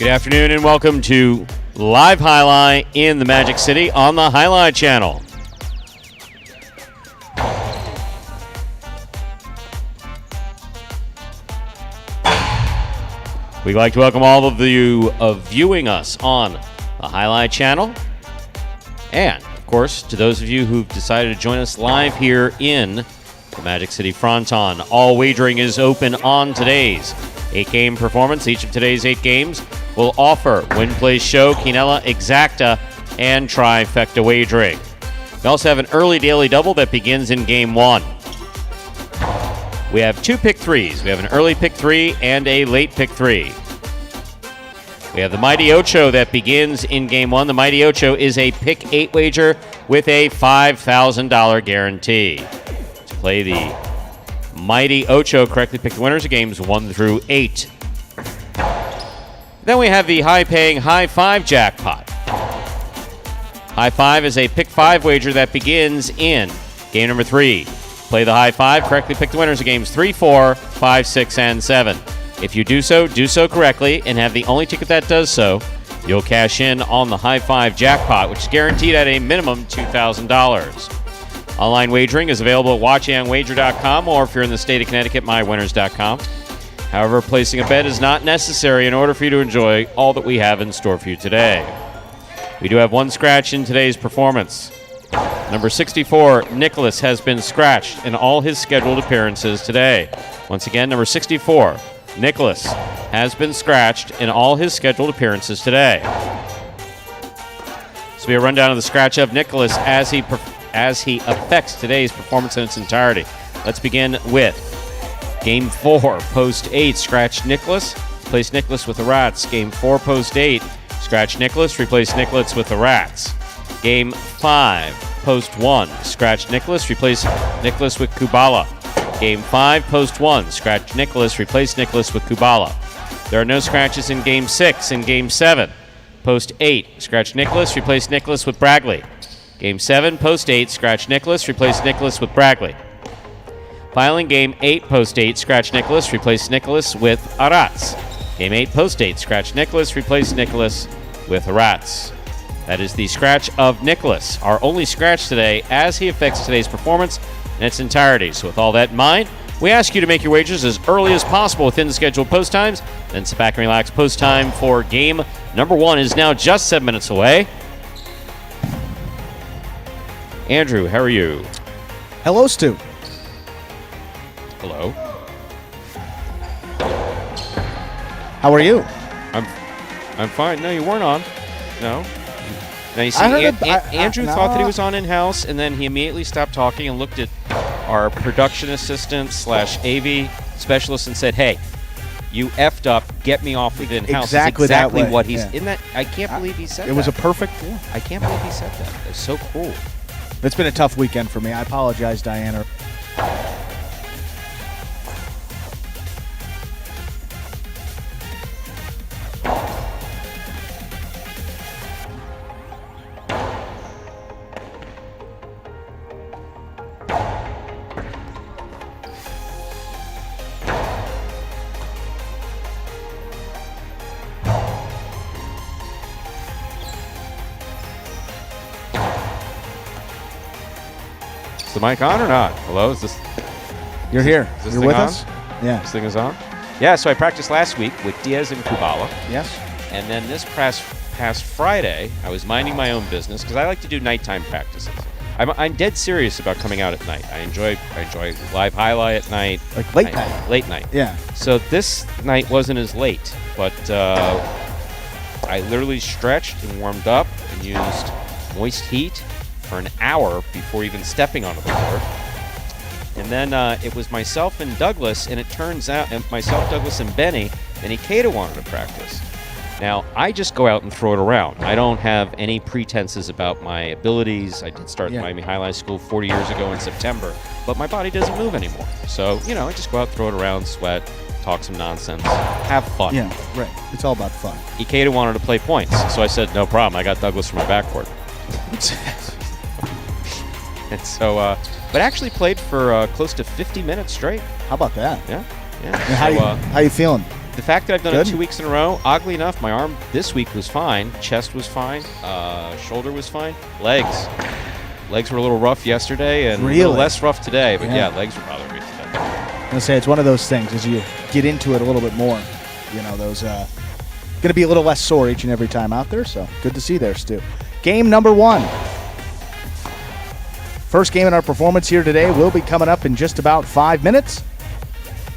Good afternoon and welcome to Live Highlight in the Magic City on the Highlight channel. We'd like to welcome all of you viewing us on the Highlight channel, and of course to those of you who've decided to join us live here in the Magic City Fronton. All wagering is open on today's 8-game performance. Each of today's 8 games will offer Win Plays Show, Quinella, Exacta, and Trifecta Wagering. We also have an early daily double that begins in Game 1. We have 2 pick 3s. We have an early pick 3 and a late pick 3. We have the Mighty Ocho that begins in Game 1. The Mighty Ocho is a pick 8 wager with a $5,000 guarantee. To play the Mighty Ocho, correctly pick the winners of Games 1 through 8. Then we have the high-paying High 5 jackpot. High 5 is a pick 5 wager that begins in Game number 3. Play the High 5, correctly pick the winners of Games 3, 4, 5, 6, and 7. If you do so correctly, and have the only ticket that does so, you'll cash in on the High 5 jackpot, which is guaranteed at a minimum $2,000. Online wagering is available at watchandwager.com, or if you're in the state of Connecticut, mywinners.com. However, placing a bet is not necessary in order for you to enjoy all that we have in store for you today. We do have one scratch in today's performance. Number 64, Nicholas, has been scratched in all his scheduled appearances today. Once again, number 64, Nicholas, has been scratched in all his scheduled appearances today. This will be a rundown of the scratch of Nicholas as he affects today's performance in its entirety. Let's begin with Game 4, Post 8, scratch Nicholas, replace Nicholas with the Rats. Game 4, Post 8, scratch Nicholas, replace Nicholas with the Rats. Game 5, Post 1, scratch Nicholas, replace Nicholas with Kubala. Game 5, Post 1, scratch Nicholas, replace Nicholas with Kubala. There are no scratches in Game 6 and Game 7. Post 8, scratch Nicholas, replace Nicholas with Bragley. Game 7, Post 8, scratch Nicholas, replace Nicholas with Bragley. Filing Game 8, Post 8, scratch Nicholas, replace Nicholas with Arats. Game 8, Post 8, scratch Nicholas, replace Nicholas with Arats. That is the scratch of Nicholas, our only scratch today, as he affects today's performance in its entirety. So with all that in mind, we ask you to make your wagers as early as possible within the scheduled post times. Then sit back and relax. Post time for game number 1 is now just 7 minutes away. Andrew, how are you? Hello, Stu. Hello. How are you? I'm fine. No, you weren't on. No. Now you see, Andrew thought that he was on in-house, and then he immediately stopped talking and looked at our production assistant / AV specialist and said, "Hey, you effed up. Get me off of in-house." Exactly that way. what he's in that. I can't believe he said that. It was a perfect. Yeah. I can't believe he said that. It was so cool. It's been a tough weekend for me. I apologize, Diana. Is the mic on or not? Hello? Is this? You're here. You're with us? Yeah. This thing is on? Yeah, so I practiced last week with Diaz and Kubala. Yes. And then this past Friday, I was minding my own business because I like to do nighttime practices. I'm dead serious about coming out at night. I enjoy live highlight at night. Like late night? Late night. Yeah. So this night wasn't as late, but I literally stretched and warmed up and used moist heat for an hour before even stepping onto the court. And then it was myself and Douglas, and it turns out, myself, Douglas, and Benny, and Ikeda wanted to practice. Now, I just go out and throw it around. I don't have any pretenses about my abilities. I did start Miami Highlight School 40 years ago in September, but my body doesn't move anymore. So, I just go out, throw it around, sweat, talk some nonsense, have fun. Yeah, right. It's all about fun. Ikeda wanted to play points, so I said, no problem. I got Douglas for my backcourt. And so, but actually played for close to 50 minutes straight. How about that? Yeah. And how you feeling? The fact that I've done it 2 weeks in a row, oddly enough, my arm this week was fine. Chest was fine. Shoulder was fine. Legs were a little rough yesterday and a little less rough today. But yeah, legs were bothering me today. I'm going to say it's one of those things as you get into it a little bit more. Those going to be a little less sore each and every time out there. So good to see there, Stu. Game number 1. First game in our performance here today will be coming up in just about 5 minutes.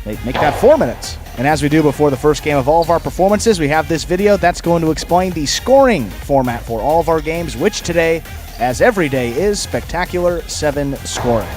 Make that 4 minutes. And as we do before the first game of all of our performances, we have this video that's going to explain the scoring format for all of our games, which today, as every day, is Spectacular 7 scoring.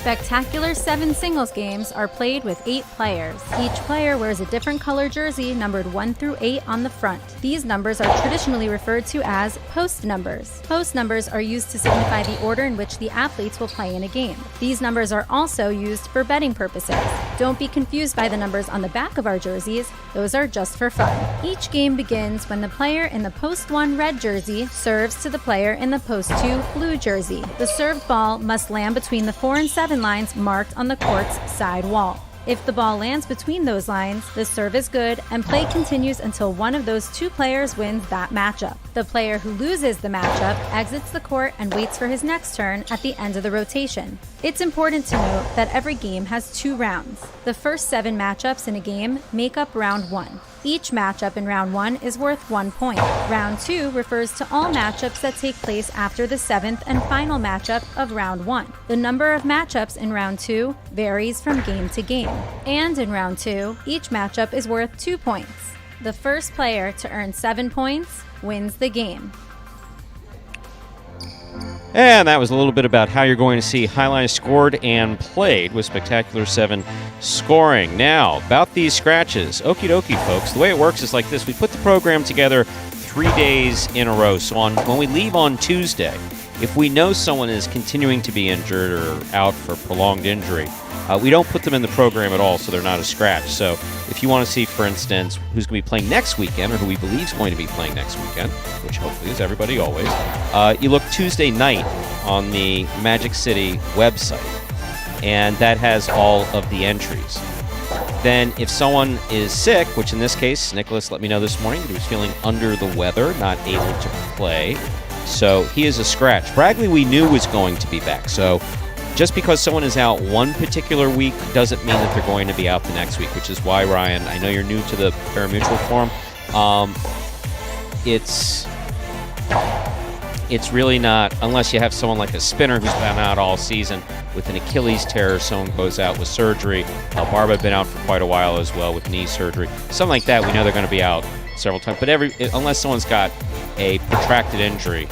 Spectacular 7 singles games are played with 8 players. Each player wears a different color jersey numbered 1 through 8 on the front. These numbers are traditionally referred to as post numbers. Post numbers are used to signify the order in which the athletes will play in a game. These numbers are also used for betting purposes. Don't be confused by the numbers on the back of our jerseys. Those are just for fun. Each game begins when the player in the post 1 red jersey serves to the player in the post 2 blue jersey. The served ball must land between the 4 and 7 lines marked on the court's side wall. If the ball lands between those lines, the serve is good and play continues until one of those 2 players wins that matchup. The player who loses the matchup exits the court and waits for his next turn at the end of the rotation. It's important to note that every game has 2 rounds. The first 7 matchups in a game make up round 1. Each matchup in round 1 is worth 1 point. Round 2 refers to all matchups that take place after the 7th and final matchup of round 1. The number of matchups in round 2 varies from game to game. And in round 2, each matchup is worth 2 points. The first player to earn 7 points wins the game. And that was a little bit about how you're going to see highlights scored and played with Spectacular 7 scoring. Now, about these scratches. Okie dokie, folks. The way it works is like this. We put the program together 3 days in a row. So when we leave on Tuesday, if we know someone is continuing to be injured or out for prolonged injury, we don't put them in the program at all, so they're not a scratch. So if you want to see, for instance, who's going to be playing next weekend or who we believe is going to be playing next weekend, which hopefully is everybody always, you look Tuesday night on the Magic City website, and that has all of the entries. Then if someone is sick, which in this case, Nicholas let me know this morning that he was feeling under the weather, not able to play, so he is a scratch. Bragley we knew was going to be back, so just because someone is out one particular week doesn't mean that they're going to be out the next week, which is why, Ryan, I know you're new to the Pari-mutuel forum. It's really not, unless you have someone like a spinner who's been out all season with an Achilles tear, someone goes out with surgery. Barba had been out for quite a while as well with knee surgery. Something like that, we know they're going to be out several times. But unless someone's got a protracted injury,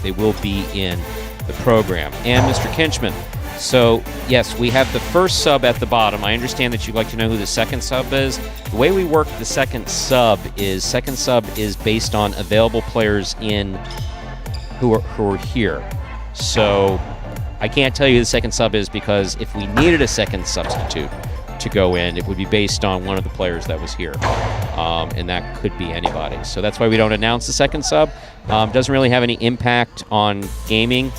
they will be in the program. And Mr. Kinchman, so yes, we have the first sub at the bottom. I understand that you'd like to know who the second sub is. The way we work the second sub is based on available players in who are here. So I can't tell you who the second sub is because if we needed a second substitute to go in, it would be based on one of the players that was here. And that could be anybody. So that's why we don't announce the second sub. Doesn't really have any impact on gaming,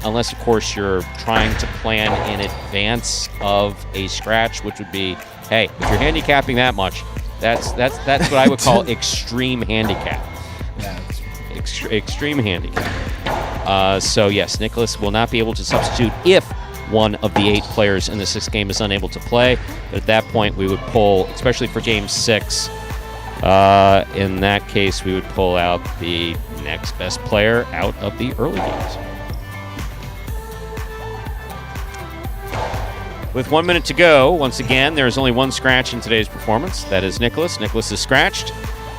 unless, of course, you're trying to plan in advance of a scratch, which would be, hey, if you're handicapping that much, that's what I would call extreme handicap. Yeah, extreme handicap. So, yes, Nicholas will not be able to substitute if one of the 8 players in the 6th game is unable to play. But at that point, we would pull, especially for Game 6, in that case, we would pull out the next best player out of the early games. With 1 minute to go, once again, there is only one scratch in today's performance. That is Nicholas. Nicholas is scratched.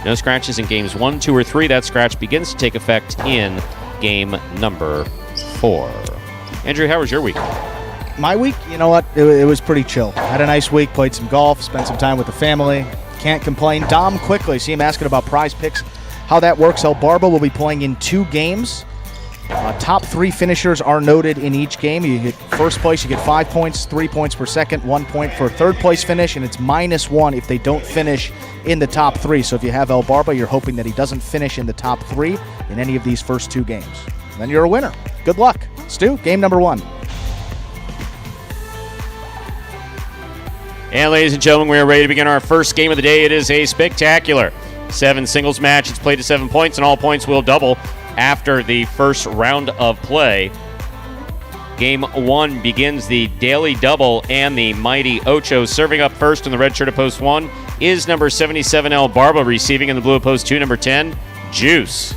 No scratches in games 1, 2, or 3. That scratch begins to take effect in game number 4. Andrew, how was your week? My week, you know what? It was pretty chill. Had a nice week, played some golf, spent some time with the family. Can't complain. Dom, quickly, see him asking about prize picks, how that works. El Barba will be playing in 2 games. Top 3 finishers are noted in each game. You get first place, you get 5 points, 3 points per second, 1 point for a third place finish, and it's -1 if they don't finish in the top 3. So if you have El Barba, you're hoping that he doesn't finish in the top 3 in any of these first 2 games. And then you're a winner. Good luck. Stu, game number 1. And ladies and gentlemen, we are ready to begin our first game of the day. It is a spectacular 7 singles match. It's played to 7 points, and all points will double after the first round of play. Game 1 begins the daily double, and the mighty Ocho serving up first in the red shirt at post 1 is number 77, El Barba, receiving in the blue at post 2, number 10, Juice.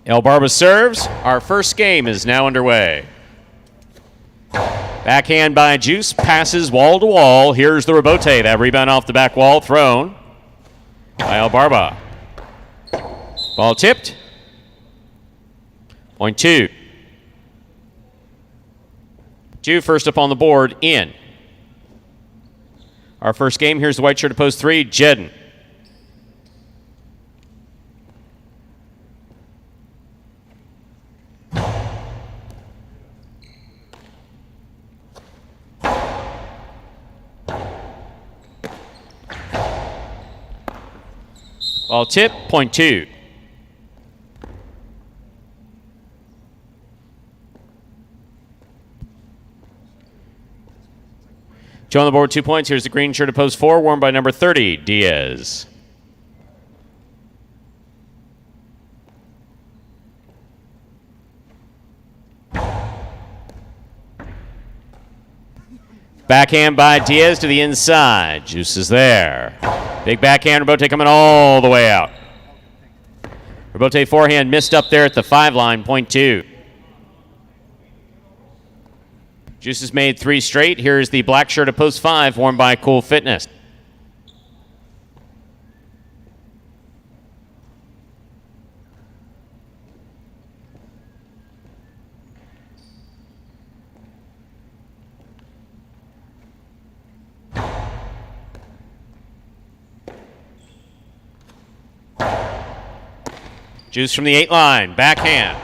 El Barba serves. Our first game is now underway. Backhand by Juice, passes wall to wall. Here's the rebote. That rebound off the back wall, thrown by Albarba. Ball tipped. Point 2. Ju first up on the board, in. Our first game, here's the white shirt at post 3, Jedden. Ball tip, point 2. Joe on the board, 2 points. Here's the green shirt at post 4, worn by number 30, Diaz. Backhand by Diaz to the inside. Juice is there. Big backhand, rebote coming all the way out. Rebote forehand missed up there at the 5 line, point 2. Juice has made 3 straight. Here's the black shirt at post 5, worn by Cool Fitness. Juice from the 8 line, backhand.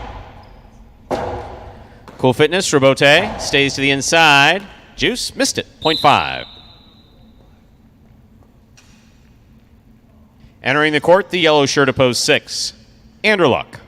Cool Fitness, rebote, stays to the inside. Juice, missed it, point 5. Entering the court, the yellow shirt at post 6, Anderluck.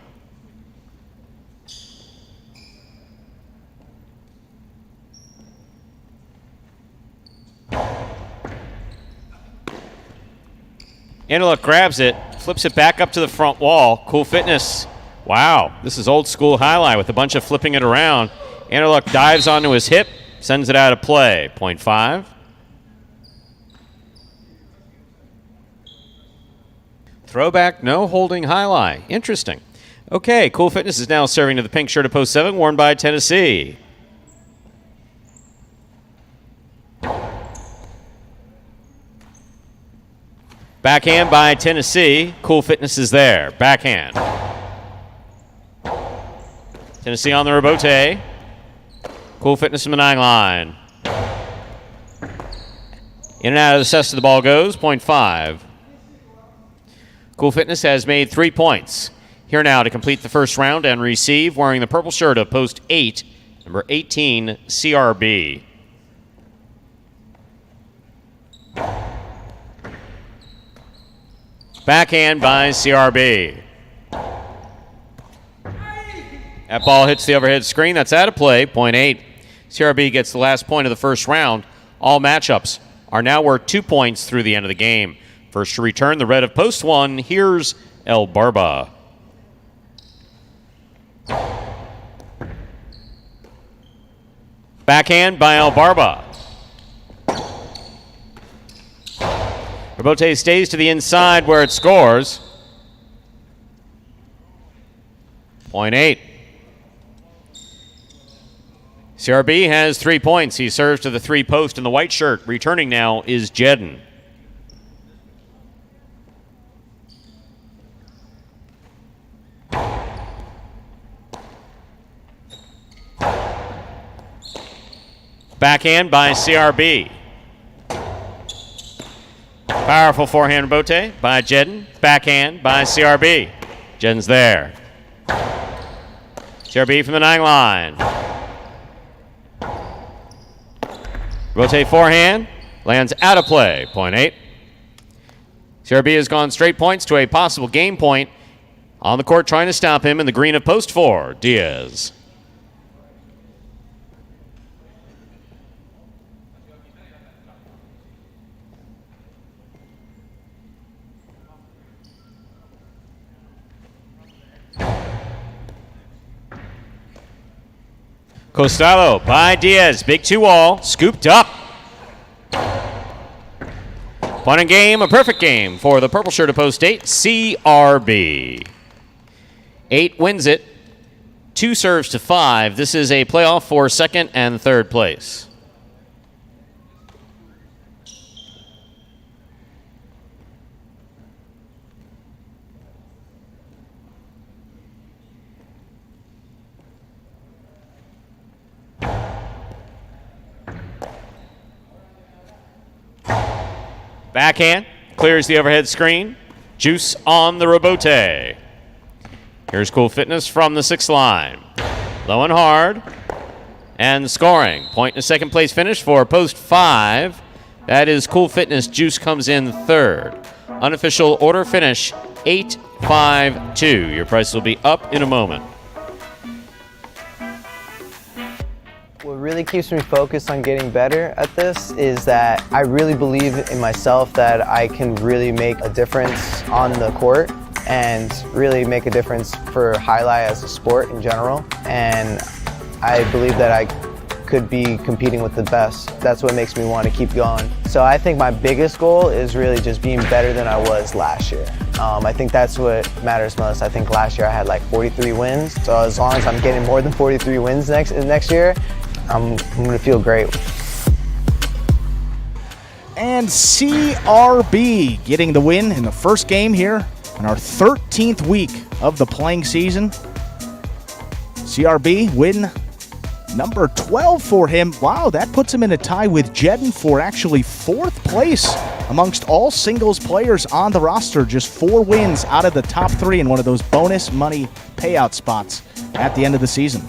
Anderluck grabs it, flips it back up to the front wall. Cool Fitness. Wow, this is old school highlight with a bunch of flipping it around. Anderluck dives onto his hip, sends it out of play. Point 5. Throwback, no holding highlight. Interesting. Okay, Cool Fitness is now serving to the pink shirt at post 7, worn by Tennessee. Backhand by Tennessee. Cool Fitness is there. Backhand. Tennessee on the rebote. Cool Fitness from the 9 line. In and out of the cess the ball goes. Point 5. Cool Fitness has made 3 points. Here now to complete the first round and receive, wearing the purple shirt of post 8, number 18, CRB. Backhand by CRB. That ball hits the overhead screen. That's out of play. Point 8. CRB gets the last point of the first round. All matchups are now worth 2 points through the end of the game. First to return, the red of post 1. Here's El Barba. Backhand by El Barba. Rebote stays to the inside where it scores. Point 8. CRB has 3 points. He serves to the 3 post in the white shirt. Returning now is Jedden. Backhand by CRB. Powerful forehand rebote by Jedden. Backhand by CRB. Jedden's there. CRB from the 9 line. Rebote forehand. Lands out of play. Point 8. CRB has gone straight points to a possible game point. On the court trying to stop him in the green of post 4. Diaz. Costello by Diaz. Big 2-wall. Scooped up. Fun and game. A perfect game for the purple shirt of post 8. CRB. 8 wins it. 2 serves to 5. This is a playoff for second and third place. Backhand clears the overhead screen. Juice on the rebote. Here's Cool Fitness from the 6th line. Low and hard. And scoring. Point in a second place finish for post 5. That is Cool Fitness. Juice comes in third. Unofficial order finish 8-5-2. Your price will be up in a moment. What really keeps me focused on getting better at this is that I really believe in myself that I can really make a difference on the court and really make a difference for Alai as a sport in general. And I believe that I could be competing with the best. That's what makes me want to keep going. So I think my biggest goal is really just being better than I was last year. I think that's what matters most. I think last year I had like 43 wins. So as long as I'm getting more than 43 wins next year, I'm going to feel great. And CRB getting the win in the first game here in our 13th week of the playing season. CRB win number 12 for him. Wow, that puts him in a tie with Jedden for actually 4th place amongst all singles players on the roster. Just 4 wins out of the top 3 in one of those bonus money payout spots at the end of the season.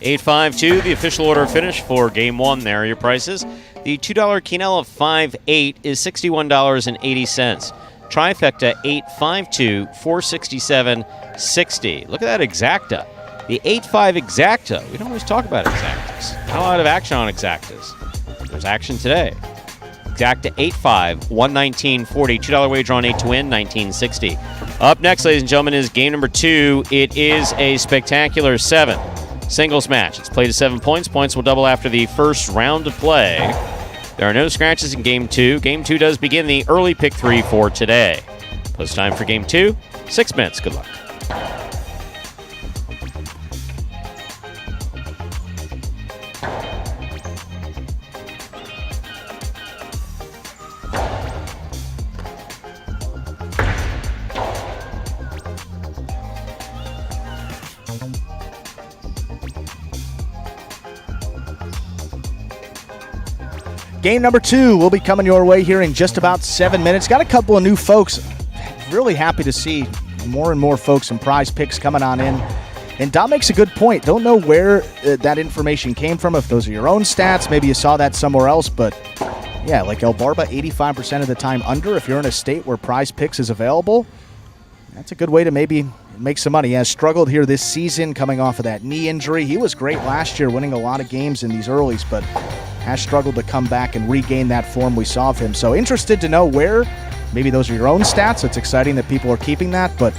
8-5-2, the official order finish for Game 1. There are your prices. The $2 Quinella 5-8 is $61.80. Trifecta 8-5-2, $467.60. Look at that exacta. The 8-5 exacta. We don't always talk about exactas. Not a lot of action on exactas. There's action today. Exacta 8-5, $119.40. $2 wager on 8 to win, $19.60. Up next, ladies and gentlemen, is game number 2. It is a spectacular 7. Singles match. It's played to 7 points. Points will double after the first round of play. There are no scratches in Game 2. Game 2 does begin the early pick 3 for today. Post time for Game 2, 6 minutes. Good luck. Game number 2 will be coming your way here in just about 7 minutes. Got a couple of new folks. Really happy to see more and more folks and prize picks coming on in. And Dom makes a good point. Don't know where that information came from, if those are your own stats. Maybe you saw that somewhere else. But, yeah, like El Barba, 85% of the time under. If you're in a state where prize picks is available, that's a good way to maybe make some money. He has struggled here this season coming off of that knee injury. He was great last year, winning a lot of games in these earlies, but has struggled to come back and regain that form we saw of him. So interested to know where. Maybe those are your own stats. It's exciting that people are keeping that, but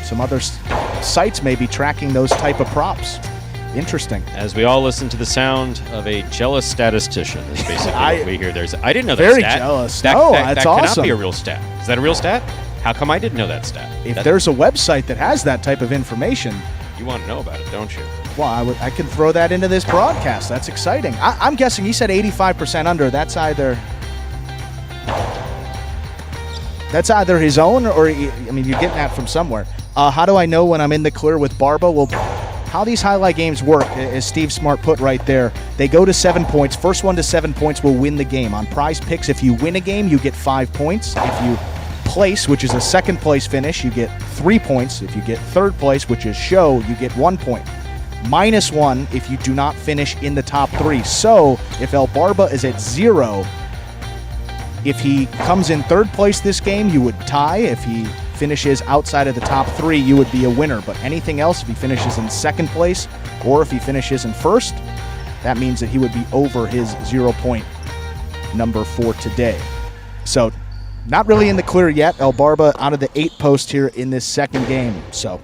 some other sites may be tracking those type of props. Interesting. As we all listen to the sound of a jealous statistician, is basically what we hear. I didn't know that very stat. Jealous. That That's awesome. Cannot be a real stat. Is that a real stat? How come I didn't know that stat? If there's a website that has that type of information, you want to know about it, don't you? Well, I can throw that into this broadcast. That's exciting. I'm guessing he said 85% under. That's either his own or, you're getting that from somewhere. How do I know when I'm in the clear with Barba? Well, how these highlight games work, as Steve Smart put right there, they go to 7 points. First one to 7 points will win the game. On prize picks, if you win a game, you get 5 points. If you place, which is a second place finish, you get 3 points. If you get third place, which is show, you get 1 point. -1 if you do not finish in the top 3. So if El Barba is at 0, if he comes in third place this game, you would tie. If he finishes outside of the top 3, you would be a winner. But anything else, if he finishes in second place or if he finishes in first, that means that he would be over his 0-point number for today. So not really in the clear yet. El Barba out of the 8 post here in this second game. So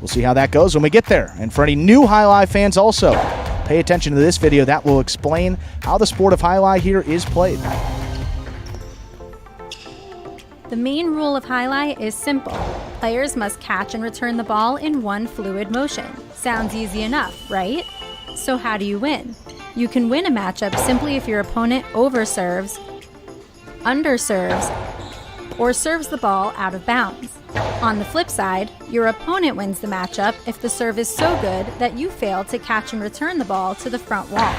we'll see how that goes when we get there. And for any new Alai fans also, pay attention to this video. That will explain how the sport of Alai here is played. The main rule of highlight is simple. Players must catch and return the ball in one fluid motion. Sounds easy enough, right? So how do you win? You can win a matchup simply if your opponent overserves, underserves, or serves the ball out of bounds. On the flip side, your opponent wins the matchup if the serve is so good that you fail to catch and return the ball to the front wall.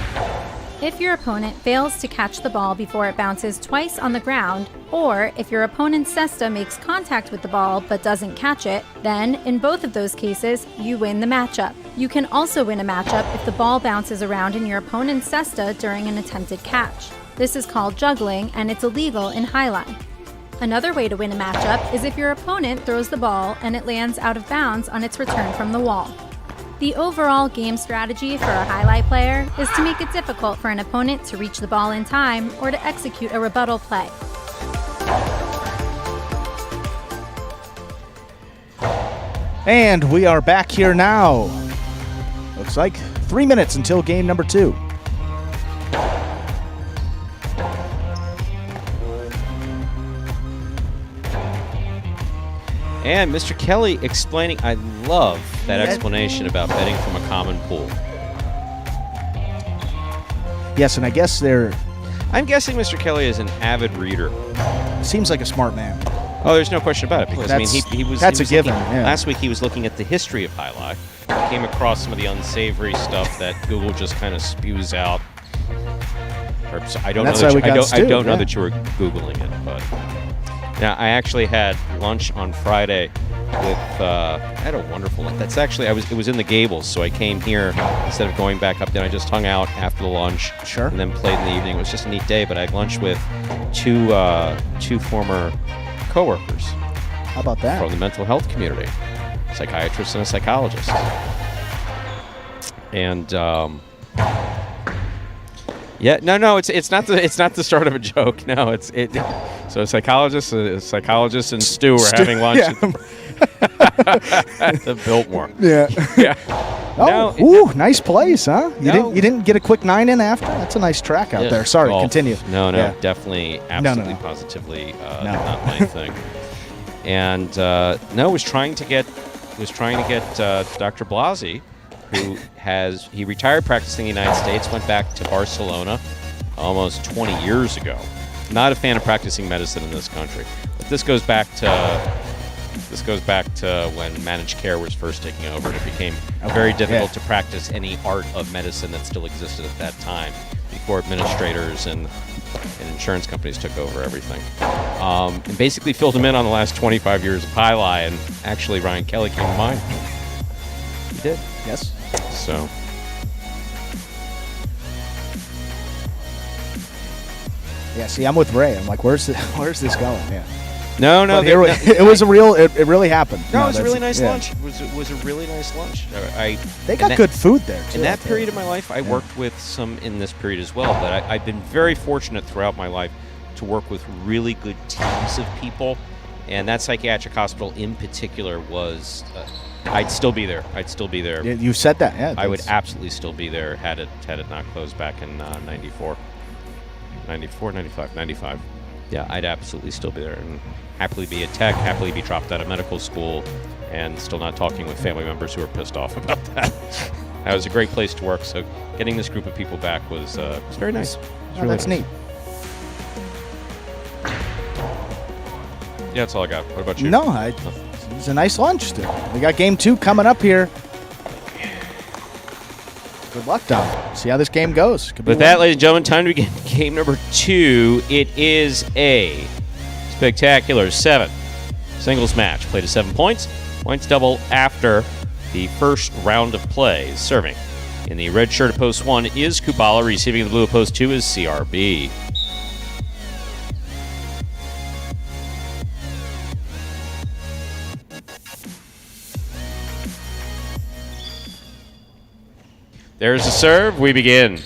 If your opponent fails to catch the ball before it bounces twice on the ground, or if your opponent's cesta makes contact with the ball but doesn't catch it, then in both of those cases, you win the matchup. You can also win a matchup if the ball bounces around in your opponent's cesta during an attempted catch. This is called juggling, and it's illegal in highlight. Another way to win a matchup is if your opponent throws the ball and it lands out of bounds on its return from the wall. The overall game strategy for a highlight player is to make it difficult for an opponent to reach the ball in time or to execute a rebuttal play. And we are back here now. Looks like 3 minutes until game number 2. And Mr. Kelly explaining, I love that explanation about betting from a common pool. Yes, and I guess I'm guessing Mr. Kelly is an avid reader. seems like a smart man. Oh, there's no question about it. Because he was. That's he was a given. looking- Yeah. Last week he was looking at the history of highlight. Came across some of the unsavory stuff that Google just kind of spews out. I don't know. That's why we got I don't know yeah. that you were Googling it, but now I actually had lunch on Friday with. I had a wonderful. That's actually it was in the Gables, so I came here instead of going back up. Then I just hung out after the lunch, Sure. and then played in the evening. It was just a neat day. But I had lunch with two former coworkers How about that? from the mental health community, psychiatrist and a psychologist, and. Yeah, no, it's not the start of a joke. No, so a psychologist, and Stu were having lunch yeah. at the Biltmore. Yeah. Yeah. Oh, No, ooh, nice place, huh? No. You didn't get a quick 9 in after? That's a nice track out there. Sorry, golf. continue. No, Yeah. definitely, no. absolutely, positively, No. not my thing. And was trying to get Dr. Blasi, who he retired practicing in the United States, went back to Barcelona almost 20 years ago. Not a fan of practicing medicine in this country, but this goes back to when managed care was first taking over, and it became very difficult to practice any art of medicine that still existed at that time before administrators and insurance companies took over everything. And basically filled him in on the last 25 years of highlight, and actually Ryan Kelly came to mind. He did. Yes. So. Yeah, see, I'm with Ray. I'm like, where's this going? Yeah. No, But here, it was a real. It really happened. No, it was a that's- really nice yeah. lunch. It was a really nice lunch. They got good food there too. In that period of my life, I worked with some in this period as well. But I've been very fortunate throughout my life to work with really good teams of people, and that psychiatric hospital in particular was. I'd still be there. You said that. Yeah. I would absolutely still be there had it not closed back in 94, 95. Yeah, I'd absolutely still be there and happily be a tech, happily be dropped out of medical school, and still not talking with family members who are pissed off about that. That was a great place to work. So getting this group of people back was very nice. That's neat. Yeah, that's all I got. What about you? No, it was a nice lunch. We got game 2 coming up here. Good luck, Don. See how this game goes. Could be With that, ladies and gentlemen, time to begin game number 2. It is a spectacular 7 singles match. Played to 7 points. Points double after the first round of play. Serving in the red shirt at post 1 is Kubala. Receiving in the blue at post 2 is CRB. There's the serve. We begin.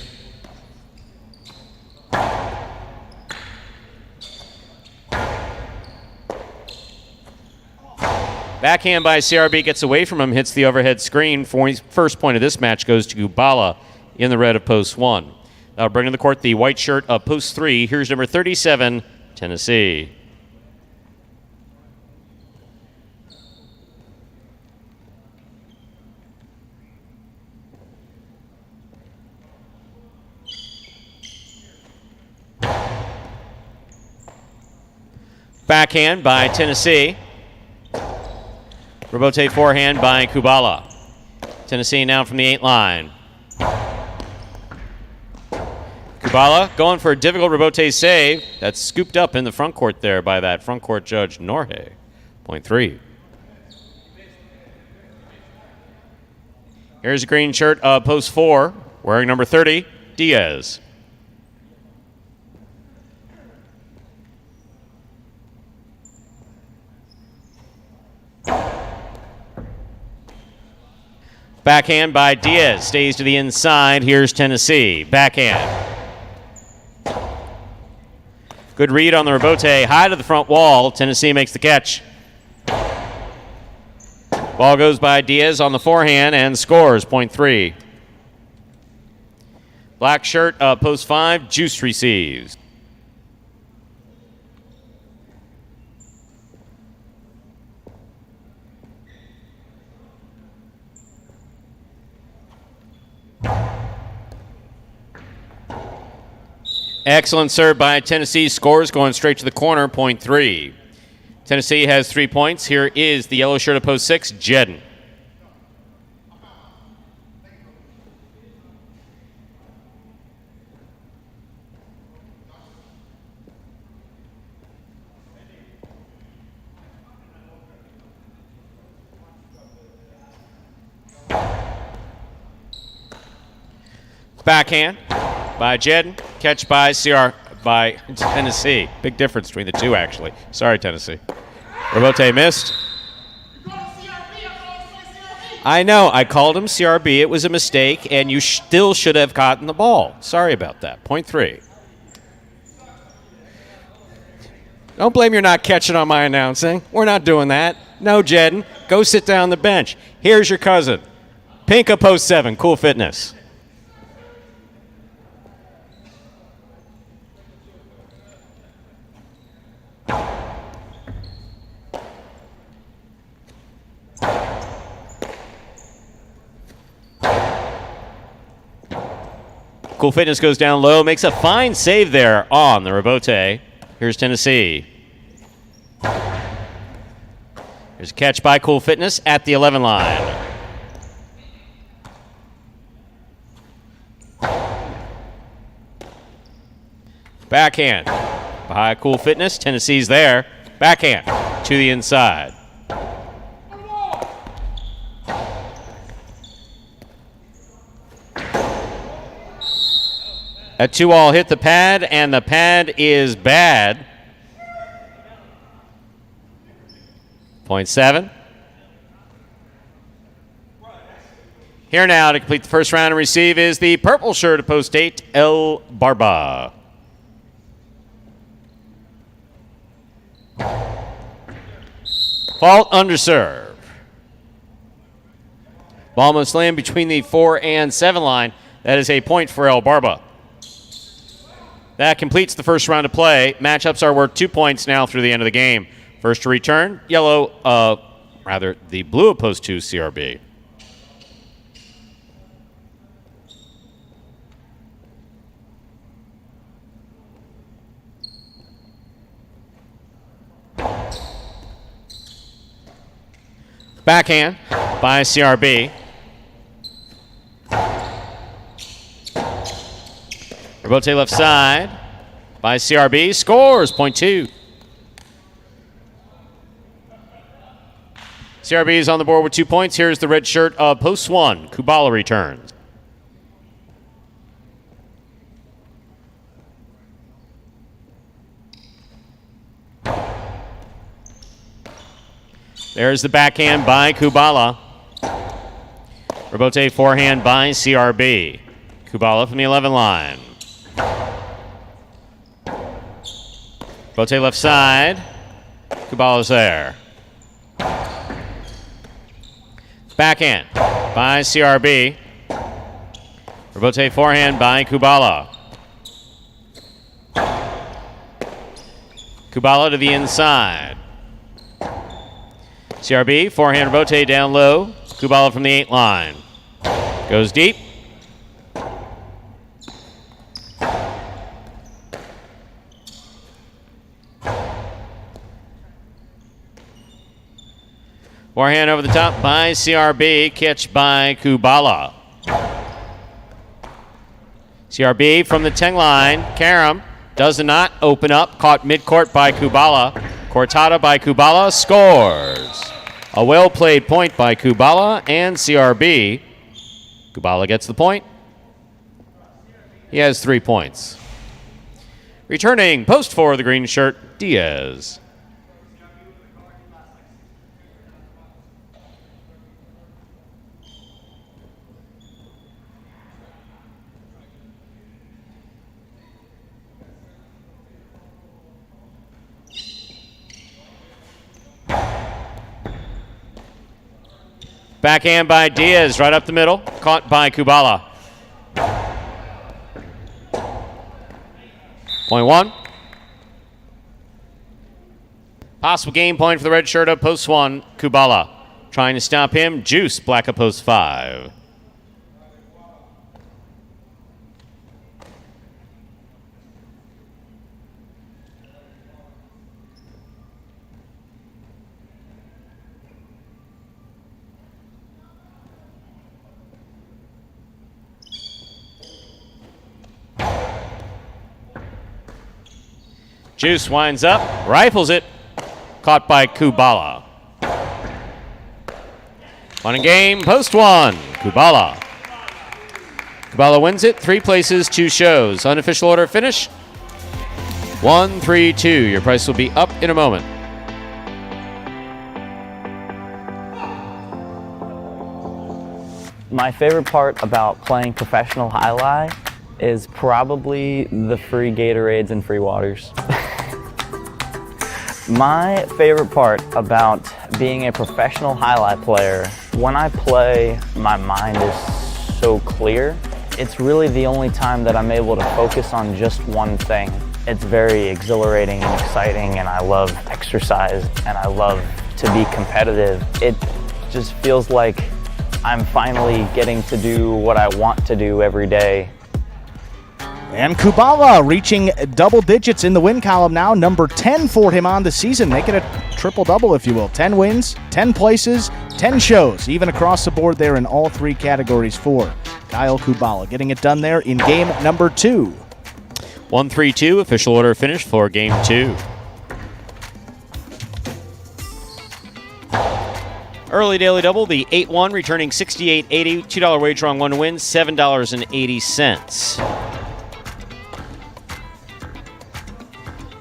Backhand by CRB gets away from him, hits the overhead screen. First point of this match goes to Kubala in the red of post 1. Now bring to the court the white shirt of post 3. Here's number 37, Tennessee. Backhand by Tennessee. Rebote forehand by Kubala. Tennessee now from the 8 line. Kubala going for a difficult Rebote save. That's scooped up in the front court there by that front court judge, Norhe. Point 3. Here's a green shirt of post 4, wearing number 30, Diaz. Backhand by Diaz, stays to the inside. Here's Tennessee. Backhand. Good read on the Rebote, high to the front wall. Tennessee makes the catch. Ball goes by Diaz on the forehand and scores. Point 3. Black shirt, post 5, Juice receives. Excellent serve by Tennessee. Scores going straight to the corner. Point 3. Tennessee has 3 points. Here is the yellow shirt of post 6, Jedden. Backhand by Jedden. Catch by by Tennessee. Big difference between the two, actually. Sorry, Tennessee. Rebote missed. I know. I called him CRB. It was a mistake, and you still should have gotten the ball. Sorry about that. Point 3. Don't blame you're not catching on my announcing. We're not doing that. No, Jedden. Go sit down on the bench. Here's your cousin. Pinka post 7. Cool Fitness. Cool Fitness goes down low, makes a fine save there on the Rebote. Here's Tennessee. There's a catch by Cool Fitness at the 11 line. Backhand by Cool Fitness. Tennessee's there. Backhand to the inside. A 2-all hit the pad, and the pad is bad. Point 7. Here now to complete the first round and receive is the purple shirt of post 8, El Barba. Fault under serve. Ball must land between the 4 and 7 line. That is a point for El Barba. That completes the first round of play. Matchups are worth 2 points now through the end of the game. First to return, the blue of post 2, CRB. Backhand by CRB. Rebote left side by CRB. Scores, point 2. CRB is on the board with 2 points. Here's the red shirt of post 1. Kubala returns. There's the backhand by Kubala. Rebote forehand by CRB. Kubala from the 11 line. Rebote left side. Kubala's there. Backhand by CRB. Rebote forehand by Kubala. Kubala to the inside. CRB, forehand Rebote down low. Kubala from the 8 line. Goes deep. Forehand over the top by CRB. Catch by Kubala. CRB from the 10 line. Karam does not open up. Caught midcourt by Kubala. Cortada by Kubala. Scores. A well-played point by Kubala and CRB. Kubala gets the point. He has 3 points. Returning post for the green shirt, Diaz. Backhand by Diaz, right up the middle. Caught by Kubala. Point 1. Possible game point for the red shirt of post 1, Kubala. Trying to stop him, Juice, black of post 5. Juice winds up, rifles it, caught by Kubala. One in game, post 1, Kubala. Kubala wins it, 3 places, 2 shows. Unofficial order finish, 1-3-2. Your price will be up in a moment. My favorite part about playing professional Alai is probably the free Gatorades and free waters. My favorite part about being a professional highlight player, when I play, my mind is so clear. It's really the only time that I'm able to focus on just one thing. It's very exhilarating and exciting, and I love exercise, and I love to be competitive. It just feels like I'm finally getting to do what I want to do every day. And Kubala reaching double digits in the win column now. Number 10 for him on the season, making a triple-double, if you will. 10 wins, 10 places, 10 shows, even across the board there in all 3 categories for Kyle Kubala. Getting it done there in game number 2. 1-3-2, official order finish for game 2. Early daily double, the 8-1, returning $68.80. $2 wager on 1 to win, $7.80.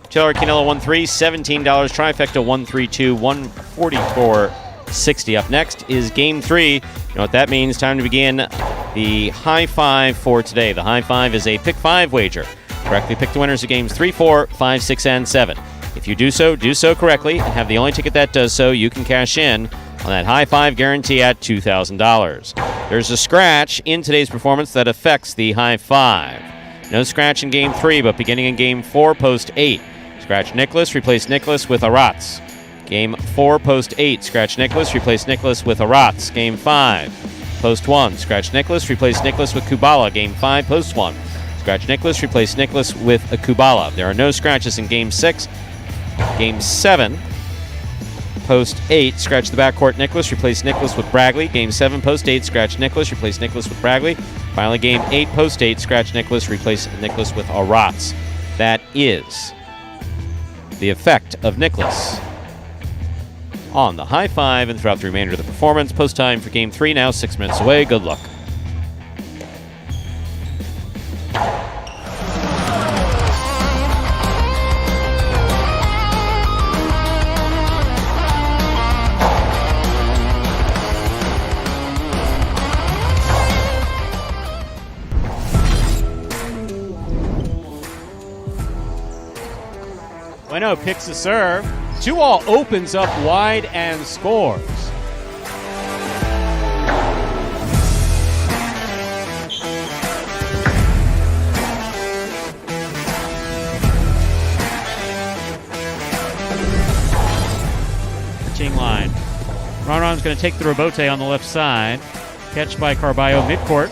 $2 Canelo 1-3, $17. Trifecta 1-3-2, $144.60. Up next is game 3. You know what that means? Time to begin the high 5 for today. The high 5 is a pick 5 wager. Correctly pick the winners of games 3, 4, 5, 6, and 7. If you do so correctly, and have the only ticket that does so, you can cash in on that high 5 guarantee at $2,000. There's a scratch in today's performance that affects the high 5. No scratch in game 3, but beginning in game 4, post 8. Scratch Nicholas, replace Nicholas with Aratz. Game 4, post 8. Scratch Nicholas, replace Nicholas with Aratz. Game 5, post 1. Scratch Nicholas, replace Nicholas with Kubala. Game 5, post 1. Scratch Nicholas, replace Nicholas with a Kubala. There are no scratches in game 6. Game 7, post 8. Scratch the backcourt Nicholas, replace Nicholas with Bragley. Game 7, post 8. Scratch Nicholas, replace Nicholas with Bragley. Finally, game 8, post 8. Scratch Nicholas, replace Nicholas with Aratz. That is the effect of Nicholas on the high 5 and throughout the remainder of the performance. Post time for game 3 now 6 minutes away. Good luck. Bueno picks the serve. 2-all opens up wide and scores. Team line. Ronron's going to take the rebote on the left side. Catch by Carballo midcourt.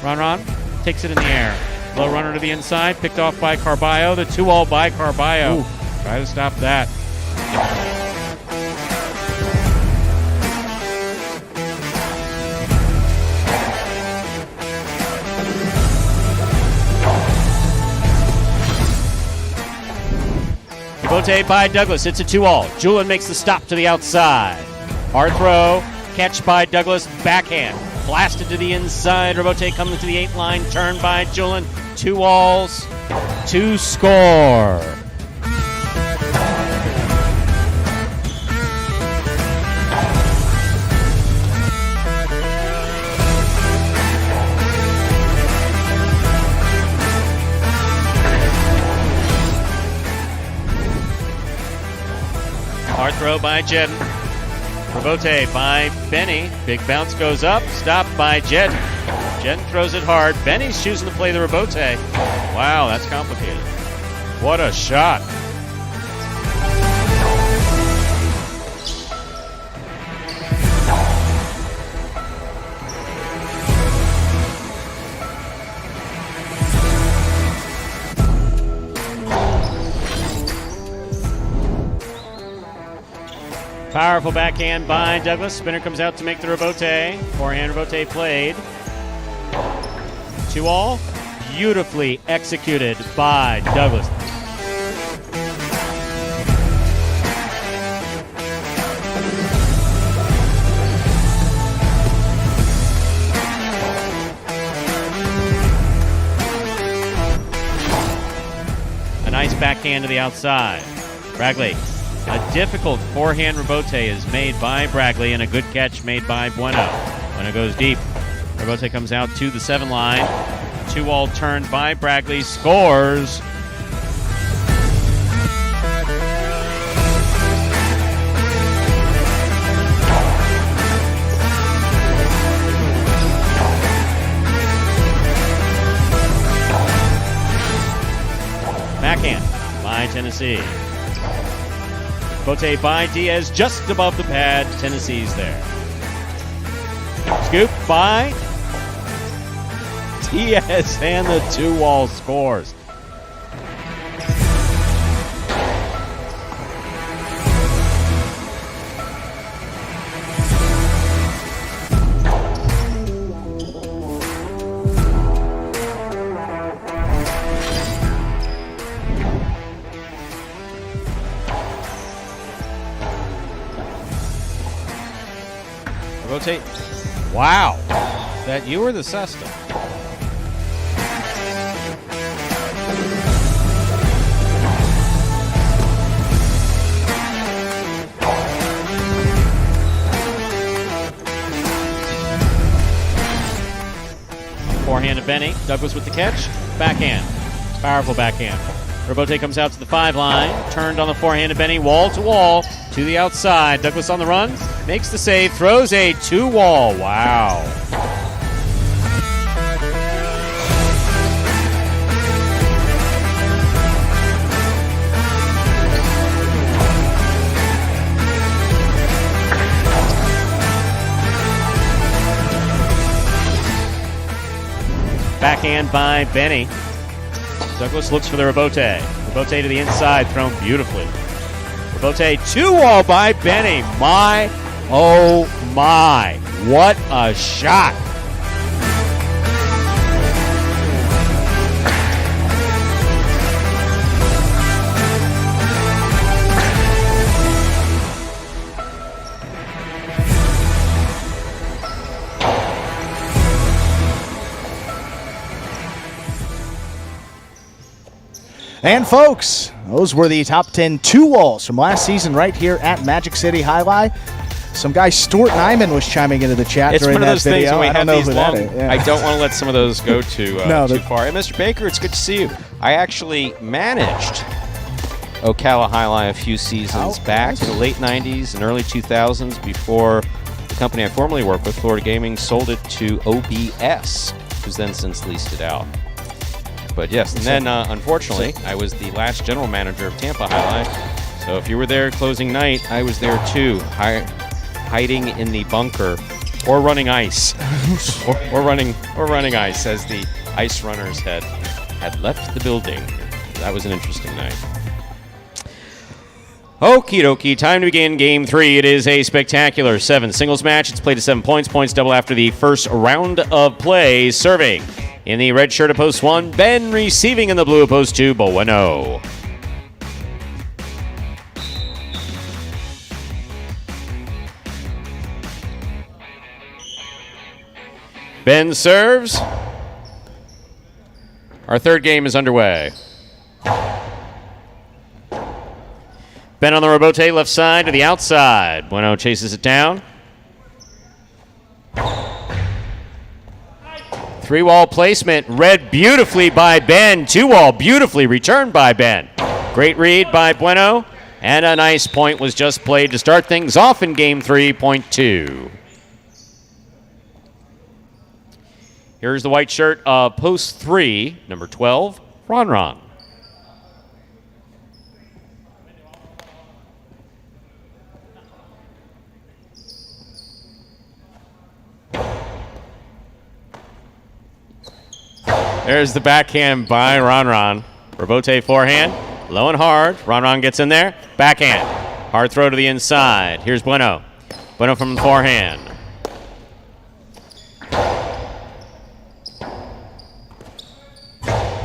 Ronron takes it in the air. Low runner to the inside, picked off by Carballo. The 2-all by Carballo. Try to stop that. Rebote by Douglas. It's a 2-all. Julian makes the stop to the outside. Hard throw. Catch by Douglas. Backhand. Blasted to the inside. Rebote coming to the 8 line. Turn by Julian. 2-alls. 2 score. Hard throw by Jedden. Rebote by Benny. Big bounce goes up. Stopped by Jedden. Jedden throws it hard. Benny's choosing to play the Rebote. Wow, that's complicated. What a shot. Powerful backhand by Douglas. Spinner comes out to make the Rebote. Forehand Rebote played. 2-all. Beautifully executed by Douglas. A nice backhand to the outside. Bragley. A difficult forehand Rebote is made by Bragley and a good catch made by Bueno. Bueno goes deep. Rebote comes out to the 7 line. 2-all turned by Bragley. Scores. Backhand by Tennessee. Rebote by Diaz just above the pad. Tennessee's there. Scoop by Diaz and the 2-all scores. Rotate. Wow. That you or the Sesta? Forehand to Benny. Douglas with the catch. Backhand. Powerful backhand. Rebote comes out to the 5 line. Turned on the forehand to Benny. Wall to wall. To the outside. Douglas on the run. Makes the save. Throws a 2-wall. Wow. Backhand by Benny. Douglas looks for the Rebote. Rebote to the inside, thrown beautifully. Rebote 2-wall by Benny. My, oh my. What a shot. And folks, those were the top 10 2-walls from last season right here at Magic City Highlight. Some guy, Stuart Nyman, was chiming into the chat it's during one of that those video. Things when we I don't have know these who long, that is. Yeah. I don't want to let some of those go too No, far. And Mr. Baker, it's good to see you. I actually managed Ocala Highlight a few seasons back in the late 90s and early 2000s before the company I formerly worked with, Florida Gaming, sold it to OBS, who's then since leased it out. But yes, and then unfortunately, I was the last general manager of Tampa Highlight. So if you were there closing night, I was there too, hiding in the bunker or running ice, or running ice as the ice runners had left the building. That was an interesting night. Okie dokie, time to begin Game 3. It is a spectacular 7 singles match. It's played to 7 points. Points double after the first round of play. Serving in the red shirt of post 1, Ben. Receiving in the blue of post 2, Bueno. Ben serves. Our third game is underway. Ben on the rebote, left side to the outside. Bueno chases it down. 3-wall placement, read beautifully by Ben. 2-wall, beautifully returned by Ben. Great read by Bueno. And a nice point was just played to start things off in game 3, point 2. Here's the white shirt of post 3, number 12, Ron. There's the backhand by Ron. Rebote forehand, low and hard. Ron gets in there. Backhand, hard throw to the inside. Here's Bueno. Bueno from the forehand.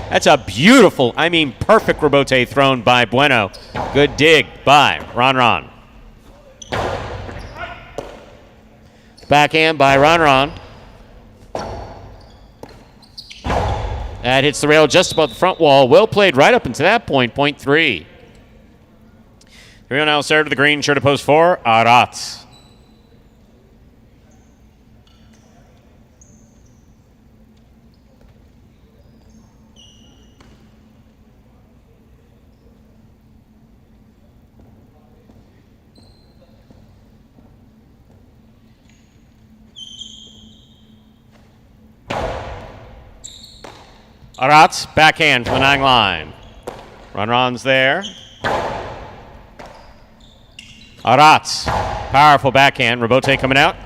That's a beautiful, perfect rebote thrown by Bueno. Good dig by Ron. Backhand by Ron. That hits the rail just above the front wall. Well played right up into that point, point 3. Here we go now, serve to the green shirt of post 4, Arats. Arats, backhand from the 9 line. Ron's there. Arats, powerful backhand. Rebote coming out.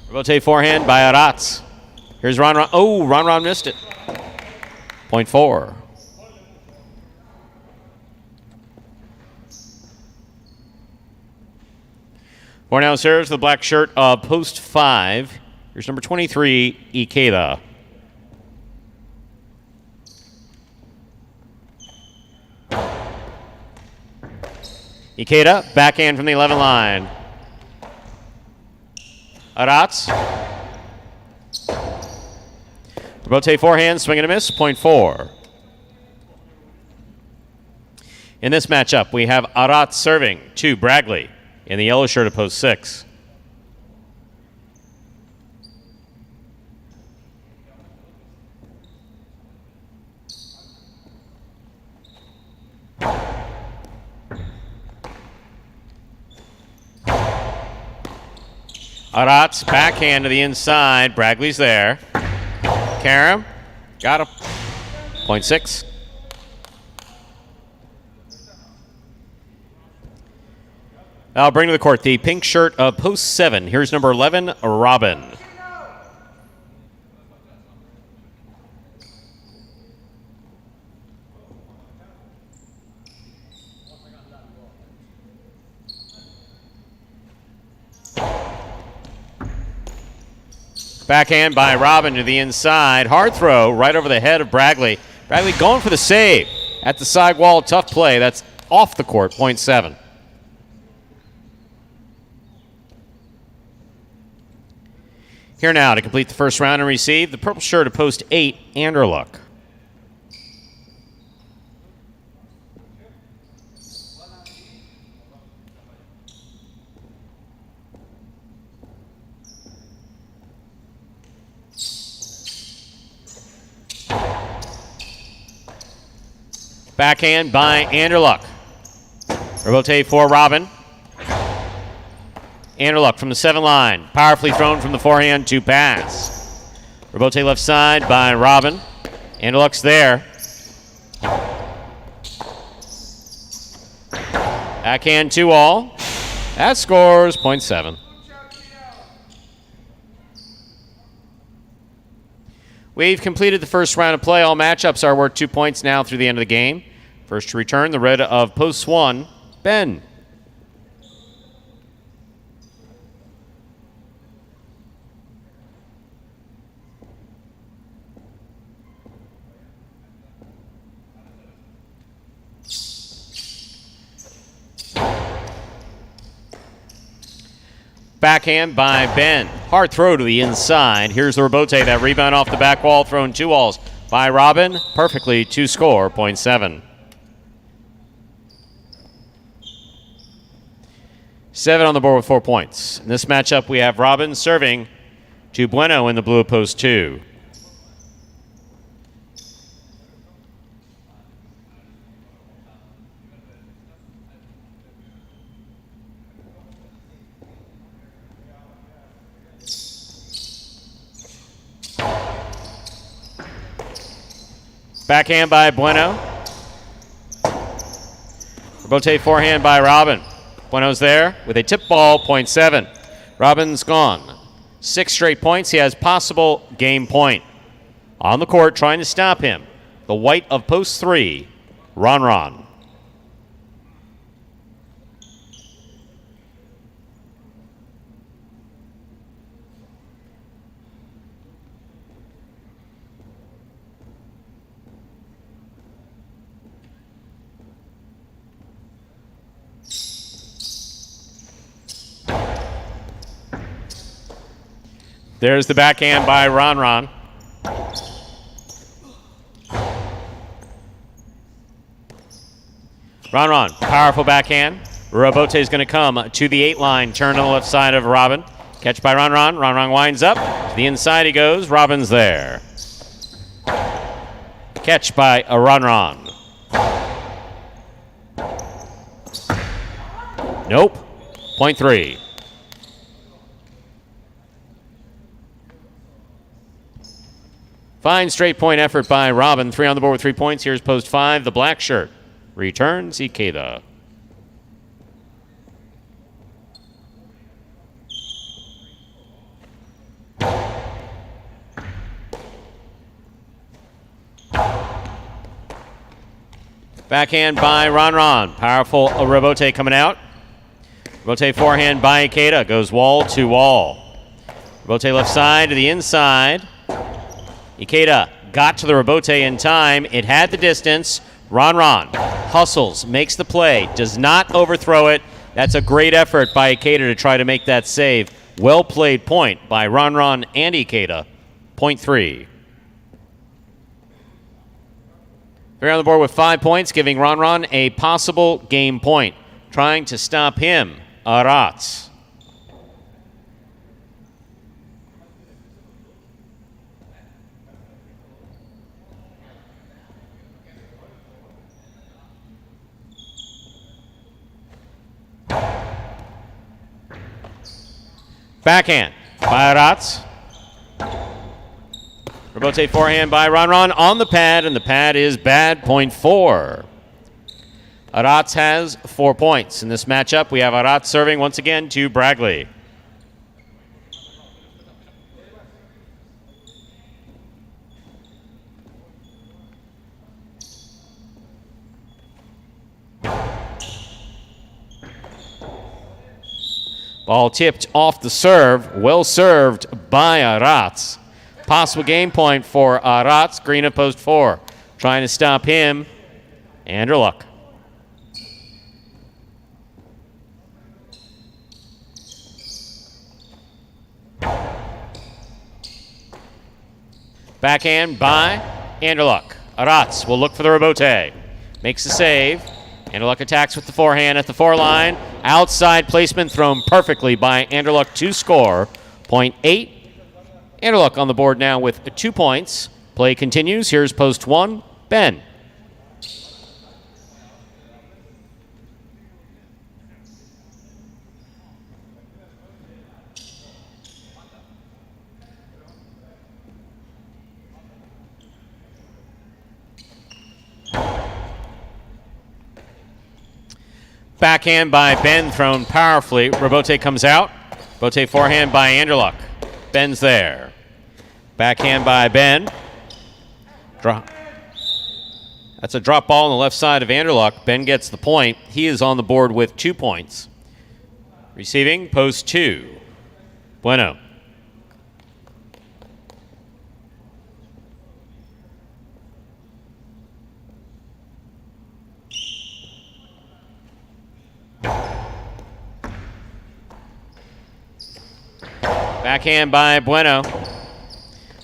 Rebote forehand by Arats. Here's Ron. Oh, Ron missed it. Point 4. Now serves the black shirt of post 5. Here's number 23, Ikeda. Ikeda, backhand from the 11 line. Arats. Rebote forehand, swing and a miss, point 4. In this matchup, we have Arats serving to Bragley in the yellow shirt of post 6. Arats, backhand to the inside. Bragley's there. Karam, got him. Point 6. I'll bring to the court the pink shirt of post 7. Here's number 11, Robin. Backhand by Robin to the inside. Hard throw right over the head of Bragley. Bragley going for the save at the side wall. Tough play. That's off the court. Point 7. Here now to complete the first round and receive the purple shirt of post 8, Anderluck. Backhand by Anderluck. Rebote for Robin. Anderluck from the 7 line. Powerfully thrown from the forehand to pass. Rebote left side by Robin. Anderluck's there. Backhand 2-all. That scores point 7. We've completed the first round of play. All matchups are worth 2 points now through the end of the game. First to return, the red of post 1, Ben. Backhand by Ben. Hard throw to the inside. Here's the rebote. That rebound off the back wall, thrown 2 walls by Robin. Perfectly to score, point 7. 7 on the board with 4 points. In this matchup, we have Robin serving to Bueno in the blue at post 2. Backhand by Bueno. Rebote forehand by Robin. Bueno's there with a tip ball, point 7. Robin's gone. 6 straight points. He has possible game point. On the court, trying to stop him. The white of post 3, Ron. There's the backhand by Ron. Ron, powerful backhand. Rebote is going to come to the 8 line, turn on the left side of Robin. Catch by Ron. Ron winds up. To the inside he goes. Robin's there. Catch by Ron. Nope. Point 3. Fine straight point effort by Robin. 3 on the board with 3 points. Here's post 5. The black shirt returns Ikeda. Backhand by Ron. Powerful rebote coming out. Rebote forehand by Ikeda. Goes wall to wall. Rebote left side to the inside. Ikeda got to the rebote in time. It had the distance. Ron hustles, makes the play, does not overthrow it. That's a great effort by Ikeda to try to make that save. Well played point by Ron and Ikeda. Point 3. They're on the board with 5 points, giving Ron a possible game point. Trying to stop him, Arats. Backhand by Arats. Rebote forehand by Ron on the pad, and the pad is bad, point 4. Arats has 4 points. In this matchup, we have Arats serving once again to Bragley. Ball tipped off the serve. Well served by Arats. Possible game point for Arats. Green at post 4. Trying to stop him. Anderluck. Backhand by Anderluck. Arats will look for the rebote. Makes the save. Anderluck attacks with the forehand at the 4 line. Outside placement thrown perfectly by Anderluck to score. Point 8. Anderluck on the board now with 2 points. Play continues. Here's post 1. Ben. Backhand by Ben, thrown powerfully. Rebote comes out. Rebote forehand by Anderluck. Ben's there. Backhand by Ben. Drop. That's a drop ball on the left side of Anderluck. Ben gets the point. He is on the board with 2 points. Receiving, post 2. Bueno. Backhand by Bueno.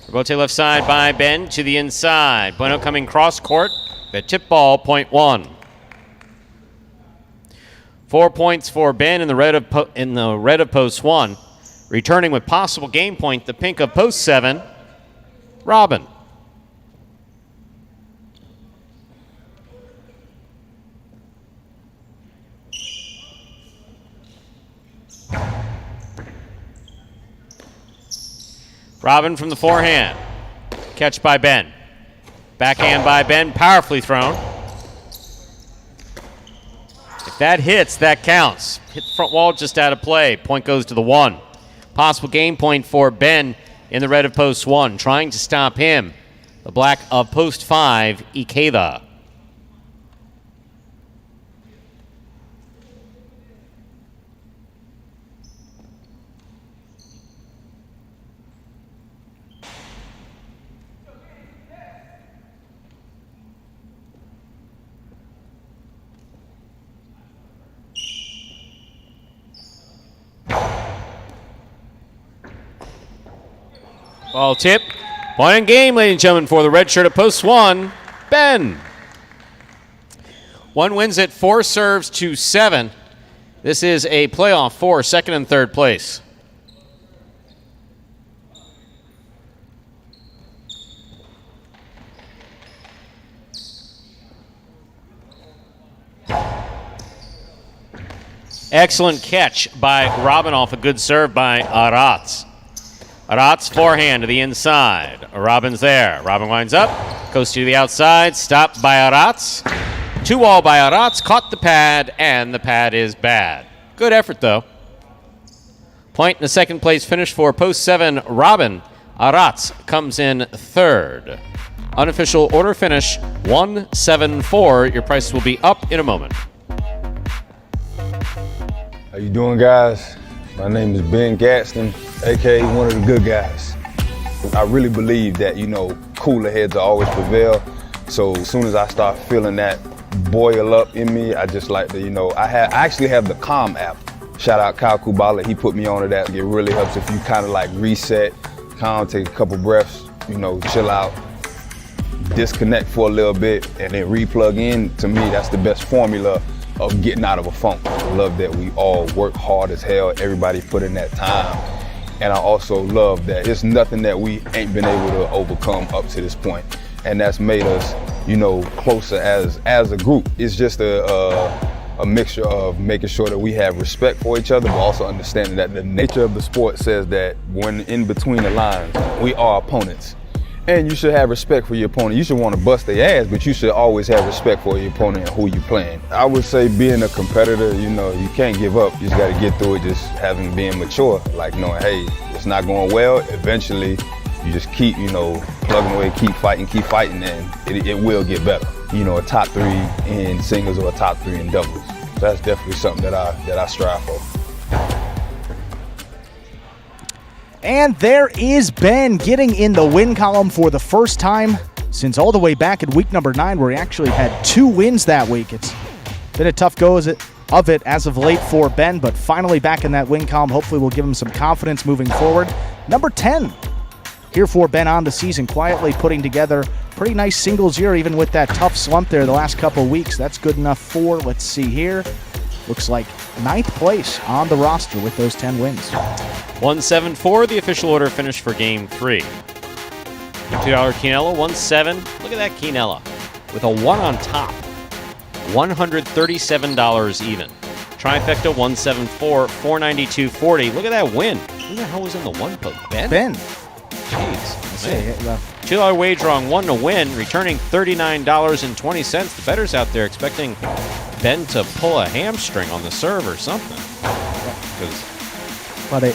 Rebote left side by Ben to the inside. Bueno coming cross court. The tip ball, point 1. 4 points for Ben in the red of post 1. Returning with possible game point, the pink of post 7, Robin. Robin from the forehand. Catch by Ben. Backhand by Ben, powerfully thrown. If that hits, that counts. Hit the front wall, just out of play. Point goes to the 1. Possible game point for Ben in the red of post 1. Trying to stop him, the black of post 5, Ikeda. Ball tip. Point in game, ladies and gentlemen, for the red shirt at post 1, Ben. 1 wins it 4 serves to 7. This is a playoff for second and third place. Excellent catch by Robin off a good serve by Aratz. Aratz forehand to the inside. Robin's there. Robin winds up. Goes to the outside. Stopped by Aratz. 2-all by Aratz. Caught the pad, and the pad is bad. Good effort, though. Point in the second place finish for post 7, Robin. Aratz comes in third. Unofficial order finish 174. Your prices will be up in a moment. How you doing, guys? My name is Ben Gadsden, aka one of the good guys. I really believe that, cooler heads always prevail. So as soon as I start feeling that boil up in me, I just like to, I actually have the Calm app. Shout out Kyle Kubala, he put me onto that. It really helps if you kind of like reset, calm, take a couple breaths, chill out, disconnect for a little bit, and then re-plug in. To me, that's the best formula of getting out of a funk. I love that we all work hard as hell. Everybody put in that time. And I also love that it's nothing that we ain't been able to overcome up to this point. And that's made us, closer as a group. It's just a mixture of making sure that we have respect for each other, but also understanding that the nature of the sport says that when in between the lines, we are opponents. And you should have respect for your opponent. You should want to bust their ass, but you should always have respect for your opponent and who you're playing. I would say being a competitor, you can't give up. You just got to get through it, just being mature, like knowing, hey, it's not going well. Eventually, you just keep, plugging away, keep fighting, and it will get better. A top 3 in singles or a top 3 in doubles. So that's definitely something that I strive for. And there is Ben getting in the win column for the first time since all the way back in week number 9, where he actually had 2 wins that week. It's been a tough go of it as of late for Ben, but finally back in that win column. Hopefully will give him some confidence moving forward. Number 10 here for Ben on the season, quietly putting together pretty nice singles year, even with that tough slump there the last couple weeks. That's good enough for, let's see here, looks like 9th place on the roster with those 10 wins. 174, the official order finish for Game 3. $2 Quinella, 1-7. Look at that Quinella with a 1 on top. $137 even. Trifecta, 174, 492.40. Look at that win. Who the hell was in the 1 post? Ben? Jeez. $2 wager on 1 to win, returning $39.20. The bettors out there expecting Ben to pull a hamstring on the serve or something. But a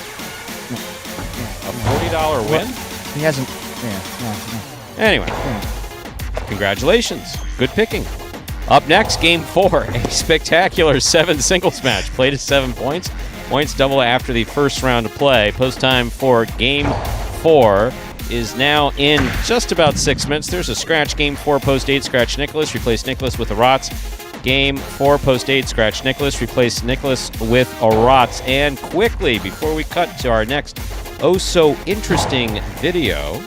$40 win? He hasn't. Yeah. Anyway, congratulations. Good picking. Up next, Game 4, a spectacular 7 singles match. Played at 7 points. Points double after the first round of play. Post time for Game 4 is now in just about 6 minutes. There's a scratch. Game 4, post 8, scratch Nicholas. Replace Nicholas with Aratz. Game 4, post 8, scratch Nicholas. Replace Nicholas with Aratz. And quickly, before we cut to our next oh so interesting video.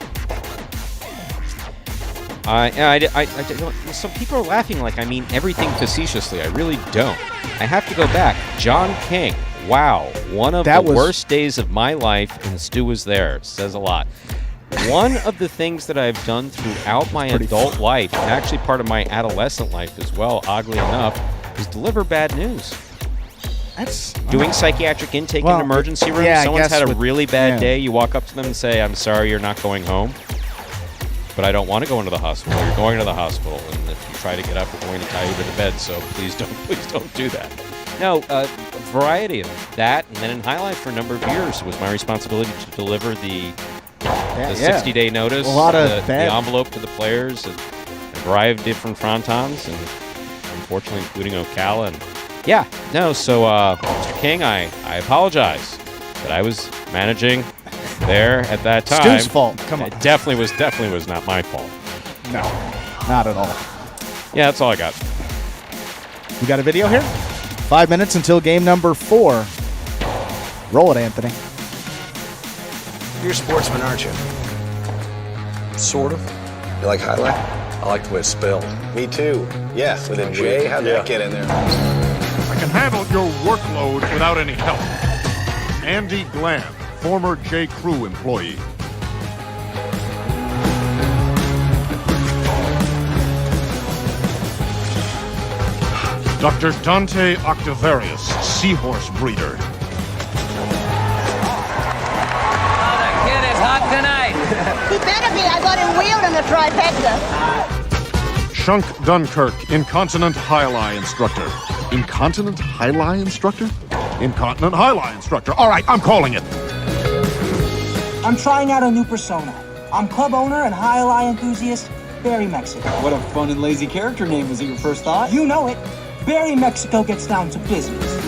Some people are laughing like I mean everything facetiously. I really don't. I have to go back. John King. Wow. One of the worst days of my life, and Stu was there. Says a lot. One of the things that I've done throughout my adult life, and actually part of my adolescent life as well, oddly enough, is deliver bad news. That's doing psychiatric intake in an emergency room. Yeah, Someone's had a really bad day. You walk up to them and say, "I'm sorry, you're not going home, but I don't want to go into the hospital." You're going to the hospital, and if you try to get up, we're going to tie you to the bed. So please don't do that. No, a variety of that, and then in Highlight for a number of years, it was my responsibility to deliver the 60-day notice, the envelope to the players, and a variety of different frontons, and unfortunately including Ocala. And Mr. King, I apologize that I was managing there at that time. Stu's fault. Come on. It definitely was not my fault. No, not at all. Yeah, that's all I got. We got a video here? 5 minutes until game number 4. Roll it, Anthony. You're a sportsman, aren't you? Sort of. You like Highlight? I like the way it's spelled. Me too. Yeah, with a J. How'd that get in there? I can handle your workload without any help. Andy Gland, former J. Crew employee. Dr. Dante Octavarius, seahorse breeder. Hot tonight. He better be. I got him wheeled in the trifecta. Shunk Dunkirk, incontinent Highlight instructor. Incontinent Highlight instructor? Incontinent Highlight instructor. All right, I'm calling it. I'm trying out a new persona. I'm club owner and Highlight enthusiast, Barry Mexico. What a fun and lazy character name. Was it your first thought? You know it. Barry Mexico gets down to business.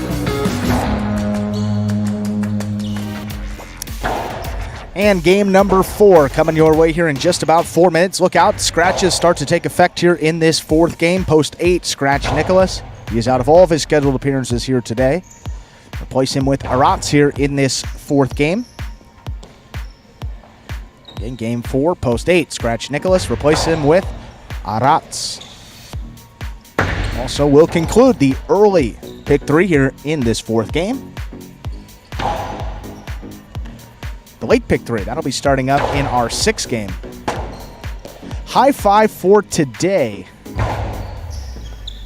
And game number 4 coming your way here in just about 4 minutes. Look out, scratches start to take effect here in this 4th game. Post 8, Scratch Nicholas. He is out of all of his scheduled appearances here today. Replace him with Arats here in this 4th game. In game 4, post 8, Scratch Nicholas. Replace him with Arats. Also will conclude the early pick 3 here in this 4th game. The late pick 3, that'll be starting up in our 6th game. High 5 for today.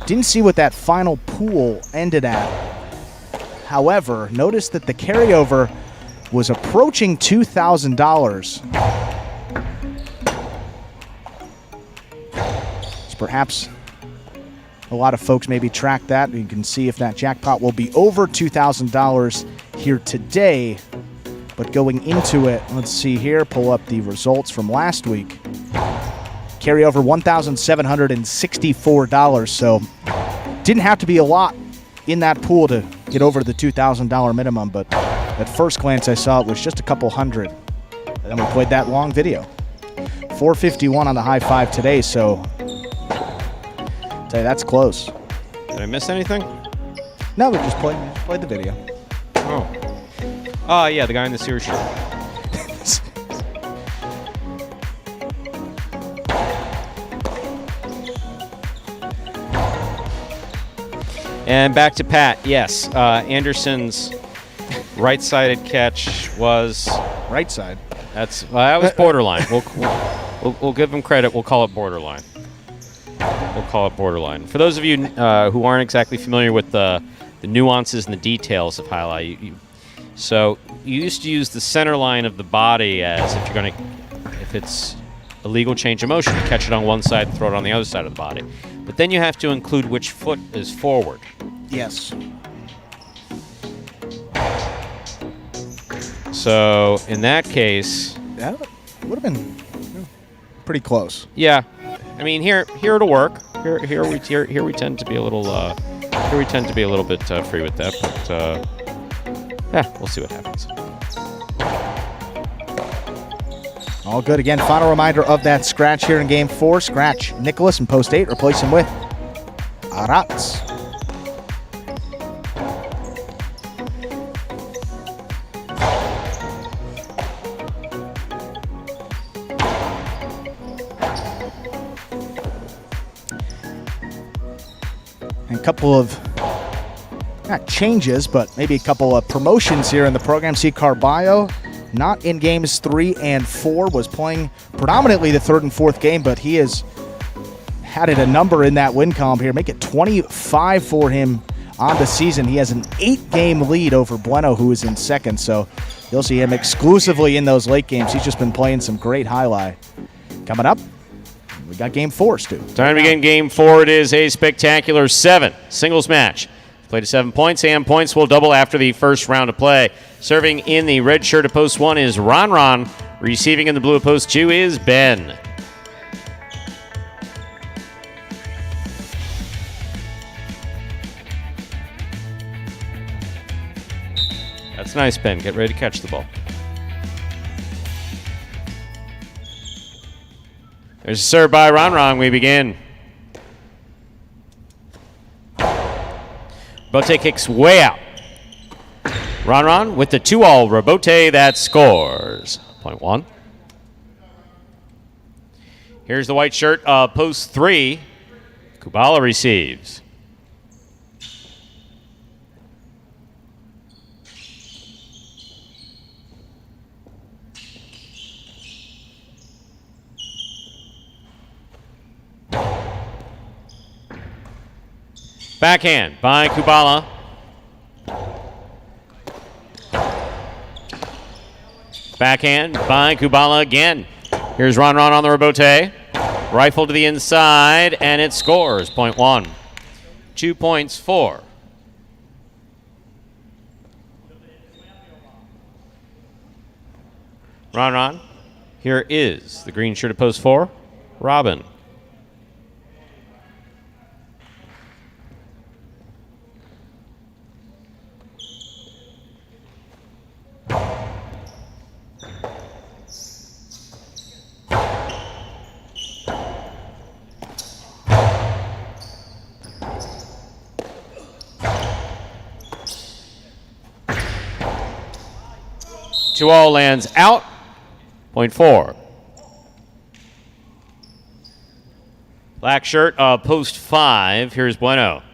Didn't see what that final pool ended at. However, notice that the carryover was approaching $2,000. So perhaps a lot of folks maybe track that. You can see if that jackpot will be over $2,000 here today. But going into it, let's see here, pull up the results from last week. Carry over $1,764, so didn't have to be a lot in that pool to get over the $2,000 minimum, but at first glance I saw it was just a couple hundred. And then we played that long video. 451 on the high 5 today, so I'll tell you, that's close. Did I miss anything? No, we just played the video. Oh, yeah, the guy in the Sears shirt. And back to Pat. Yes, Anderson's right-sided catch was right side. That was borderline. We'll give him credit. We'll call it borderline. For those of you who aren't exactly familiar with the nuances and the details of highlight, so you used to use the center line of the body as if it's a legal change of motion, you catch it on one side and throw it on the other side of the body. But then you have to include which foot is forward. Yes. So in that case, that would have been pretty close. Yeah, I mean here it'll work. Here we tend to be a little bit free with that, but we'll see what happens. All good. Again, final reminder of that scratch here in game 4. Scratch Nicholas in post 8. Replace him with Arats. couple of, not changes, but maybe a couple of promotions here in the program. See Carballo, not in games 3 and 4, was playing predominantly the 3rd and 4th game, but he has had it a number in that win column here. Make it 25 for him on the season. He has an 8-game lead over Bueno, who is in 2nd, so you'll see him exclusively in those late games. He's just been playing some great highlight. Coming up, we got game 4, Stu. Time to begin game 4. It is a spectacular 7 singles match. Play to 7 points, and points will double after the first round of play. Serving in the red shirt of post 1 is Ron. Receiving in the blue of post 2 is Ben. That's nice, Ben. Get ready to catch the ball. There's a serve by Ron. We begin. Robote kicks way out. Ron with the 2-all. Robote that scores. Point 1. Here's the white shirt of post 3. Kubala receives. Backhand by Kubala. Backhand by Kubala again. Here's Ron on the Robote. Rifle to the inside, and it scores. Point 1. 2 points for Ron. Here is the green shirt of post 4, Robin. Two-all lands out. Point 4. Black shirt, post 5. Here's Bueno.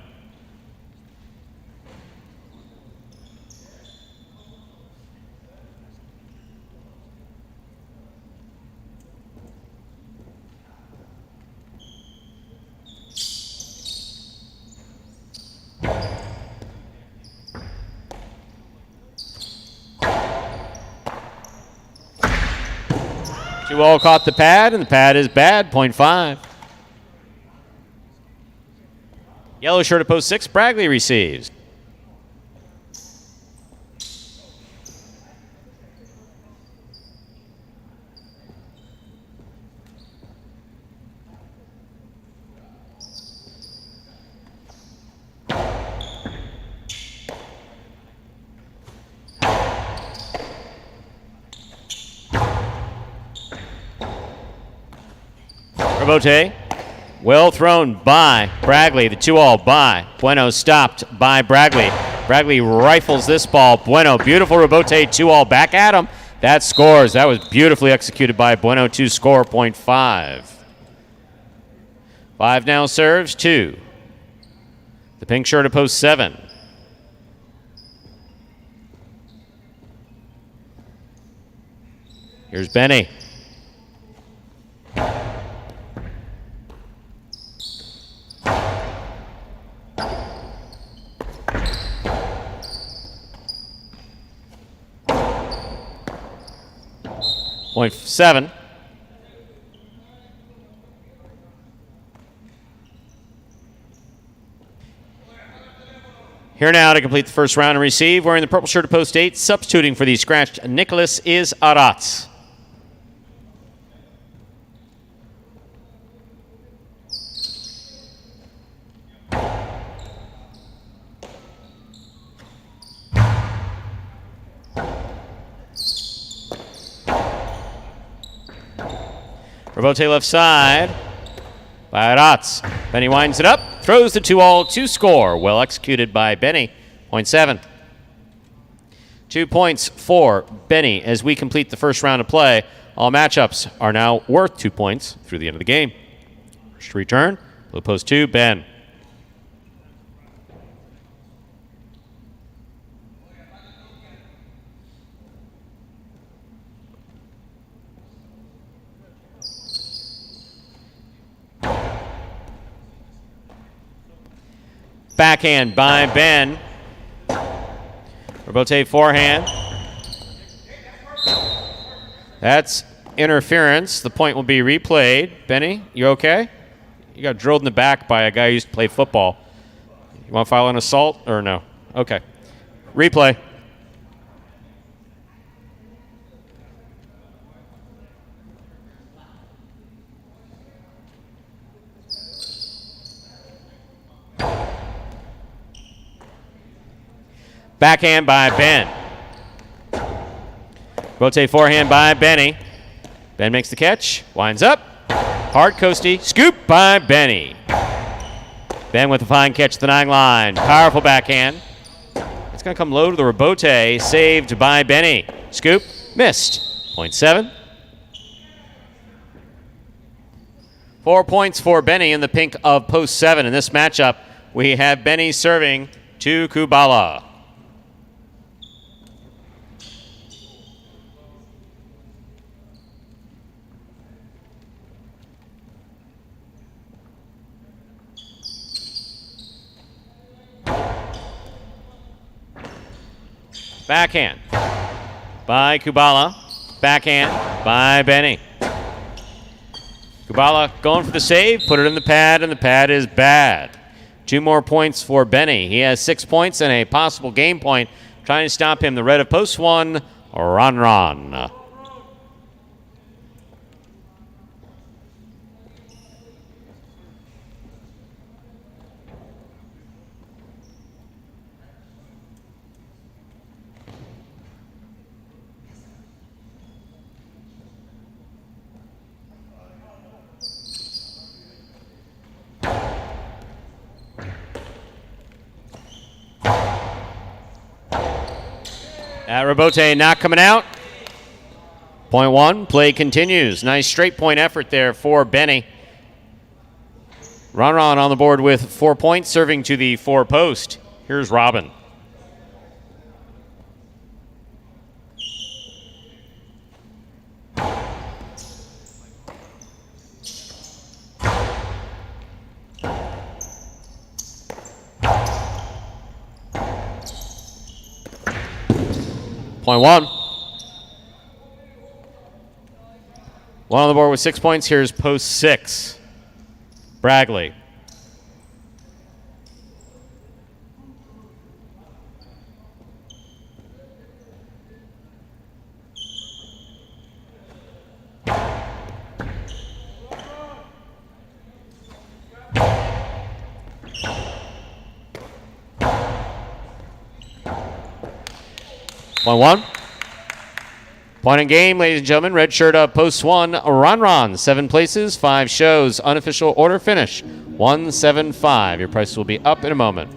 Two-all caught the pad, and the pad is bad. Point 5. Yellow shirt at post 6. Bragley receives. Robote, well thrown by Bragley. The 2-all by Bueno, stopped by Bragley. Bragley rifles this ball. Bueno, beautiful Robote, 2-all back at him. That scores. That was beautifully executed by Bueno to score. Point 5. 5 now serves 2. The pink shirt of post 7. Here's Benny. Point 7. Here now to complete the first round and receive, wearing the purple shirt of post 8, substituting for the scratched Nicholas is Aratz. Robote left side by Aratz. Benny winds it up, throws the 2-all to score. Well executed by Benny. Point 7. 2 points for Benny as we complete the first round of play. All matchups are now worth 2 points through the end of the game. First return, blue post 2, Ben. Backhand by Ben. Rebote forehand. That's interference. The point will be replayed. Benny, you okay? You got drilled in the back by a guy who used to play football. You want to file an assault or no? Okay. Replay. Backhand by Ben. Rotate forehand by Benny. Ben makes the catch, winds up. Hard coasty, scoop by Benny. Ben with a fine catch at the 9 line. Powerful backhand. It's going to come low to the rebote, saved by Benny. Scoop, missed. Point 7. 4 points for Benny in the pink of post 7. In this matchup, we have Benny serving to Kubala. Backhand by Kubala. Backhand by Benny. Kubala going for the save, put it in the pad, and the pad is bad. 2 more points for Benny. He has 6 points and a possible game point. Trying to stop him, the red of post 1, Ron. That rebote not coming out. Point 1, play continues. Nice straight point effort there for Benny. Ron on the board with 4 points, serving to the 4 post. Here's Robin. Point 1. 1 on the board with 6 points. Here's post 6. Bragley. Point 1. Point in game, ladies and gentlemen. Red shirt up, post 1, Ron. 7 places, 5 shows. Unofficial order finish, 175. Your prices will be up in a moment.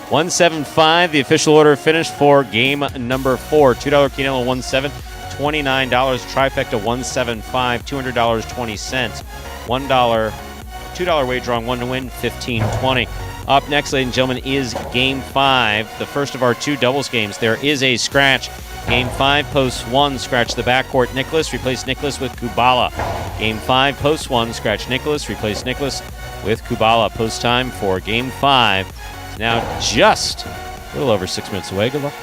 $175, the official order finished for game number 4. $2 Quinella 17, $29 trifecta 175, $200.20. $2 wager on 1 to win, $15.20. Up next, ladies and gentlemen, is game 5, the first of our 2 doubles games. There is a scratch. Game 5, post 1, scratch the backcourt. Nicholas, replace Nicholas with Kubala. Game 5, post 1, scratch Nicholas, replace Nicholas with Kubala. Post time for game 5. Now just a little over 6 minutes away. Good luck.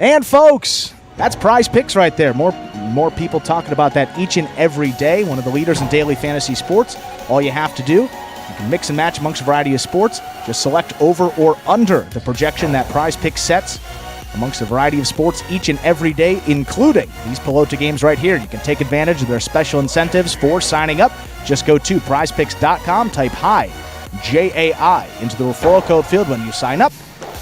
And folks, that's Prize Picks right there. More more people talking about that each and every day. One of the leaders in daily fantasy sports. All you have to do, you can mix and match amongst a variety of sports. Just select over or under the projection that Prize Picks sets amongst a variety of sports each and every day, including these Pelota games right here. You can take advantage of their special incentives for signing up. Just go to prizepicks.com, type HI, JAI, into the referral code field when you sign up.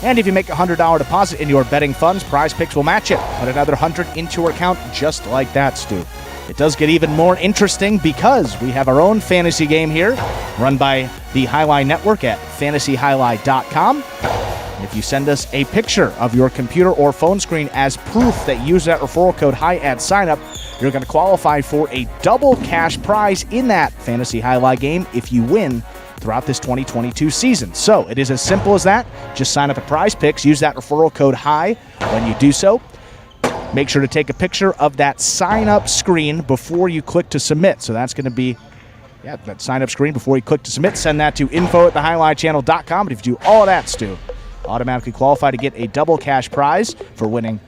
And if you make a $100 deposit in your betting funds, Prize Picks will match it. Put another $100 into your account just like that, Stu. It does get even more interesting because we have our own fantasy game here run by the Highline Network at fantasyhighlight.com. And if you send us a picture of your computer or phone screen as proof that you use that referral code HI at sign-up, you're going to qualify for a double cash prize in that Fantasy Highlight game if you win throughout this 2022 season. So it is as simple as that. Just sign up at Prize Picks. Use that referral code HI when you do so. Make sure to take a picture of that sign-up screen before you click to submit. So that's going to be that sign-up screen before you click to submit. Send that to info@thehighlightchannel.com. And if you do all of that, Stu, automatically qualify to get a double cash prize for winning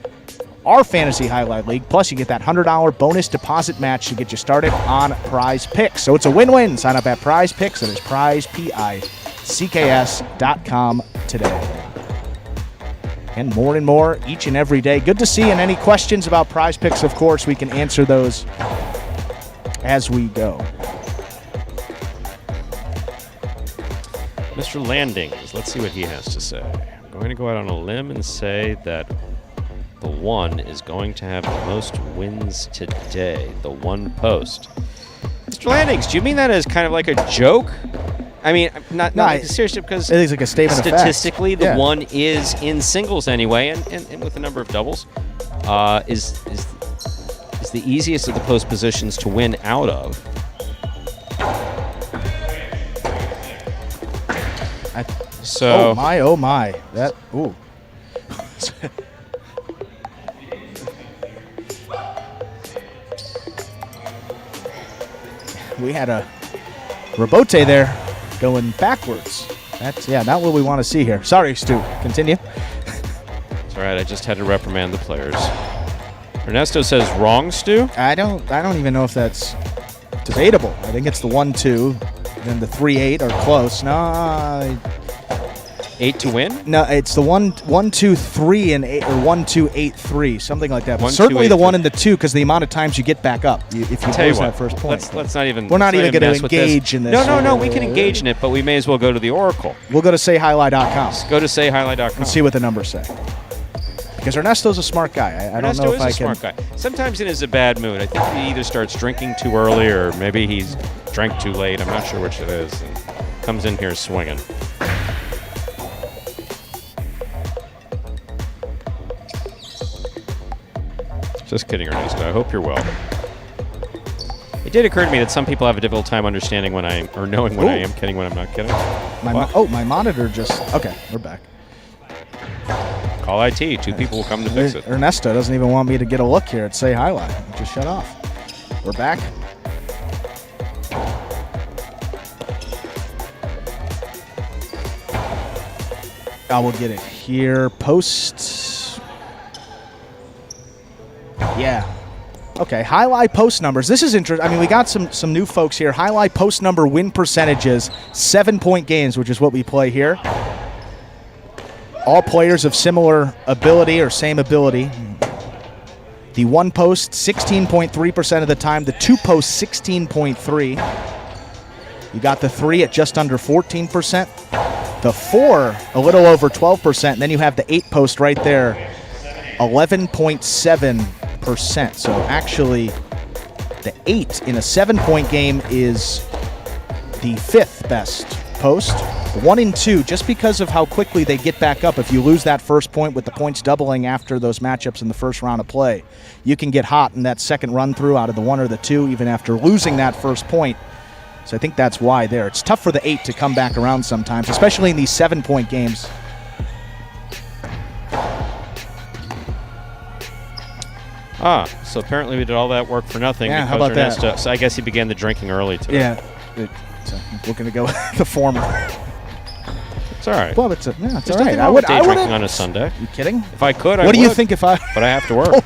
our Fantasy Highlight League. Plus, you get that $100 bonus deposit match to get you started on Prize Picks. So it's a win-win. Sign up at Prize Picks. That is prizepicks.com today. And more each and every day. Good to see. And any questions about Prize Picks, of course, we can answer those as we go. Mr. Landings, let's see what he has to say. I'm going to go out on a limb and say that the one is going to have the most wins today. The one post. Mr. Landings, do you mean that as kind of like a joke? I mean, not seriously, because it is like a statement of fact. Statistically, the one is in singles anyway, and with a number of doubles, is the easiest of the post positions to win out of. Oh my! That ooh. We had a rebote there going backwards. That's not what we want to see here. Sorry, Stu. Continue. It's all right. I just had to reprimand the players. Ernesto says wrong, Stu. I don't even know if that's debatable. I think it's the 1-2, then the 3-8 are close. No. 8 to win? No, it's the 1-2-3 and 8, or 1-2-8-3, something like that. But 1, certainly 2, 8, the 1 and the 2, because the amount of times you get back up if you lose that first point. Let's not even. We're not even going to engage in this. No. We can engage in it, but we may as well go to the Oracle. We'll go to sayhighlight.com. Let's go to sayhighlight.com and see what the numbers say. Because Ernesto's a smart guy. I don't know if I can. Ernesto is a smart guy. Sometimes in a bad mood. I think he either starts drinking too early or maybe he's drank too late. I'm not sure which it is. And comes in here swinging. Just kidding, Ernesto. I hope you're well. It did occur to me that some people have a difficult time understanding when knowing when I am kidding, when I'm not kidding. My monitor just... Okay, we're back. Call IT. 2 people will come to fix it. Ernesto doesn't even want me to get a look here at Say Highlight. Just shut off. We're back. I will get it here. Post... Yeah. Okay, highlight post numbers. This is interesting. I mean, we got some new folks here. Highlight post number win percentages, 7-point games, which is what we play here. All players of similar ability or same ability. The 1 post, 16.3% of the time. The 2 post, 16.3%. You got the 3 at just under 14%. The 4, a little over 12%. And then you have the 8 post right there, 11.7%. So actually, the 8 in a 7-point game is the 5th best post. 1 and 2, just because of how quickly they get back up. If you lose that first point with the points doubling after those matchups in the first round of play, you can get hot in that second run through out of the 1 or the 2, even after losing that first point. So I think that's why there. It's tough for the 8 to come back around sometimes, especially in these 7-point games. So apparently we did all that work for nothing. Yeah, because how about Ernesto, that? So I guess he began the drinking early today. Yeah, we're going to go the former. It's all right. Well, it's all right. I would day drinking on a Sunday. You kidding? If I could, I would. What do you think if I... But I have to work.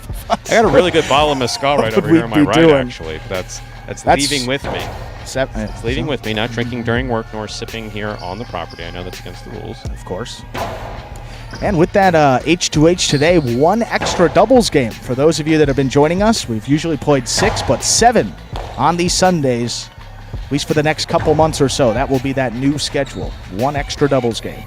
I got a really good bottle of mezcal right over here on my right, doing? actually. That's leaving with me. It's leaving with me, not drinking during work nor sipping here on the property. I know that's against the rules. Of course. And with that H2H today, 1 extra doubles game. For those of you that have been joining us, we've usually played 6, but 7 on these Sundays, at least for the next couple months or so. That will be that new schedule. 1 extra doubles game.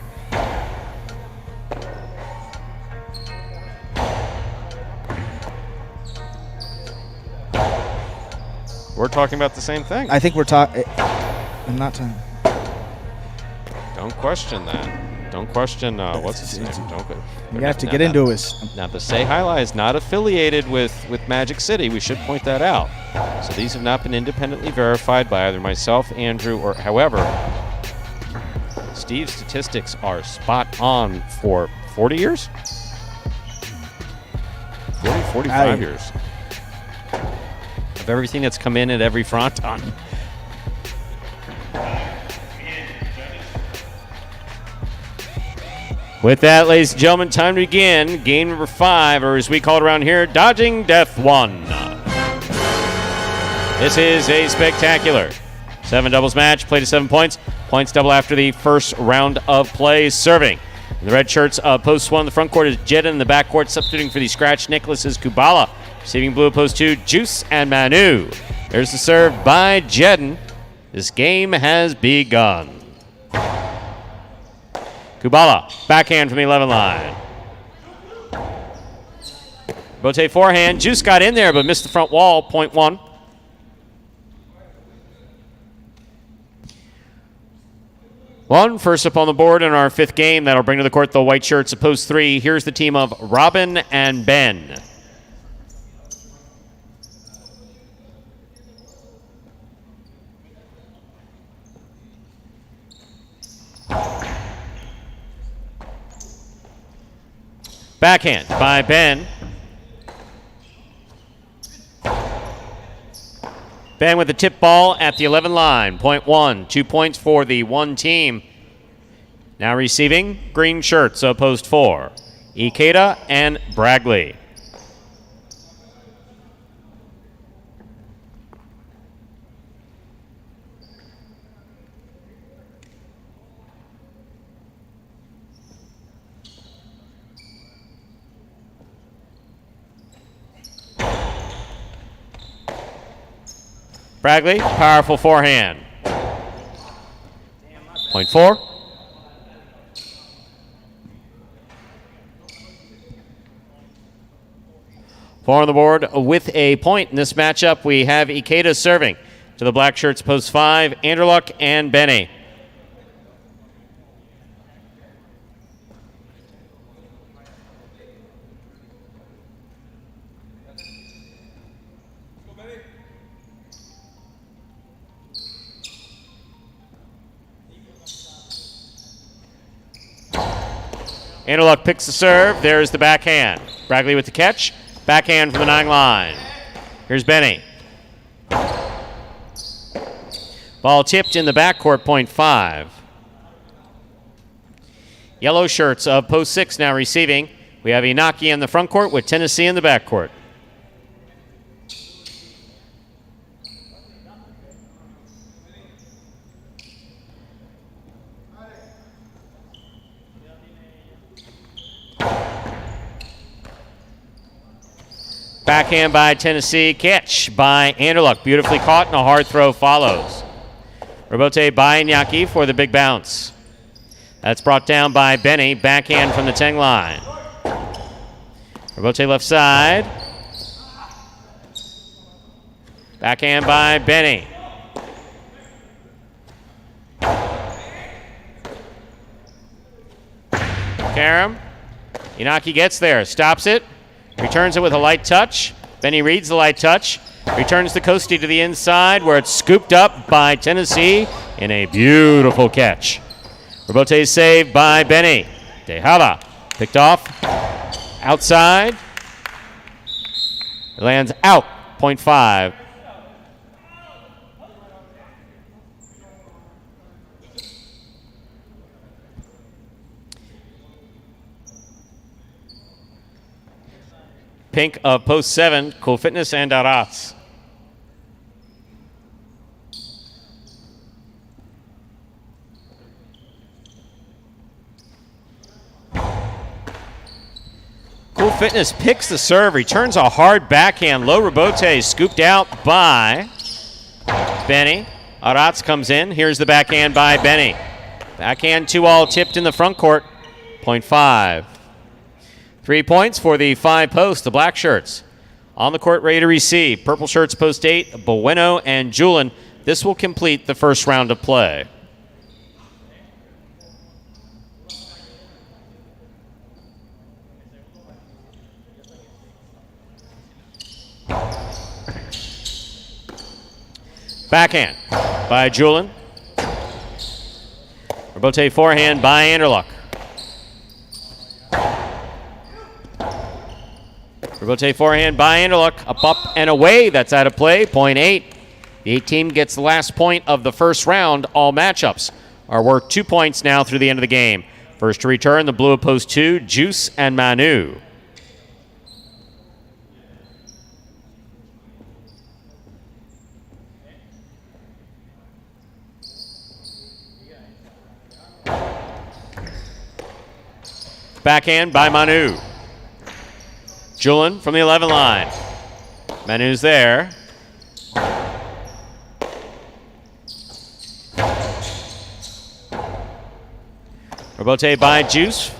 We're talking about the same thing. I think we're talking. I'm not talking. Don't question that. Don't question what's his name. You have to get into his. Now, the Say Highlight is not affiliated with Magic City. We should point that out. So these have not been independently verified by either myself, Andrew, or however. Steve's statistics are spot on for 40 years? 45 years. Of everything that's come in at every front on. With that, ladies and gentlemen, time to begin game number 5, or as we call it around here, Dodging Death 1. This is a spectacular 7 doubles match, played to 7 points. Points double after the first round of play. Serving in the red shirts, post 1 in the front court is Jeddah. In the back court, substituting for the scratch Nicholas is Kubala. Receiving blue, post 2, Juice and Manu. There's the serve by Jeddah. This game has begun. Kubala, backhand from the 11 line. Bote forehand. Juice got in there but missed the front wall. Point 1. First up on the board in our 5th game. That'll bring to the court the white shirts of post 3. Here's the team of Robin and Ben. Backhand by Ben. Ben with the tip ball at the 11 line. Point 1. 2 points for the 1 team. Now receiving green shirts of post 4. Ikeda and Bragley. Bragley, powerful forehand. Point 4. Four on the board with a point in this matchup. We have Ikeda serving to the black shirts post 5, Anderluck and Benny. Anderluck picks the serve. There's the backhand. Bragley with the catch. Backhand from the 9 line. Here's Benny. Ball tipped in the backcourt, point 5. Yellow shirts of post 6 now receiving. We have Inaki in the front court with Tennessee in the backcourt. Backhand by Tennessee, catch by Anderluck. Beautifully caught and a hard throw follows. Robote by Iñaki for the big bounce. That's brought down by Benny, backhand from the 10 line. Robote left side. Backhand by Benny. Karam. Inaki gets there, stops it. Returns it with a light touch. Benny reads the light touch. Returns the Coastie to the inside where it's scooped up by Tennessee in a beautiful catch. Robote saved by Benny. Tejada picked off. Outside. It lands out. Point 5. Pink of post 7, Cool Fitness and Arats. Cool Fitness picks the serve, returns a hard backhand. Low rebote scooped out by Benny. Arats comes in. Here's the backhand by Benny. Backhand 2-all tipped in the front court. 0.5. 3 points for the 5 posts, the black shirts. On the court ready to receive. Purple shirts post 8, Bueno and Julin. This will complete the first round of play. Backhand by Julin. Rebote forehand by Anderluck. Rebote forehand by Anderluck. Up, and away. That's out of play. 0.8. The 8 team gets the last point of the first round. All matchups are worth 2 points now through the end of the game. First to return, the blue of post 2, Juice and Manu. Backhand by Manu. Julin from the 11 line. Manu's there. Rebote by Juice.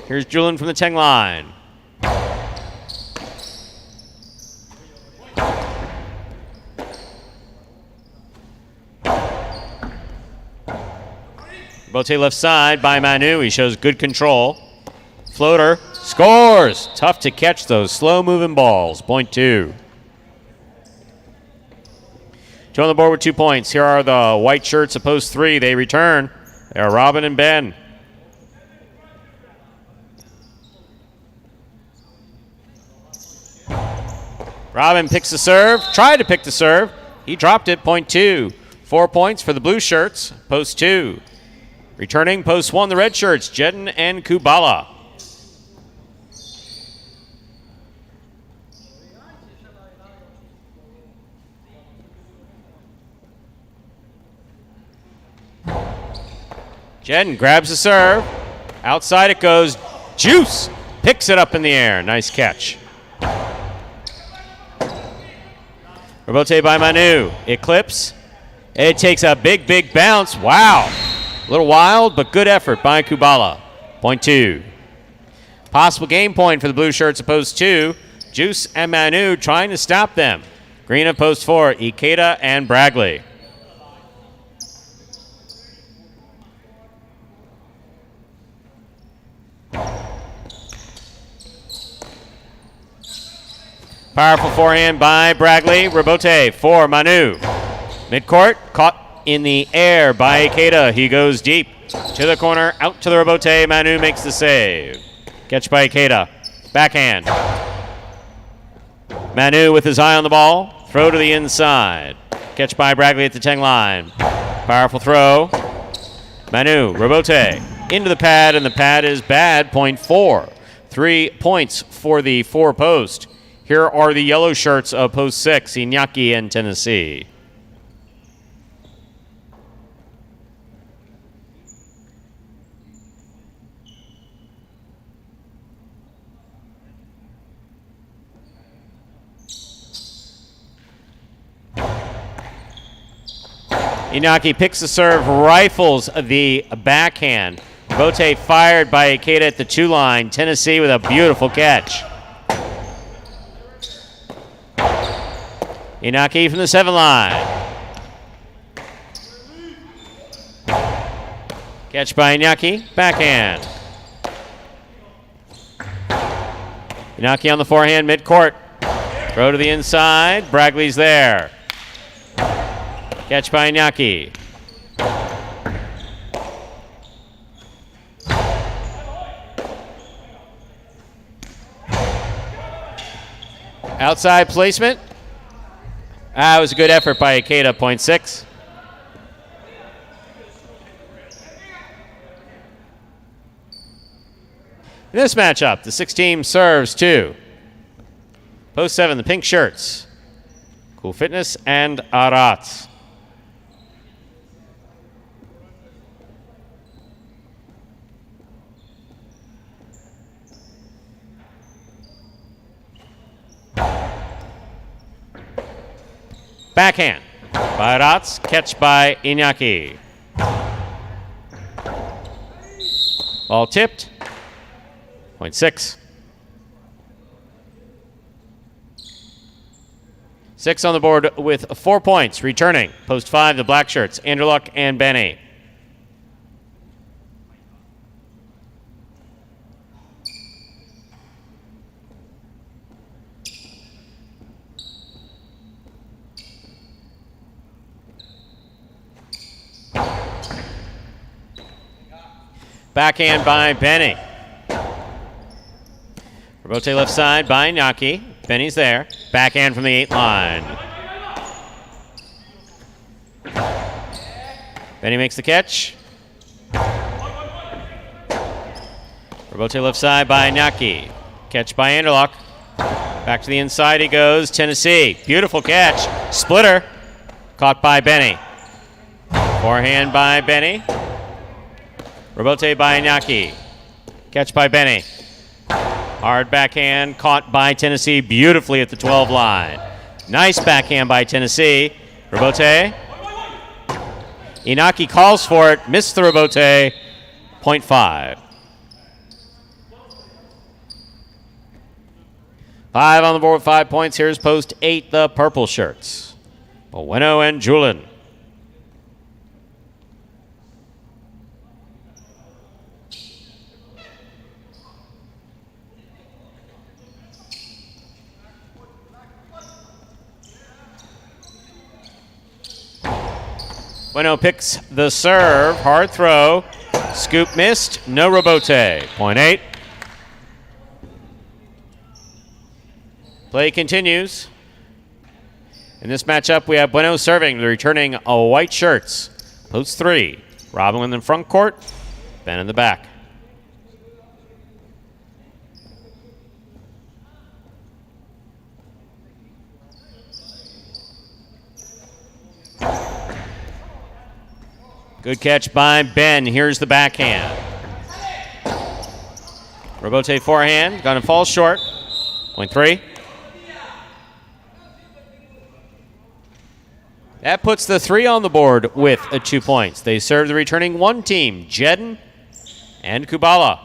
Here's Julin from the 10 line. Rebote left side by Manu. He shows good control. Floater scores. Tough to catch those slow-moving balls. 0.2. Two on the board with 2 points. Here are the white shirts of post 3. They return. They are Robin and Ben. Robin picks the serve. Tried to pick the serve. He dropped it. 0.2. 4 points for the blue shirts. Post 2. Returning post 1, the red shirts, Jedin and Kubala. Jedin grabs the serve. Outside it goes. Juice picks it up in the air. Nice catch. Rebote by Manu. It clips. It takes a big, big bounce. Wow. A little wild, but good effort by Kubala. 0.2. Possible game point for the blue shirts of post 2. Juice and Manu trying to stop them. Green of post 4, Ikeda and Bragley. Powerful forehand by Bragley. Rebote for Manu. Midcourt, caught in the air by Ikeda. He goes deep to the corner, out to the rebote. Manu makes the save. Catch by Ikeda. Backhand. Manu with his eye on the ball. Throw to the inside. Catch by Bragley at the 10 line. Powerful throw. Manu, rebote. Into the pad, and the pad is bad. 0.4. 3 points for the 4 post. Here are the yellow shirts of post 6, Iñaki and Tennessee. Inaki picks the serve, rifles the backhand. Bote fired by Ikeda at the 2 line. Tennessee with a beautiful catch. Inaki from the 7 line. Catch by Inaki, backhand. Inaki on the forehand, midcourt. Throw to the inside, Bragley's there. Catch by Iñaki. Outside placement. It was a good effort by Ikeda, 0.6. In this matchup, the 6 team serves 2. Post 7, the pink shirts. Cool Fitness and Arat. Backhand by Arat, catch by Iñaki. Ball tipped. Point 6. 6 on the board with 4 points. Returning, post 5, the black shirts, Anderluck and Benny. Backhand by Benny. Rebote left side by Iñaki. Benny's there. Backhand from the 8 line. Benny makes the catch. Rebote left side by Iñaki. Catch by Anderluck. Back to the inside he goes. Tennessee. Beautiful catch. Splitter. Caught by Benny. Forehand by Benny. Rebote by Iñaki. Catch by Benny. Hard backhand caught by Tennessee beautifully at the 12 line. Nice backhand by Tennessee. Rebote. Iñaki calls for it. Missed the rebote. Point 5. 5 on the board with 5 points. Here's post 8, the purple shirts. Bueno and Julin. Bueno picks the serve. Hard throw. Scoop missed. No rebote. Point 8. Play continues. In this matchup, we have Bueno serving, returning white shirts. Post 3. Robin in the front court. Ben in the back. Good catch by Ben. Here's the backhand. Rebote forehand. Gonna fall short. Point 3. That puts the 3 on the board with 2 points. They serve the returning 1 team, Jedin and Kubala.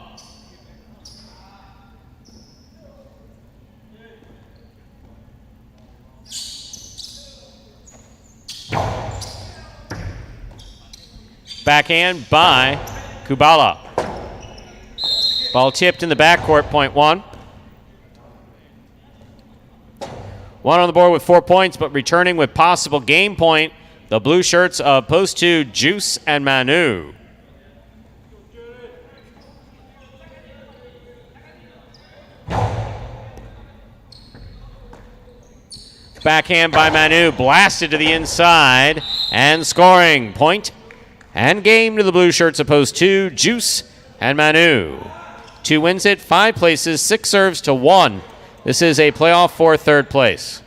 Backhand by Kubala. Ball tipped in the backcourt, point 1. 1 on the board with 4 points, but returning with possible game point, the blue shirts of post 2, Juice and Manu. Backhand by Manu, blasted to the inside, and scoring. Point and game to the blue shirts of post 2, Juice and Manu. 2 wins it, 5 places, 6 serves to 1. This is a playoff for 3rd place.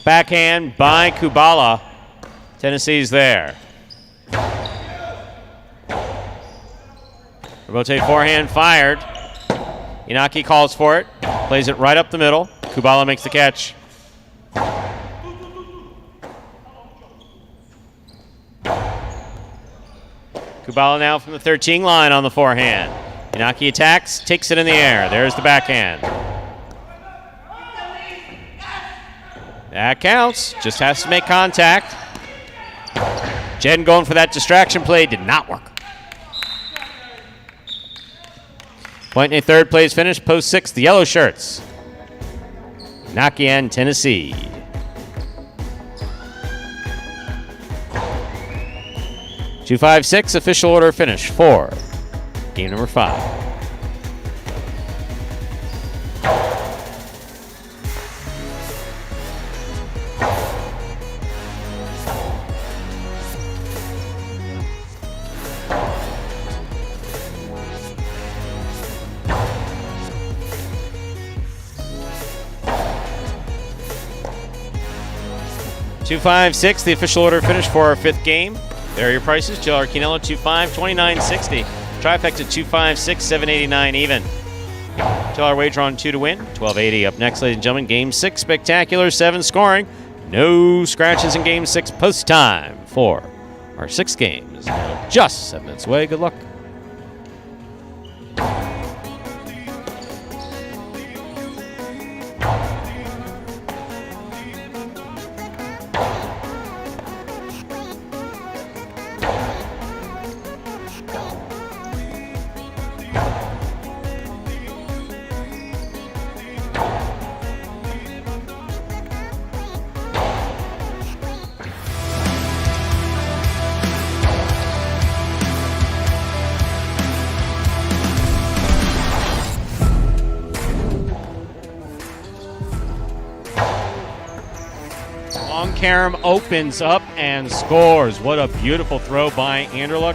Backhand by Kubala. Tennessee's there. Rebote forehand fired. Iñaki calls for it. Plays it right up the middle. Kubala makes the catch. Kubala now from the 13 line on the forehand. Iñaki attacks, takes it in the air. There's the backhand. That counts. Just has to make contact. Jedin going for that distraction play. Did not work. Point in a 3rd place finish. Post 6, the yellow shirts. Nakian, Tennessee. Two, 5, 6, official order finish for game number 5. Two, 5, 6, the official order finish for our 5th game. There are your prices. $2 Quinello, 2.5, $29.60. Trifecta, 2.5, 6, $7.89 even. $2 wager on 2 to win, $12.80. Up next, ladies and gentlemen, game 6, spectacular, 7 scoring. No scratches in game 6, post time for our 6th game. Is now just 7 minutes away. Good luck. Karam opens up and scores. What a beautiful throw by Anderluck.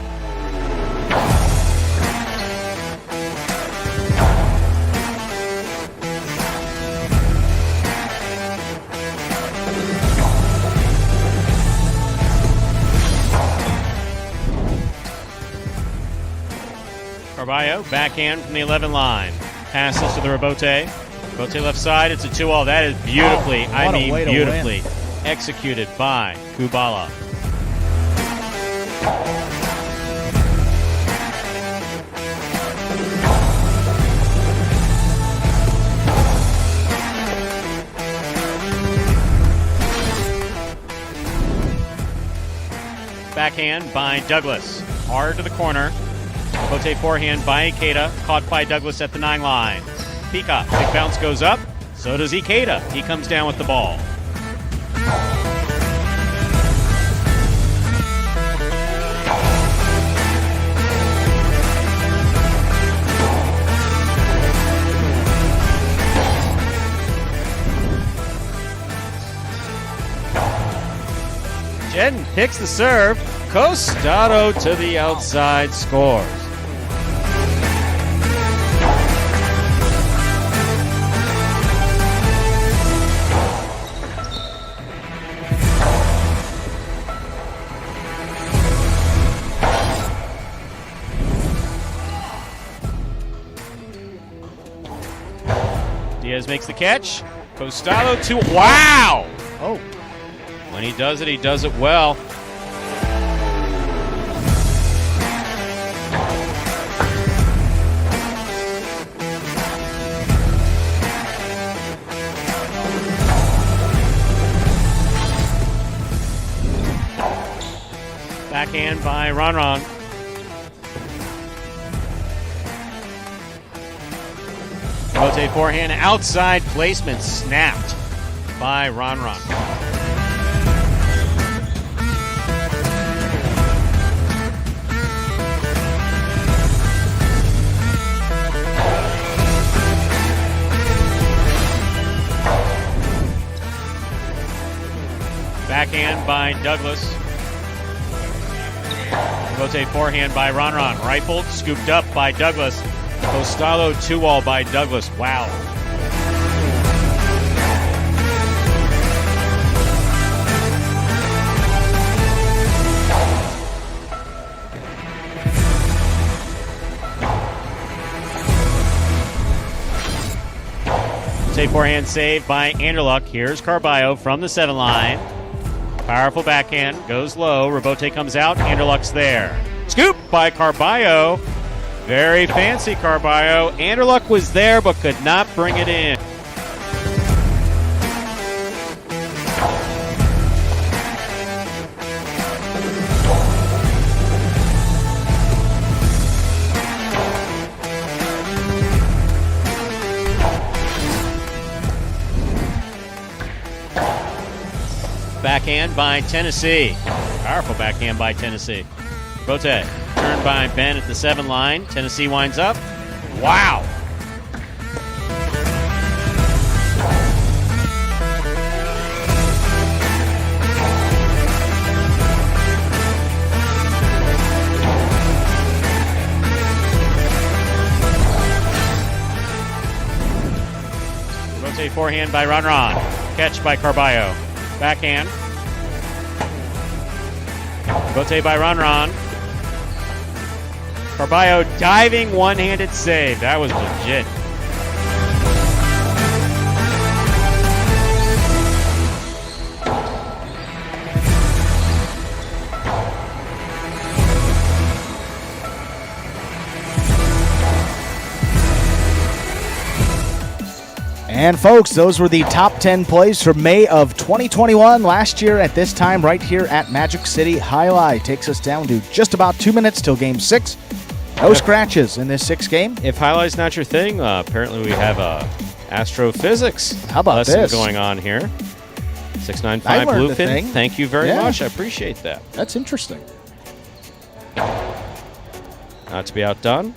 Carballo, backhand from the 11 line. Passes to the Rebote. Rebote left side, it's a 2-all. That is beautifully, beautifully executed by Kubala. Backhand by Douglas. Hard to the corner. Bote forehand by Ikeda. Caught by Douglas at the 9 line. Pika. Big bounce goes up. So does Ikeda. He comes down with the ball. Jedden picks the serve. Costado to the outside, scores. Diaz makes the catch. Costado to, wow! Oh. When he does it well. Backhand by Ron. Rotate forehand, outside placement, snapped by Ron. Backhand by Douglas. Rotate forehand by Ron. Rifled, scooped up by Douglas. Costalo 2-all by Douglas. Wow. Rotate forehand save by Anderluck. Here's Carballo from the 7 line. Powerful backhand, goes low. Rebote comes out, Anderluck's there. Scoop by Carballo. Very fancy Carballo. Anderluck was there but could not bring it in. backhand by Tennessee. Powerful backhand by Tennessee. Bote, turned by Ben at the 7 line. Tennessee winds up. Wow. Bote forehand by Ron. Catch by Carballo. Backhand. Bote by Ron. Carballo diving one-handed save. That was legit. And folks, those were the top 10 plays for May of 2021. Last year at this time, right here at Magic City Alai. Takes us down to just about 2 minutes till Game 6. No scratches in this 6th game. If Highlight's not your thing, apparently we have astrophysics How about lesson this? going on here. I 695 learned a Bluefin. thing. Thank you very Yeah. much. I appreciate that. That's interesting. Not to be outdone.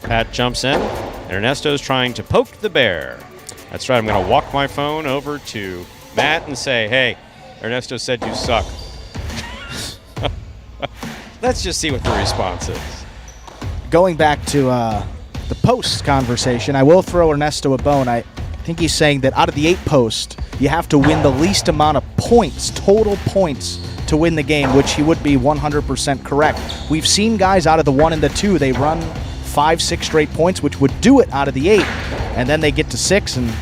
Pat jumps in. Ernesto's trying to poke the bear. That's right. I'm going to walk my phone over to Matt and say, hey, Ernesto said you suck. Let's just see what the response is. Going back to the post conversation, I will throw Ernesto a bone. I think he's saying that out of the 8 posts, you have to win the least amount of points, total points, to win the game, which he would be 100% correct. We've seen guys out of the 1 and the 2, they run 5-6 straight points, which would do it out of the 8, and then they get to 6 and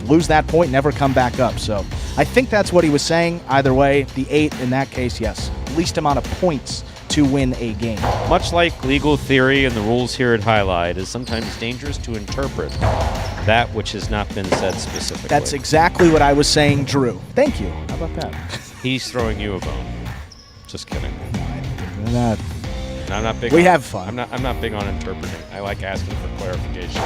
lose that point, never come back up. So I think that's what he was saying. Either way, the 8 in that case, yes, least amount of points to win a game. Much like legal theory and the rules here at Highlight, it is sometimes dangerous to interpret that which has not been said specifically. That's exactly what I was saying, Drew. Thank you. How about that? He's throwing you a bone. Just kidding. That. I'm not big. We have fun. I'm not big on interpreting. I like asking for clarification.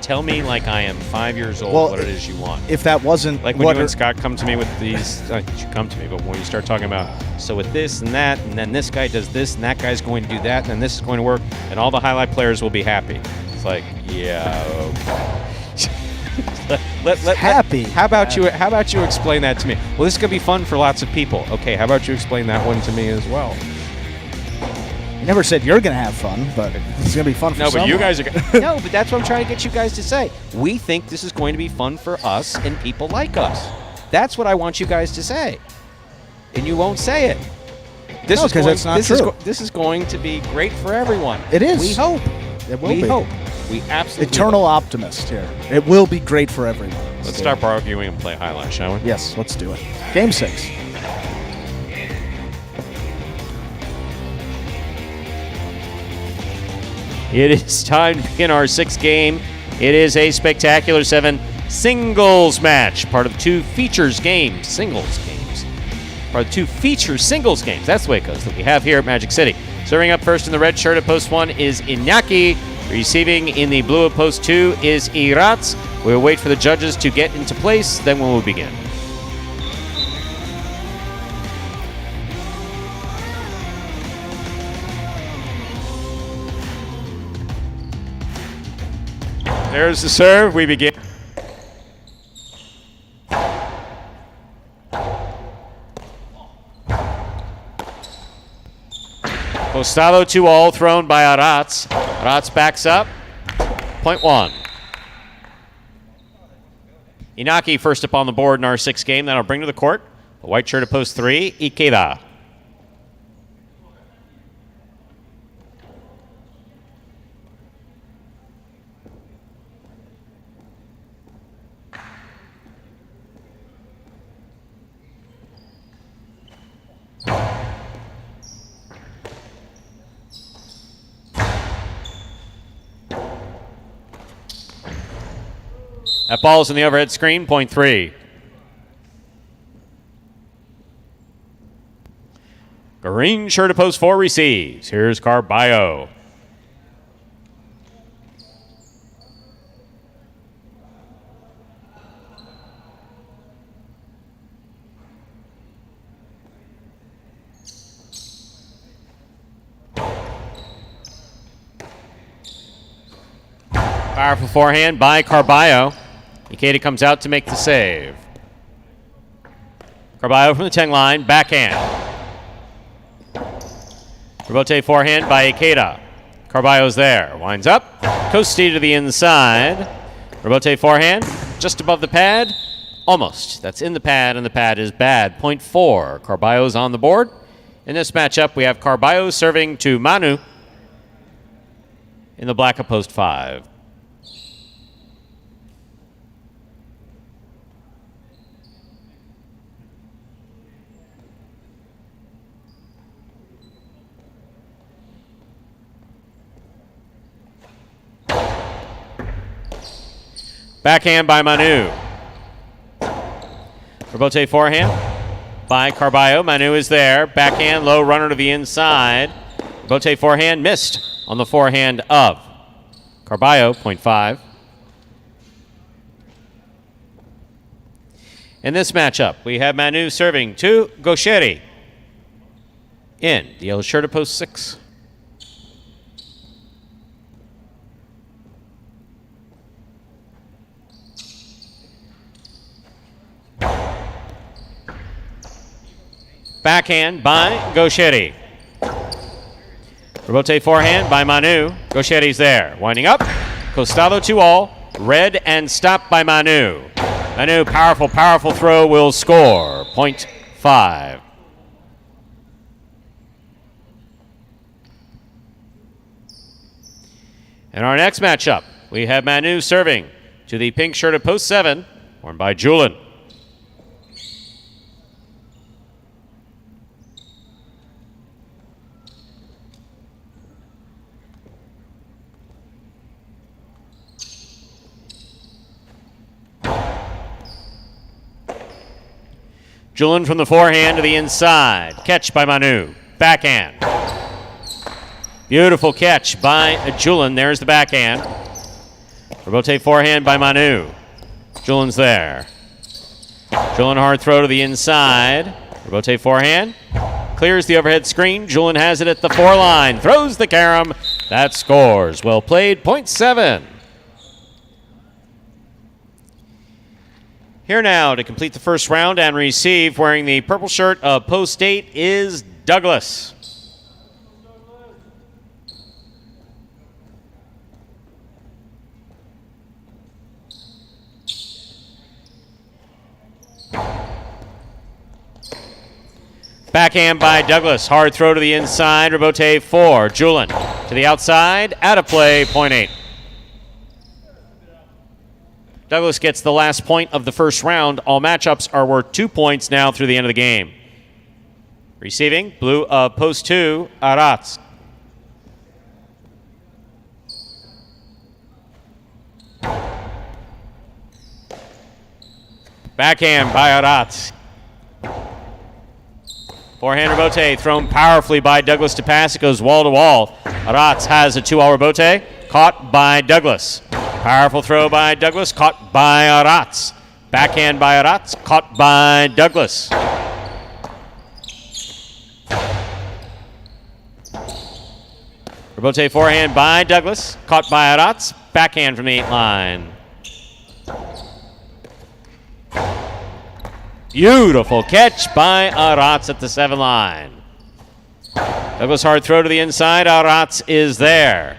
Tell me, like I am 5 years old, Well, what it is you want. If that wasn't Like when what you and Scott come to me with these, you come to me, but when you start talking about, so with this and that, and then this guy does this, and that guy's going to do that, and then this is going to work, and all the Highlight players will be happy. It's like, yeah, okay. Happy. How about you explain that to me? Well, this is going to be fun for lots of people. Okay, how about you explain that one to me as well? You never said you're going to have fun, but it's going to be fun for No, someone. but you guys are going to. No, but that's what I'm trying to get you guys to say. We think this is going to be fun for us and people like us. That's what I want you guys to say. And you won't say it. No, because that's not true. This is going to be great for everyone. It is. We hope. It will We be. hope. We absolutely Eternal hope. optimist here. It will be great for everyone. Let's start arguing and play Highlight, shall we? Yes, let's do it. Game 6. It is time to begin our 6th game. It is a spectacular 7 singles match, part of 2 features games, singles games. Part of 2 feature singles games. That's the way it goes that we have here at Magic City. Serving up first in the red shirt at post 1 is Iñaki. Receiving in the blue at post 2 is Iratz. We'll wait for the judges to get into place, then we will begin. There's the serve. We begin. Postado 2-all thrown by Aratz. Aratz backs up. Point 1. Inaki first up on the board in our 6th game. That'll bring to the court. A white shirt at post 3. Ikeda. That ball is in the overhead screen, point 3. Green shirt at post 4 receives. Here's Carballo. Powerful forehand by Carballo. Ikeda comes out to make the save. Carballo from the 10 line, backhand. Rebote forehand by Ikeda. Carballo's there, winds up. Coasty to the inside. Rebote forehand, just above the pad. Almost. That's in the pad, and the pad is bad. Point 4. Carballo's on the board. In this matchup, we have Carballo serving to Manu in the black of post 5. Backhand by Manu. Rebote forehand by Carballo. Manu is there. Backhand, low runner to the inside. Rebote forehand missed on the forehand of Carballo, point 5. In this matchup, we have Manu serving to Gaucheri in the yellow shirt of post 6. Backhand by Gaucheri. Rebote forehand by Manu. Gaucheri's there. Winding up. Costado 2-all. Red and stopped by Manu. Manu, powerful, powerful throw will score. Point 5. In our next matchup, we have Manu serving to the pink shirt of post 7, worn by Julin. Julin from the forehand to the inside. Catch by Manu. Backhand. Beautiful catch by Julin. There's the backhand. Rebote forehand by Manu. Julin's there. Julin hard throw to the inside. Rebote forehand. Clears the overhead screen. Julin has it at the 4 line. Throws the carom. That scores. Well played. Point 7. Here now to complete the first round and receive, wearing the purple shirt of post 8, is Douglas. Backhand by Douglas. Hard throw to the inside. Rebote 4. Julin to the outside. Out of play. Point 8. Douglas gets the last point of the first round. All matchups are worth 2 points now through the end of the game. Receiving, blue post 2, Aratz. Backhand by Aratz. Forehand rebote thrown powerfully by Douglas to pass. It goes wall to wall. Aratz has a 2-all rebote, caught by Douglas. Powerful throw by Douglas, caught by Aratz. Backhand by Aratz, caught by Douglas. Rebote forehand by Douglas, caught by Aratz. Backhand from the 8 line. Beautiful catch by Aratz at the 7 line. Douglas hard throw to the inside. Aratz is there.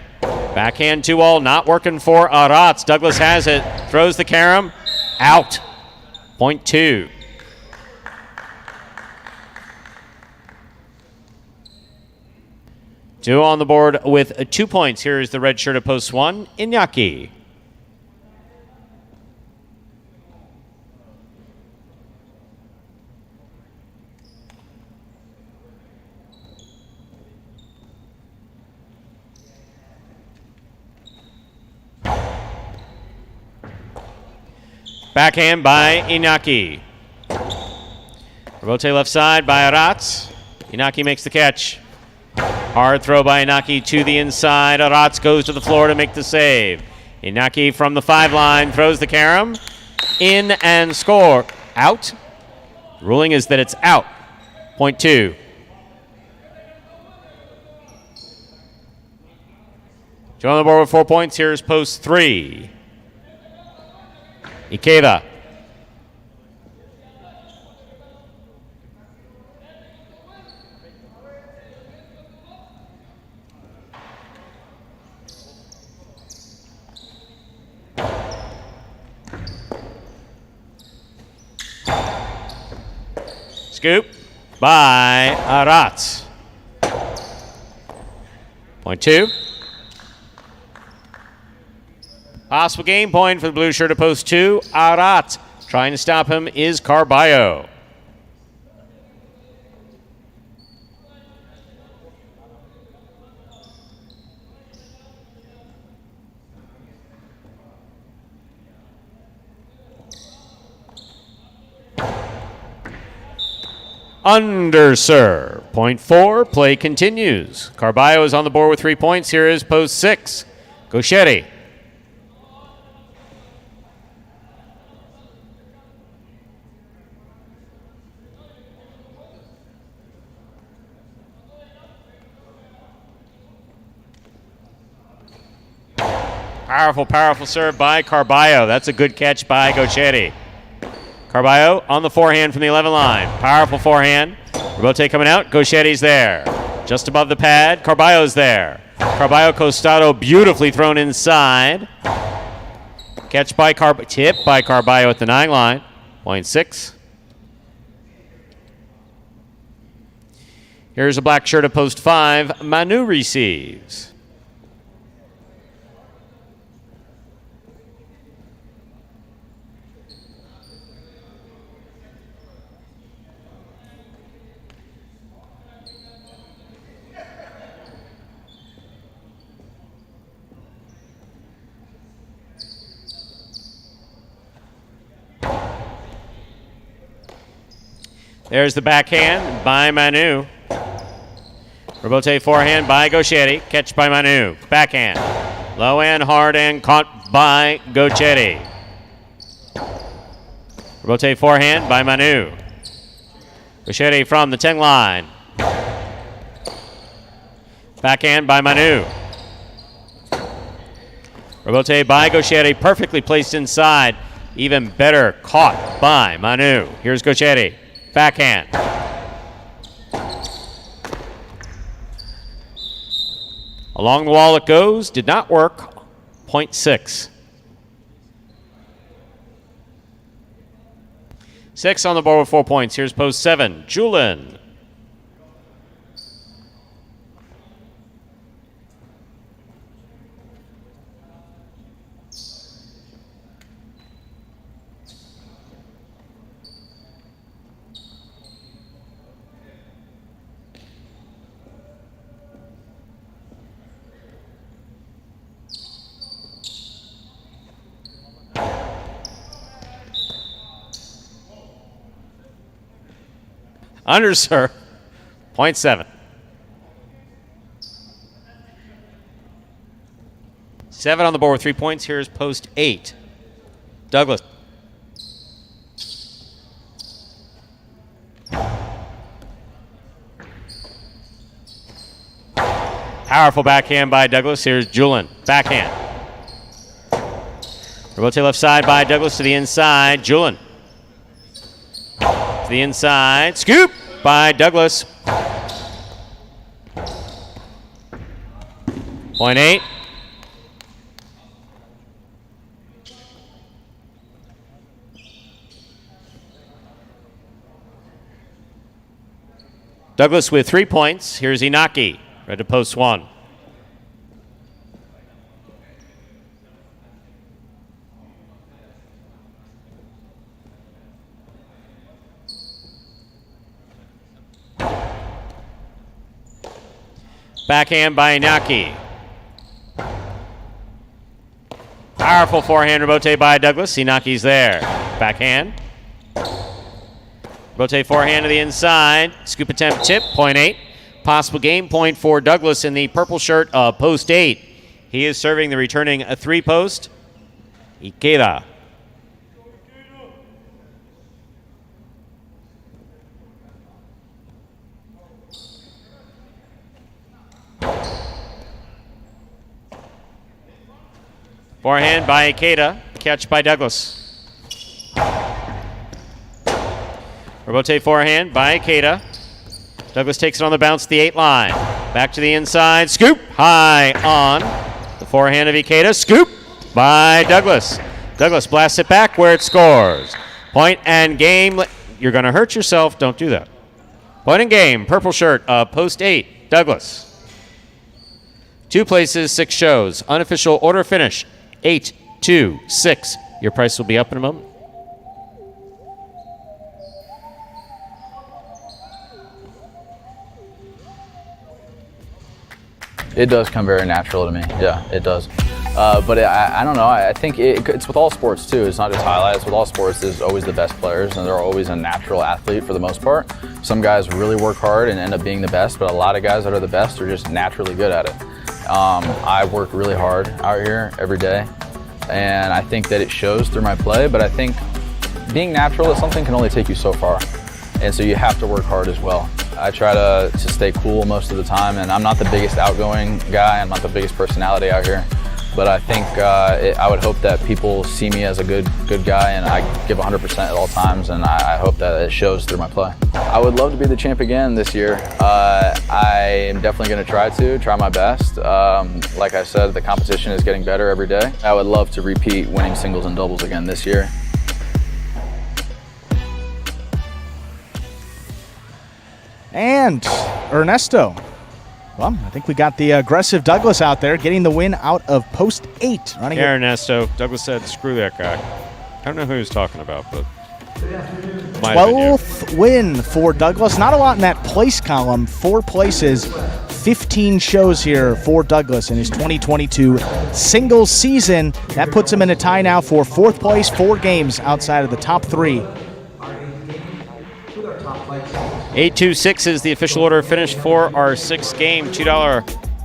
Backhand 2-all, not working for Aratz. Douglas has it, throws the carom, out. Point 2. Two on the board with 2 points. Here is the red shirt of post 1, Iñaki. Backhand by Iñaki. Rebote left side by Aratz. Iñaki makes the catch. Hard throw by Iñaki to the inside. Aratz goes to the floor to make the save. Iñaki from the 5 line throws the carom. In and score. Out. Ruling is that it's out. Point 2. Joe on the board with 4 points. Here's post 3. Ikeda. Scoop by Arat. Point 2. Possible game point for the blue shirt at post 2. Arat. Trying to stop him is Carballo. Underserve. Point 4. Play continues. Carballo is on the board with 3 points. Here is post 6. Gauchetti. Powerful, powerful serve by Carballo. That's a good catch by Gauchetti. Carballo on the forehand from the 11 line. Powerful forehand. Rebote coming out. Gauchetti's there. Just above the pad. Carballo's there. Carballo Costado beautifully thrown inside. Catch by tip by Carballo at the 9 line. Point 6. Here's a black shirt at post 5. Manu receives. There's the backhand by Manu. Rebote forehand by Gauchetti. Catch by Manu. Backhand. Low and hard and caught by Gauchetti. Rebote forehand by Manu. Gauchetti from the 10 line. Backhand by Manu. Rebote by Gauchetti. Perfectly placed inside. Even better caught by Manu. Here's Gauchetti. Backhand. Along the wall it goes. Did not work. Point 6. 6 on the board with 4 points. Here's post 7. Julin. Underserve. Point 7. 7 on the board with 3 points. Here's post 8. Douglas. Powerful backhand by Douglas. Here's Julin. Backhand. Rebote left side by Douglas to the inside. Julin. To the inside. Scoop by Douglas. Point 8. Douglas with 3 points. Here's Inaki. Ready to post 1. Backhand by Inaki. Powerful forehand rebote by Douglas. Inaki's there. Backhand. Rebote forehand to the inside. Scoop attempt tip. Point 8. Possible game point for Douglas in the purple shirt of post 8. He is serving the returning a 3 post. Ikeda. Forehand by Ikeda. Catch by Douglas. Rebote forehand by Ikeda. Douglas takes it on the bounce, the 8 line. Back to the inside. Scoop. High on. The forehand of Ikeda. Scoop by Douglas. Douglas blasts it back where it scores. Point and game. You're going to hurt yourself. Don't do that. Point and game. Purple shirt of post 8. Douglas. 2 places, 6 shows. Unofficial order finish. 8-2-6. Your price will be up in a moment. It does come very natural to me. Yeah, it does. But I don't know. I think it's with all sports too. It's not just highlights. It's with all sports. There's always the best players, and they're always a natural athlete for the most part. Some guys really work hard and end up being the best, but a lot of guys that are the best are just naturally good at it. I work really hard out here every day, and I think that it shows through my play. But I think being natural at something can only take you so far, and so you have to work hard as well. I try to stay cool most of the time, and I'm not the biggest outgoing guy. I'm not the biggest personality out here. But I think I would hope that people see me as a good guy, and I give 100% at all times, and I hope that it shows through my play. I would love to be the champ again this year. I am definitely going to try my best. Like I said, the competition is getting better every day. I would love to repeat winning singles and doubles again this year. And Ernesto. Well, I think we got the aggressive Douglas out there getting the win out of post 8. Running Yeah, Ernesto. Douglas said, screw that guy. I don't know who he was talking about, but 12th win for Douglas. Not a lot in that place column. 4 places, 15 shows here for Douglas in his 2022 singles season. That puts him in a tie now for 4th place, 4 games outside of the top 3. 8-2-6 is the official order finish for our 6th game. $2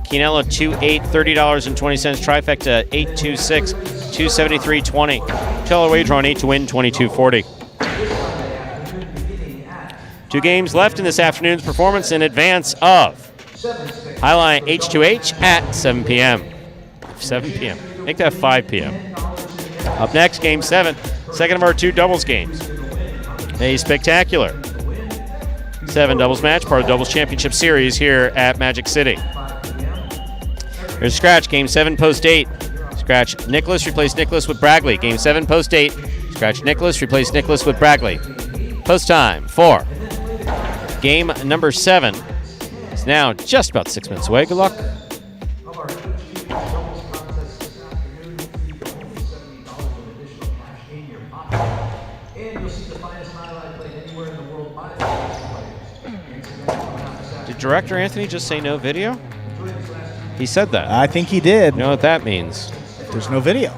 Quinella 2-8, $30.20 trifecta 8-2-6, $273.20. $2 wager on 8 to win, $22.40. 2 games left in this afternoon's performance in advance of Alai H2H at 7 p.m. 7 p.m. Make that 5 p.m. Up next, Game 7, second of our 2 doubles games. A spectacular 7 doubles match, part of the Doubles Championship Series here at Magic City. Here's Scratch, Game 7, Post 8. Scratch Nicholas, replace Nicholas with Bragley. Game 7, Post 8. Scratch Nicholas, replace Nicholas with Bragley. Post time for game number 7. It's now just about 6 minutes away. Good luck. Did Director Anthony just say no video? He said that. I think he did. You know what that means? There's no video.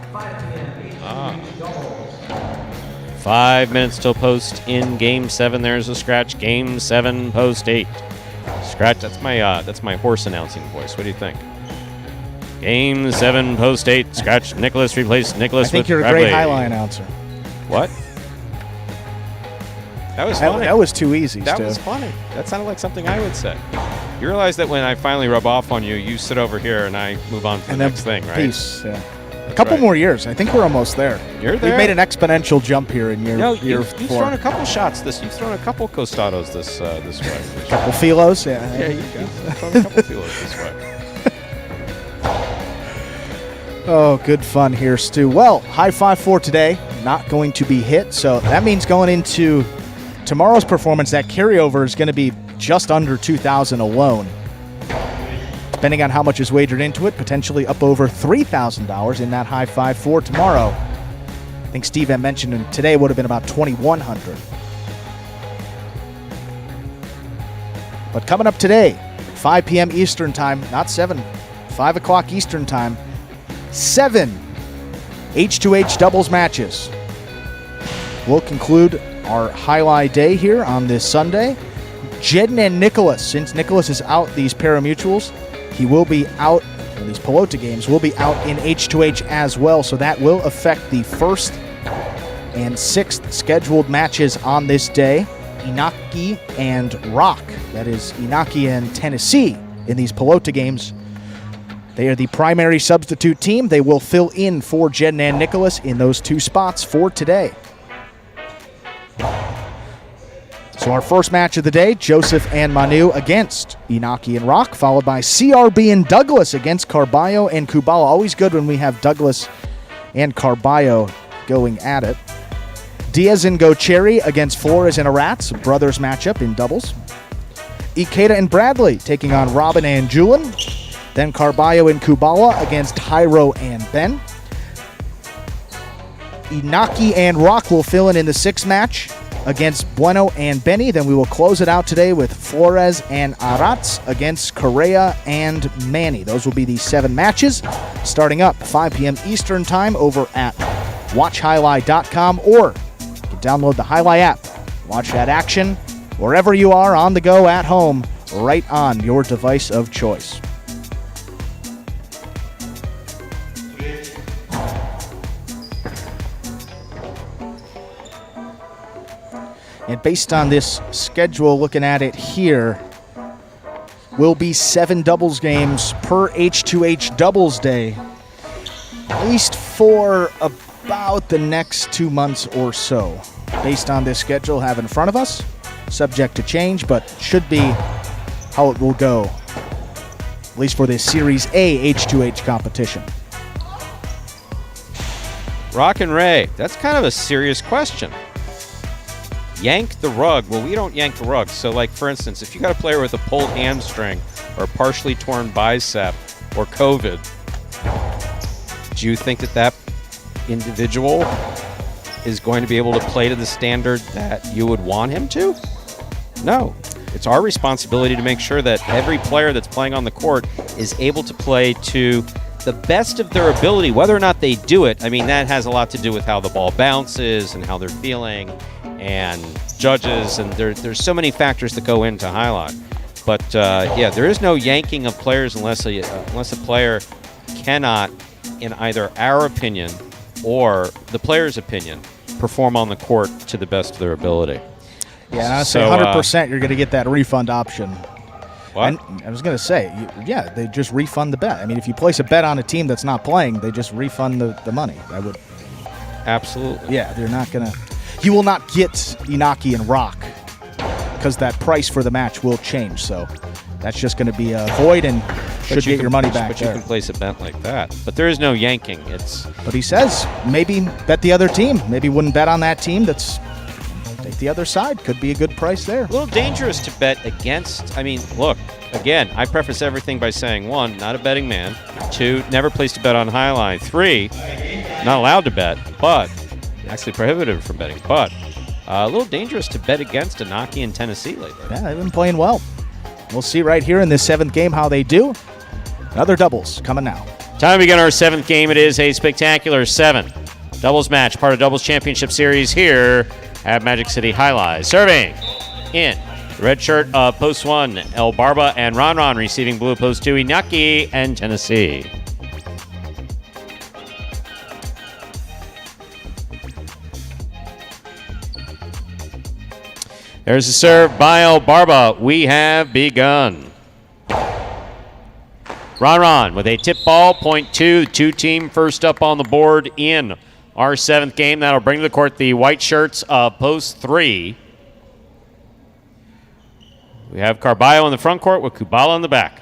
5 minutes till post in Game 7. There's a Scratch. Game 7, Post 8. Scratch. That's my horse announcing voice. What do you think? Game 7, Post 8. Scratch. Nicholas replace Nicholas. I think with you're Bradley. a great highlight announcer. What? That was funny. That was too easy. That Stu. was funny. That sounded like something I would say. You realize that when I finally rub off on you, you sit over here and I move on to the next thing, right? Peace. Yeah. A couple more years. I think we're almost there. You're there. We've made an exponential jump here in year You've 4. thrown a couple shots this. You've thrown a couple costados this way. A couple philos. Yeah. Yeah, you've thrown a couple philos this way. Oh, good fun here, Stu. Well, high five for today. Not going to be hit, so that means going into tomorrow's performance, that carryover is going to be just under $2,000 alone. Depending on how much is wagered into it, potentially up over $3,000 in that high five for tomorrow. I think Steve had mentioned today would have been about $2,100. But coming up today, 5 p.m. Eastern time, not 7, 5 o'clock Eastern time, 7 H2H doubles matches. We'll conclude our highlight day here on this Sunday. Jedden and Nicholas, since Nicholas is out these pari-mutuels, he will be out, or these Pelota games will be out in H2H as well, so that will affect the 1st and 6th scheduled matches on this day. Inaki and Rock, that is Inaki and Tennessee in these Pelota games. They are the primary substitute team. They will fill in for Jeden and Nicholas in those 2 spots for today. So our first match of the day, Joseph and Manu against Inaki and Rock, followed by CRB and Douglas against Carballo and Kubala. Always good when we have Douglas and Carballo going at it. Diaz and Gocherry against Flores and Arats, brothers matchup in doubles. Ikeda and Bradley taking on Robin and Julin. Then Carballo and Kubala against Hyro and Ben. Inaki and Rock will fill in the 6th match against Bueno and Benny. Then we will close it out today with Flores and Arats against Correa and Manny. Those will be the 7 matches starting up 5 p.m. Eastern time over at watchhighlight.com, or you can download the Highlight app. Watch that action wherever you are, on the go, at home, right on your device of choice. And based on this schedule, looking at it here, will be 7 doubles games per H2H doubles day, at least for about the next 2 months or so, based on this schedule have in front of us. Subject to change, but should be how it will go, at least for this Series A H2H competition. Rock and Ray, that's kind of a serious question. Yank the rug. Well, we don't yank the rug. So, like, for instance, if you got a player with a pulled hamstring or a partially torn bicep or COVID, do you think that that individual is going to be able to play to the standard that you would want him to? No. It's our responsibility to make sure that every player that's playing on the court is able to play to the best of their ability. Whether or not they do it, I mean, that has a lot to do with how the ball bounces and how they're feeling, and judges, and there's so many factors that go into highlight. But yeah, there is no yanking of players unless a player cannot, in either our opinion or the player's opinion, perform on the court to the best of their ability. Yeah, and I say 100% you're going to get that refund option. What? And I was going to say, yeah, they just refund the bet. I mean, if you place a bet on a team that's not playing, they just refund the money. I would. Absolutely. Yeah, they're not going to. You will not get Inaki and Rock because that price for the match will change. So that's just going to be a void and should get your money back. But you can place a bet like that. But there is no yanking. But he says maybe bet the other team. Maybe wouldn't bet on that team. Take the other side. Could be a good price there. A little dangerous to bet against. I mean, look, again, I preface everything by saying, 1, not a betting man. 2, never placed a bet on highlight. 3, not allowed to bet, but actually prohibited from betting. But a little dangerous to bet against Inaki in Tennessee lately. Yeah, they've been playing well. We'll see right here in this 7th game how they do. Another doubles coming now. Time to begin our 7th game. It is a spectacular 7 doubles match, part of Doubles Championship Series here at Magic City Highlight. Serving in the red shirt of Post 1, El Barba and Ron receiving blue Post 2, Inaki and Tennessee. There's a serve by El Barba. We have begun. Ron with a tip ball, point 2. 2-team first up on the board in our 7th game. That'll bring to the court the white shirts of Post 3. We have Carballo in the front court with Kubala in the back.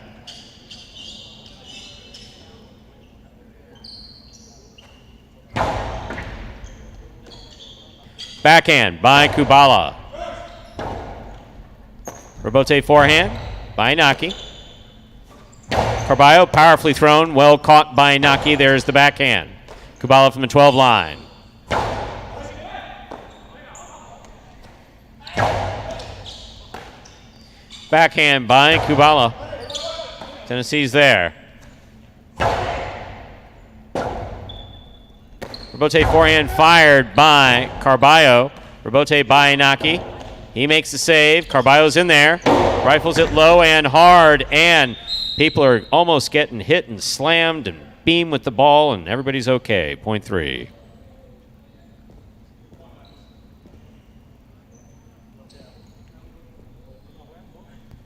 Backhand by Kubala. Robote forehand by Inaki. Carballo powerfully thrown, well caught by Inaki. There's the backhand. Kubala from the 12 line. Backhand by Kubala. Tennessee's there. Robote forehand fired by Carballo. Robote by Inaki. He makes the save. Carballo's in there. Rifles it low and hard, and people are almost getting hit and slammed and beamed with the ball, and everybody's okay. Point 3.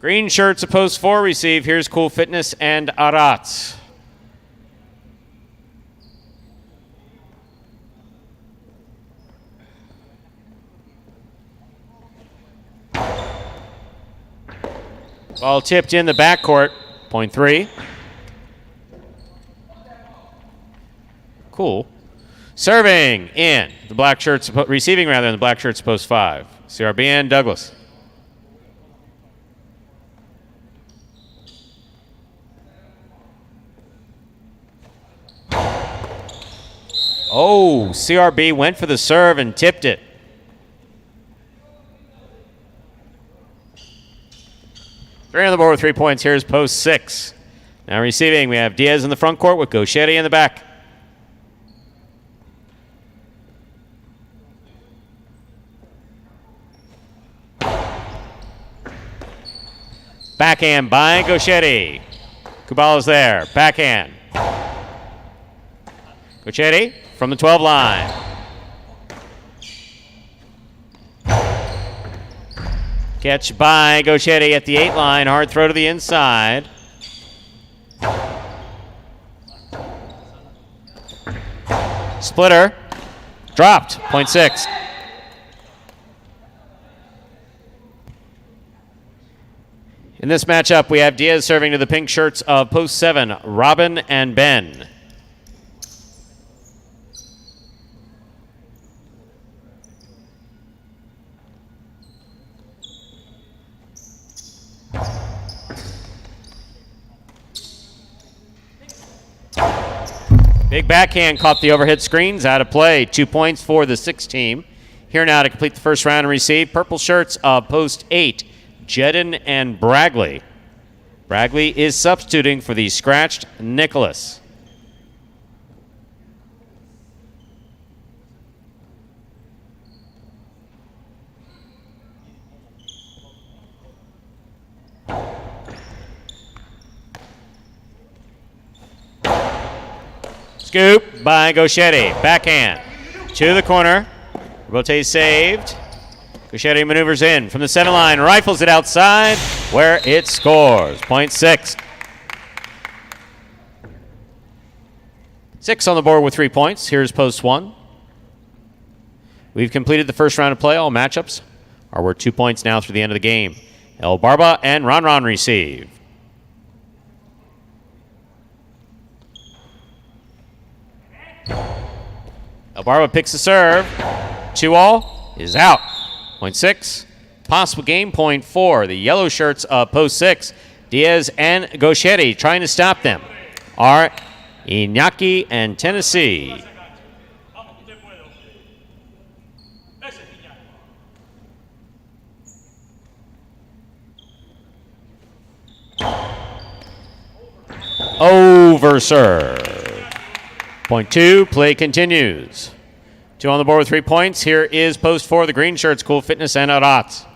Green shirts of Post 4 receive. Here's Cool Fitness and Arats. Ball tipped in the backcourt. Point 3. Cool. Serving in the black shirts, receiving rather in the black shirts post 5. CRB and Douglas. Oh, CRB went for the serve and tipped it. Three on the board with 3 points. Here's post 6. Now receiving, we have Diaz in the front court with Gauchetti in the back. Backhand by Gauchetti. Kubala's there. Backhand. Gauchetti from the 12 line. Catch by Gauchetti at the 8 line. Hard throw to the inside. Splitter. Dropped. Point 6. In this matchup, we have Diaz serving to the pink shirts of post 7, Robin and Ben. Big backhand caught the overhead screens, out of play. 2 points for the 6 team. Here now to complete the first round and receive purple shirts of post 8, Jedden and Bragley. Bragley is substituting for the scratched Nicholas. Scoop by Gauchetti. Backhand to the corner. Robote saved. Gauchetti maneuvers in from the center line. Rifles it outside where it scores. Point 6. 6 on the board with 3 points. Here's post 1. We've completed the first round of play. All matchups are worth 2 points now through the end of the game. El Barba and Ron receive. El Barba picks the serve. 2-all is out. Point 6. Possible game. Point 4. The yellow shirts of post 6. Diaz and Gauchetti trying to stop them are Iñaki and Tennessee. Over serve. Point 2, play continues. 2 on the board with 3 points. Here is post 4, the green shirts, Cool Fitness and Arat.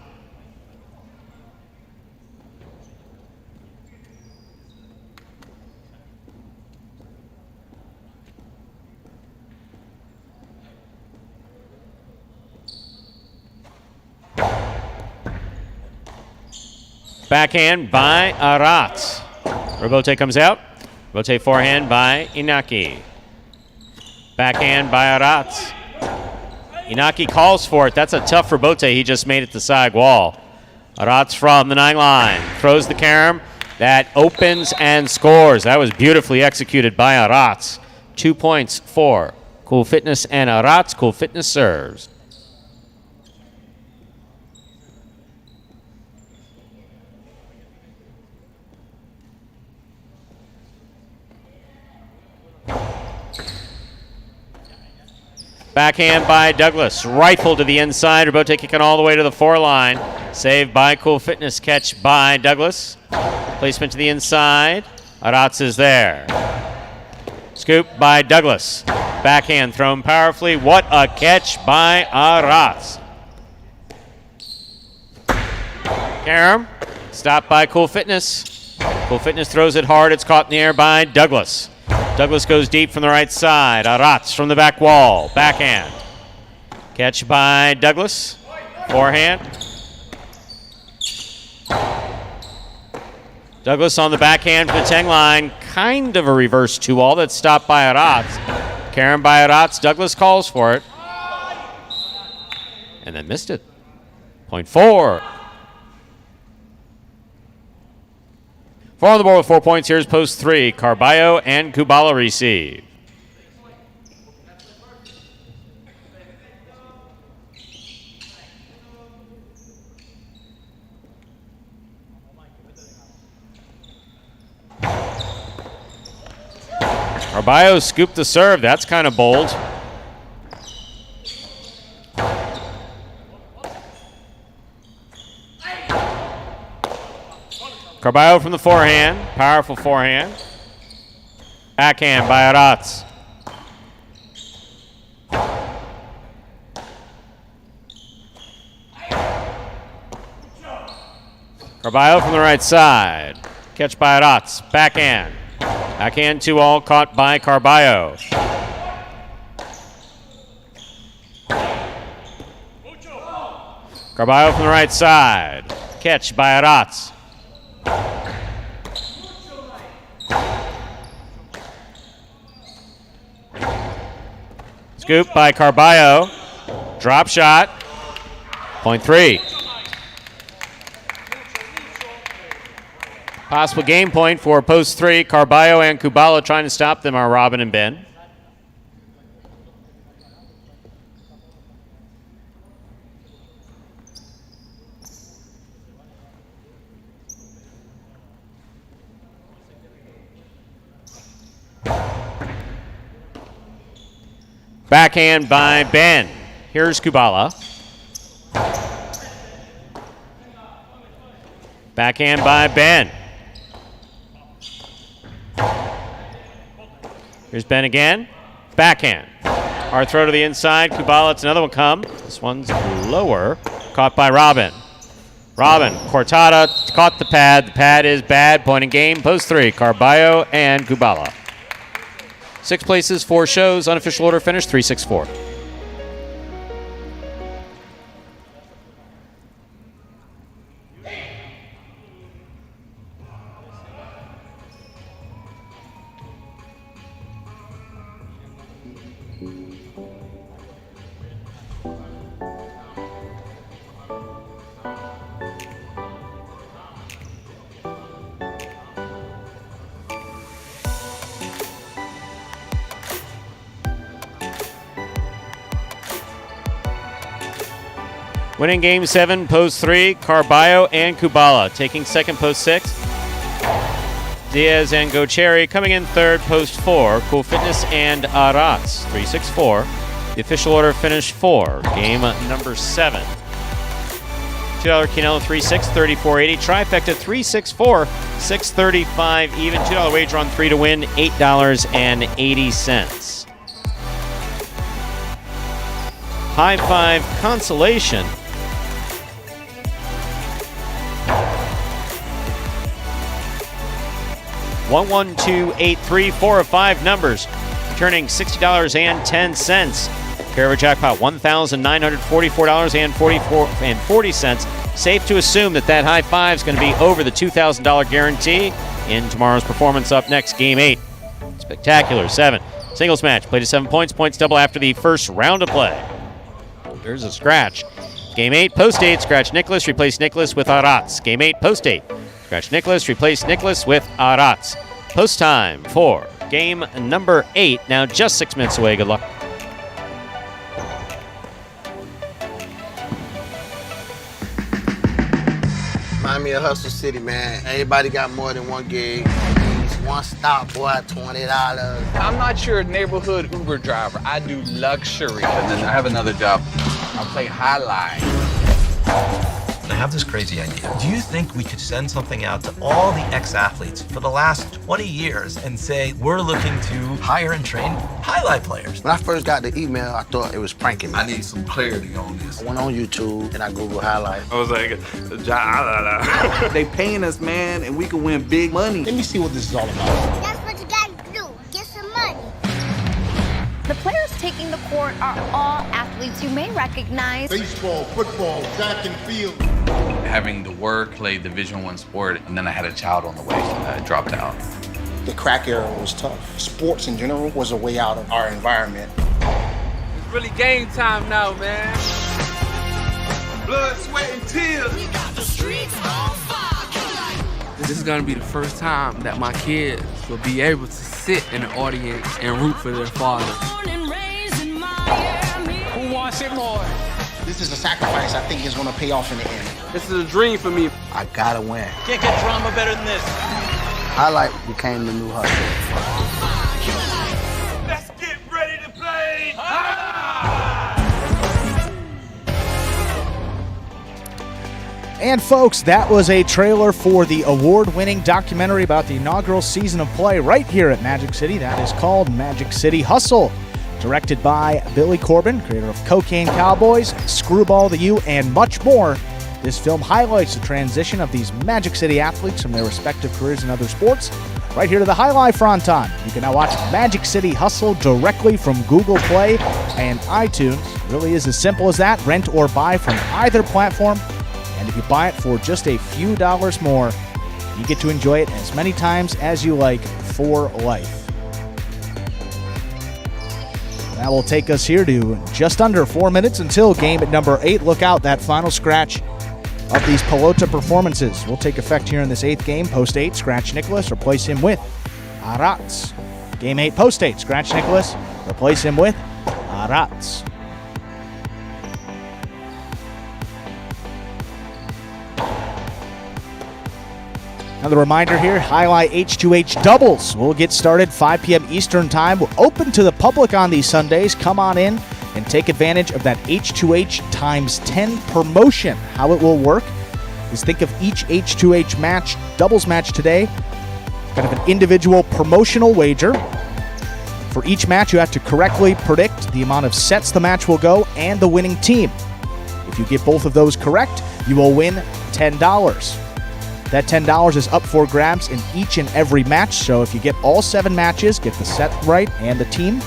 Backhand by Arat. Robote comes out. Robote forehand by Inaki. Backhand by Arat. Inaki calls for it. That's a tough Robote. He just made it the side wall. Arat's from the 9 line. Throws the carom. That opens and scores. That was beautifully executed by Arat. 2 points for Cool Fitness and Arat. Cool Fitness serves. Backhand by Douglas. Rifle to the inside. Robote kicking all the way to the 4 line. Saved by Cool Fitness. Catch by Douglas. Placement to the inside. Aratz is there. Scoop by Douglas. Backhand thrown powerfully. What a catch by Aratz. Karam. Stopped by Cool Fitness. Cool Fitness throws it hard. It's caught in the air by Douglas. Douglas goes deep from the right side. Aratz from the back wall. Backhand. Catch by Douglas. Forehand. Douglas on the backhand for the 10 line. Kind of a reverse 2-all that's stopped by Aratz. Karen by Aratz. Douglas calls for it. And then missed it. Point 4. Four on the board with 4 points. Here's post 3. Carballo and Kubala receive. Carballo scooped the serve. That's kind of bold. Carballo from the forehand. Powerful forehand. Backhand by Aratz. Carballo from the right side. Catch by Aratz. Backhand. Backhand 2-all caught by Carballo. Carballo from the right side. Catch by Aratz. Scoop by Carballo. Drop shot. Point 3. Possible game point for post 3. Carballo and Kubala trying to stop them are Robin and Ben. Backhand by Ben. Here's Kubala. Backhand by Ben. Here's Ben again. Backhand. Hard throw to the inside. Kubala lets another one come. This one's lower. Caught by Robin. Robin. Cortada caught the pad. The pad is bad. Point in game. Post 3. Carballo and Kubala. 6 places, 4 shows. Unofficial order finish 3-6-4. Winning game 7, post 3, Carballo and Kubala. Taking second, post 6, Diaz and Gocherry. Coming in third, post 4, Cool Fitness and Aratz. 3-6-4. The official order finish 4. Game number 7. $2 Quinella 3-6, 34.80. Trifecta 3-6-4, 635 even. $2 wager on 3 to win, $8.80. High 5 consolation. 1, 1, 2, 8, 3, 4 of 5 numbers, returning $60.10. Pair of a jackpot, $1,944.40. Safe to assume that high 5 is going to be over the $2,000 guarantee in tomorrow's performance. Up next, game 8. Spectacular 7. Singles match, played to 7 points. Points double after the first round of play. There's a scratch. Game 8, post 8, scratch Nicholas, replace Nicholas with Aratz. Game 8, post 8, scratch Nicholas, replace Nicholas with Aratz. Post time for game number 8. Now just 6 minutes away. Good luck. Remind me of Hustle City, man. Everybody got more than one gig. One stop, boy, $20. I'm not your neighborhood Uber driver. I do luxury. And then I have another job. I play Alai. I have this crazy idea. Do you think we could send something out to all the ex-athletes for the last 20 years and say, we're looking to hire and train highlight players? When I first got the email, I thought it was pranking me. I need some clarity on this. I went on YouTube and I Googled highlight. I was like, They paying us, man, and we can win big money. Let me see what this is all about. That's what you gotta do. Get some money. The players taking the court are all athletes you may recognize. Baseball, football, track and field. Having to work, play Division I sport, and then I had a child on the way, so I dropped out. The crack era was tough. Sports in general was a way out of our environment. It's really game time now, man. Blood, sweat, and tears. We got the streets on fire. This is gonna be the first time that my kids will be able to sit in the audience and root for their father. Who wants it more? This is a sacrifice I think is going to pay off in the end. This is a dream for me. I gotta win. Can't get drama better than this. Highlight became the new hustle. Let's get ready to play. And folks, that was a trailer for the award-winning documentary about the inaugural season of play right here at Magic City. That is called Magic City Hustle. Directed by Billy Corbin, creator of Cocaine Cowboys, Screwball the U, and much more. This film highlights the transition of these Magic City athletes from their respective careers in other sports right here to the highlight fronton. You can now watch Magic City Hustle directly from Google Play and iTunes. It really is as simple as that. Rent or buy from either platform. And if you buy it for just a few dollars more, you get to enjoy it as many times as you like for life. That will take us here to just under 4 minutes until game at number 8. Look out, that final scratch of these Pelota performances will take effect here in this 8th game. Post 8, scratch Nicholas, replace him with Arats. Game 8, post 8, scratch Nicholas, replace him with Arats. Another reminder here, Highlight H2H doubles will get started 5 p.m. Eastern Time. We're open to the public on these Sundays. Come on in and take advantage of that H2H times 10 promotion. How it will work is think of each H2H match, doubles match today, kind of an individual promotional wager. For each match, you have to correctly predict the amount of sets the match will go and the winning team. If you get both of those correct, you will win $10. That $10 is up for grabs in each and every match, so if you get all 7 matches, get the set right and the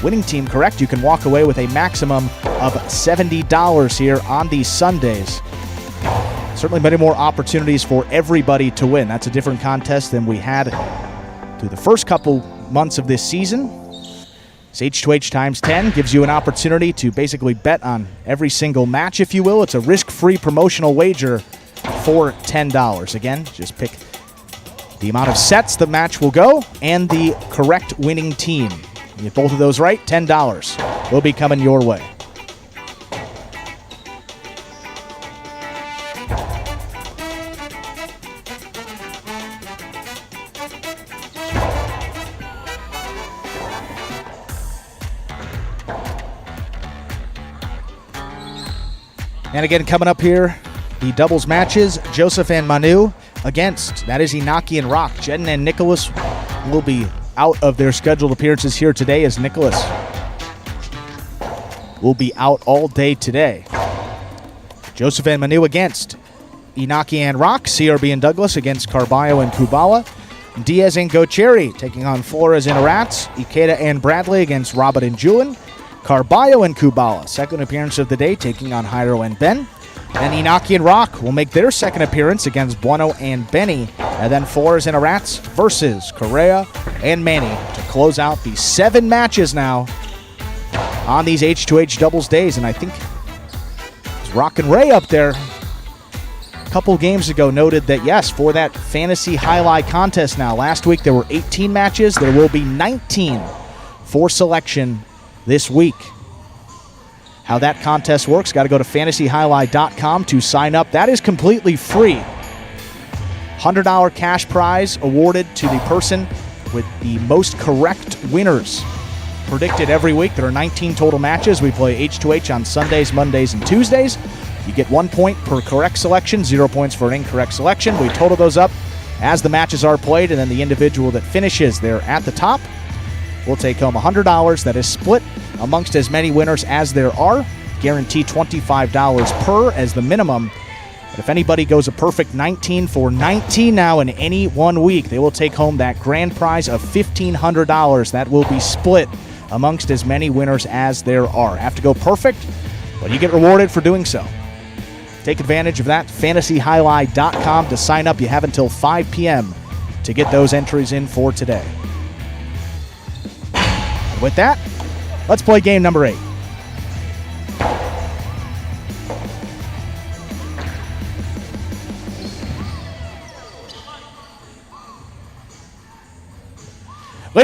winning team correct, you can walk away with a maximum of $70 here on these Sundays. Certainly many more opportunities for everybody to win. That's a different contest than we had through the first couple months of this season. This H2H times 10 gives you an opportunity to basically bet on every single match, if you will. It's a risk-free promotional wager for $10. Again, just pick the amount of sets the match will go and the correct winning team. You get both of those right, $10 will be coming your way. And again, coming up here, the doubles matches, Joseph and Manu against, that is Inaki and Rock. Jeden and Nicholas will be out of their scheduled appearances here today, as Nicholas will be out all day today. Joseph and Manu against Inaki and Rock. CRB and Douglas against Carballo and Kubala. Diaz and Gocheri taking on Flores and Arats. Ikeda and Bradley against Robert and Julian. Carballo and Kubala, second appearance of the day, taking on Jairo and Ben. And Inaki and Rock will make their second appearance against Bueno and Benny. And then Flores and Arats versus Correa and Manny to close out the 7 matches now on these H2H doubles days. And I think it's Rock and Ray up there a couple games ago noted that, yes, for that fantasy highlight contest now. Last week there were 18 matches. There will be 19 for selection this week. How that contest works, got to go to fantasyhighlight.com to sign up. That is completely free. $100 cash prize awarded to the person with the most correct winners predicted every week. There are 19 total matches. We play H2H on Sundays, Mondays, and Tuesdays. You get 1 point per correct selection, 0 points for an incorrect selection. We total those up as the matches are played, and then the individual that finishes there at the top will take home $100. That is split amongst as many winners as there are. Guarantee $25 per as the minimum. But if anybody goes a perfect 19 for 19 now in any 1 week, they will take home that grand prize of $1,500. That will be split amongst as many winners as there are. Have to go perfect, but you get rewarded for doing so. Take advantage of that. fantasyhighlight.com to sign up. You have until 5 p.m. to get those entries in for today. And with that, let's play game number 8.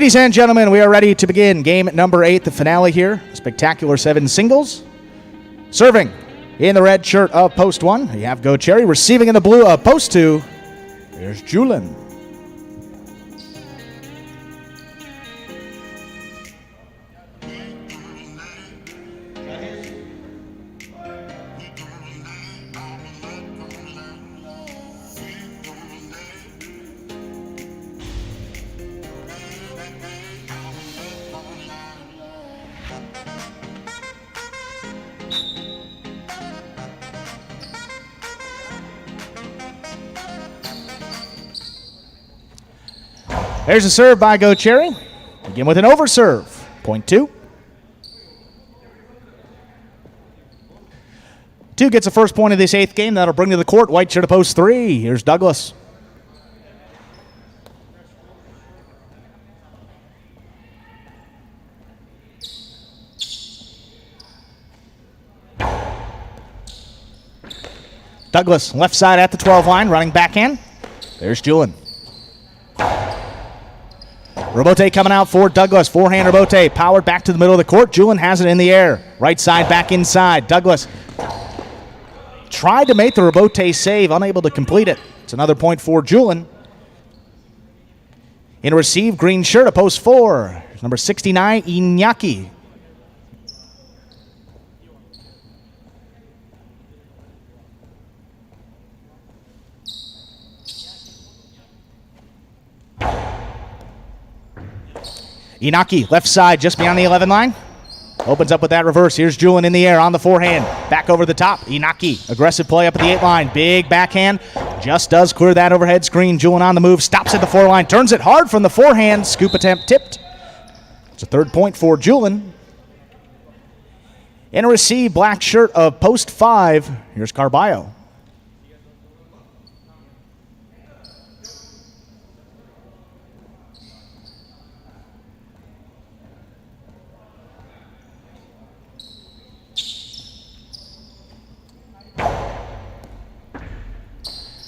Ladies and gentlemen, we are ready to begin game number 8, the finale here. Spectacular 7 singles. Serving in the red shirt of post 1, you have Go Cherry. Receiving in the blue of post 2, here's Julin. There's a serve by Go Cherry. Begin with an overserve. Point 2. 2 gets the first point of this 8th game. That'll bring to the court white shirt to post 3. Here's Douglas. Douglas, left side at the 12 line, running backhand. There's Julin. Robote coming out for Douglas. Forehand Robote powered back to the middle of the court. Julin has it in the air. Right side back inside. Douglas tried to make the Robote save, unable to complete it. It's another point for Julin. In a receive, green shirt, a post 4. Number 69, Iñaki. Inaki, left side, just beyond the 11 line. Opens up with that reverse. Here's Julin in the air on the forehand. Back over the top. Inaki, aggressive play up at the 8 line. Big backhand. Just does clear that overhead screen. Julin on the move. Stops at the 4 line. Turns it hard from the forehand. Scoop attempt tipped. It's a 3rd point for Julin. In a receive, black shirt of post 5. Here's Carballo.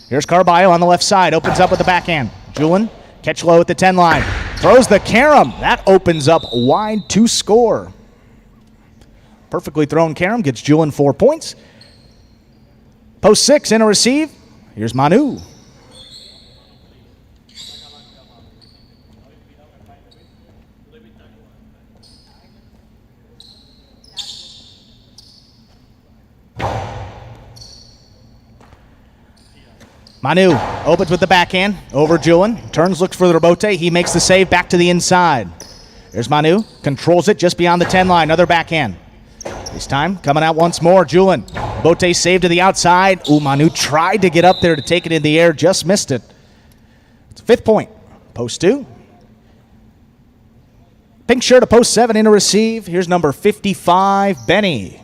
Here's Carballo on the left side. Opens up with the backhand. Julin, catch low at the 10 line. Throws the carom. That opens up wide to score. Perfectly thrown carom gets Julin 4 points. Post 6 in a receive. Here's Manu. Manu opens with the backhand over Julin. Turns, looks for the Robote. He makes the save back to the inside. There's Manu. Controls it just beyond the 10 line. Another backhand. This time coming out once more. Julin. Robote saved to the outside. Ooh, Manu tried to get up there to take it in the air. Just missed it. It's a 5th point. Post 2. Pink shirt to post 7 in a receive. Here's number 55, Benny.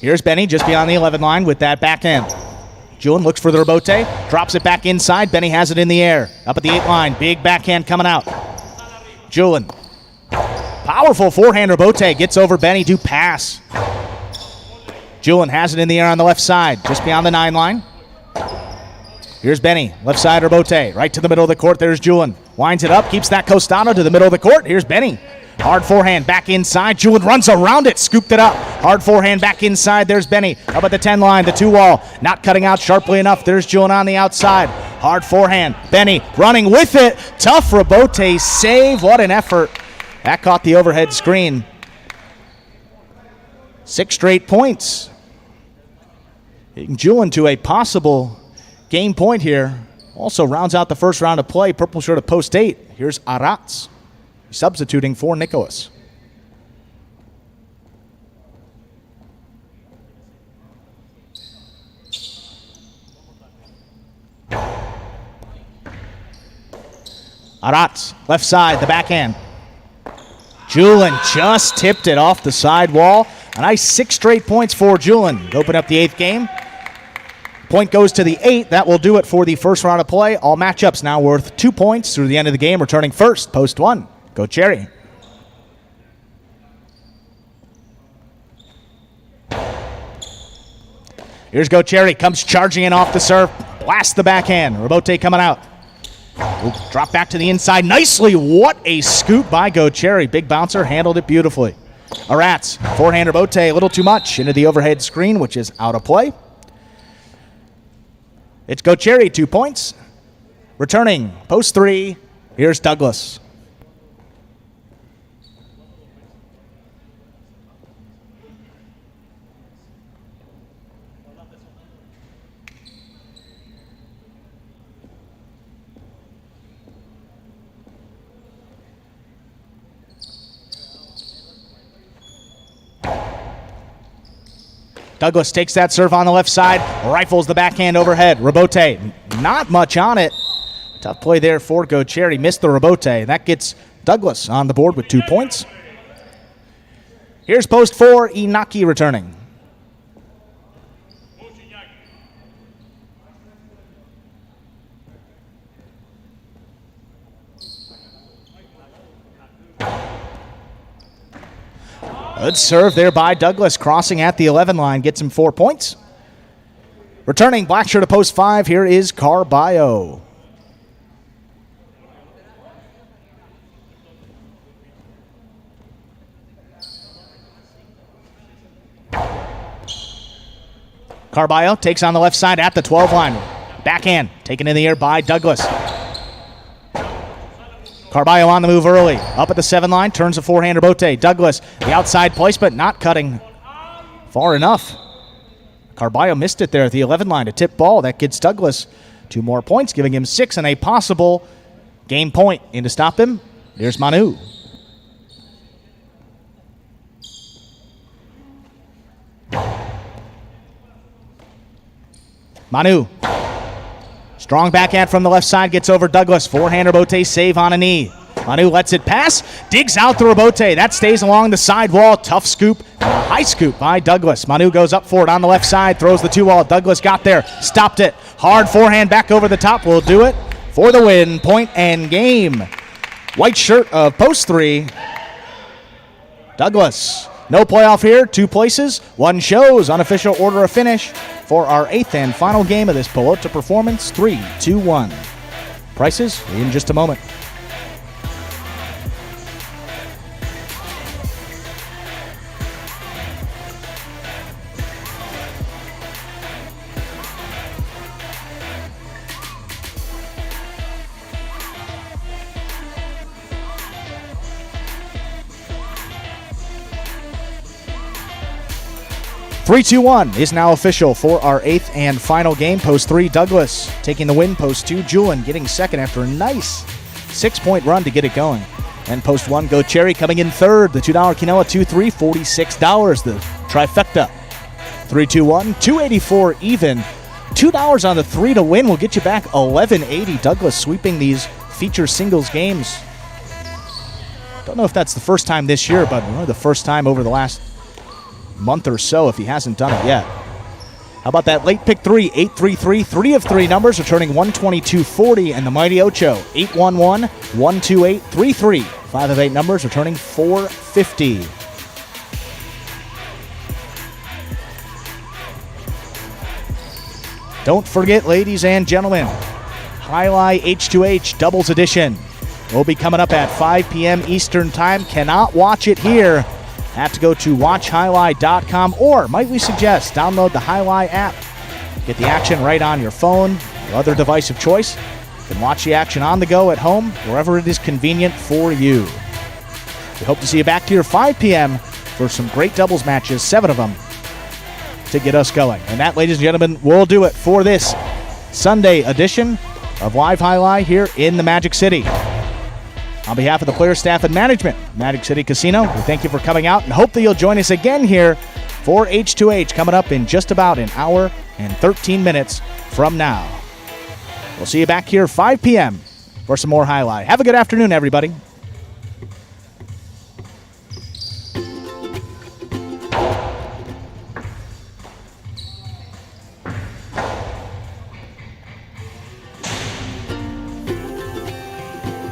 Here's Benny just beyond the 11 line with that backhand. Julin looks for the Robote, drops it back inside. Benny has it in the air. Up at the 8 line, big backhand coming out. Julin. Powerful forehand Robote gets over Benny to pass. Julin has it in the air on the left side, just beyond the 9 line. Here's Benny, left side Robote, right to the middle of the court. There's Julin. Winds it up, keeps that Costano to the middle of the court. Here's Benny. Hard forehand back inside. Julin runs around it, scooped it up. Hard forehand back inside. There's Benny up at the 10 line, the 2 wall. Not cutting out sharply enough. There's Julin on the outside. Hard forehand. Benny running with it. Tough Robote save. What an effort. That caught the overhead screen. 6 straight points. Julin to a possible game point here. Also rounds out the first round of play. Purple shirt of post 8. Here's Arats, substituting for Nicholas. Arats, left side, the backhand. Julin just tipped it off the side wall. A nice 6 straight points for Julin. Open up the 8th game. Point goes to the 8. That will do it for the first round of play. All matchups now worth 2 points through the end of the game. Returning first, post 1. Go Cherry. Here's Go Cherry, comes charging in off the serve, blasts the backhand. Robote coming out. Ooh, drop back to the inside nicely. What a scoop by Go Cherry. Big bouncer, handled it beautifully. Arats, forehand Robote, a little too much into the overhead screen, which is out of play. It's Go Cherry, 2 points. Returning, post 3, here's Douglas. Douglas takes that serve on the left side, rifles the backhand overhead. Robote, not much on it. Tough play there for Go Cherry. Missed the Robote. That gets Douglas on the board with 2 points. Here's post 4, Inaki returning. Good serve there by Douglas, crossing at the 11 line, gets him 4 points. Returning, black shirt to post 5, here is Carballo. Carballo takes on the left side at the 12 line. Backhand, taken in the air by Douglas. Carballo on the move early. Up at the 7 line, turns a forehand Robote. Douglas, the outside placement, not cutting far enough. Carballo missed it there at the 11 line. A tip ball. That gets Douglas 2 more points, giving him 6 and a possible game point. In to stop him, here's Manu. Manu. Strong backhand from the left side, gets over Douglas. Forehand Robote, save on a knee. Manu lets it pass, digs out the Robote. That stays along the side wall. Tough scoop, high scoop by Douglas. Manu goes up for it on the left side, throws the 2-wall. Douglas got there, stopped it. Hard forehand back over the top, will do it for the win. Point and game. White shirt of post 3. Douglas. No playoff here, 2 places, 1 shows. Unofficial order of finish for our 8th and final game of this Pelota performance, 3, 2, 1. Prices in just a moment. Three, 2, 1 is now official for our 8th and final game. Post 3, Douglas taking the win. Post 2, Julian getting second after a nice 6-point run to get it going. And post 1, Go Cherry coming in third. The $2 quinoa, 2-3, $46. The trifecta. 3, 2, 1, $2.84 even. $2 on the 3 to win will get you back $11.80. Douglas sweeping these feature singles games. Don't know if that's the first time this year, but the first time over the last month or so if he hasn't done it yet. How about that late pick 3, 833, 3 of 3 numbers returning 122.40, and the mighty Ocho, 811, 128, 33, 5 of 8 numbers returning 450. Don't forget, ladies and gentlemen, Alai H2H Doubles Edition will be coming up at 5 p.m. Eastern Time. Cannot watch it here. Have to go to watchhighlight.com, or might we suggest download the Highlight app. Get the action right on your phone, your other device of choice. You can watch the action on the go at home, wherever it is convenient for you. We hope to see you back here 5 p.m. for some great doubles matches, 7 of them, to get us going. And that, ladies and gentlemen, will do it for this Sunday edition of Live Highlight here in the Magic City. On behalf of the player, staff, and management, Magic City Casino, we thank you for coming out and hope that you'll join us again here for H2H coming up in just about an hour and 13 minutes from now. We'll see you back here 5 p.m. for some more Highlight. Have a good afternoon, everybody.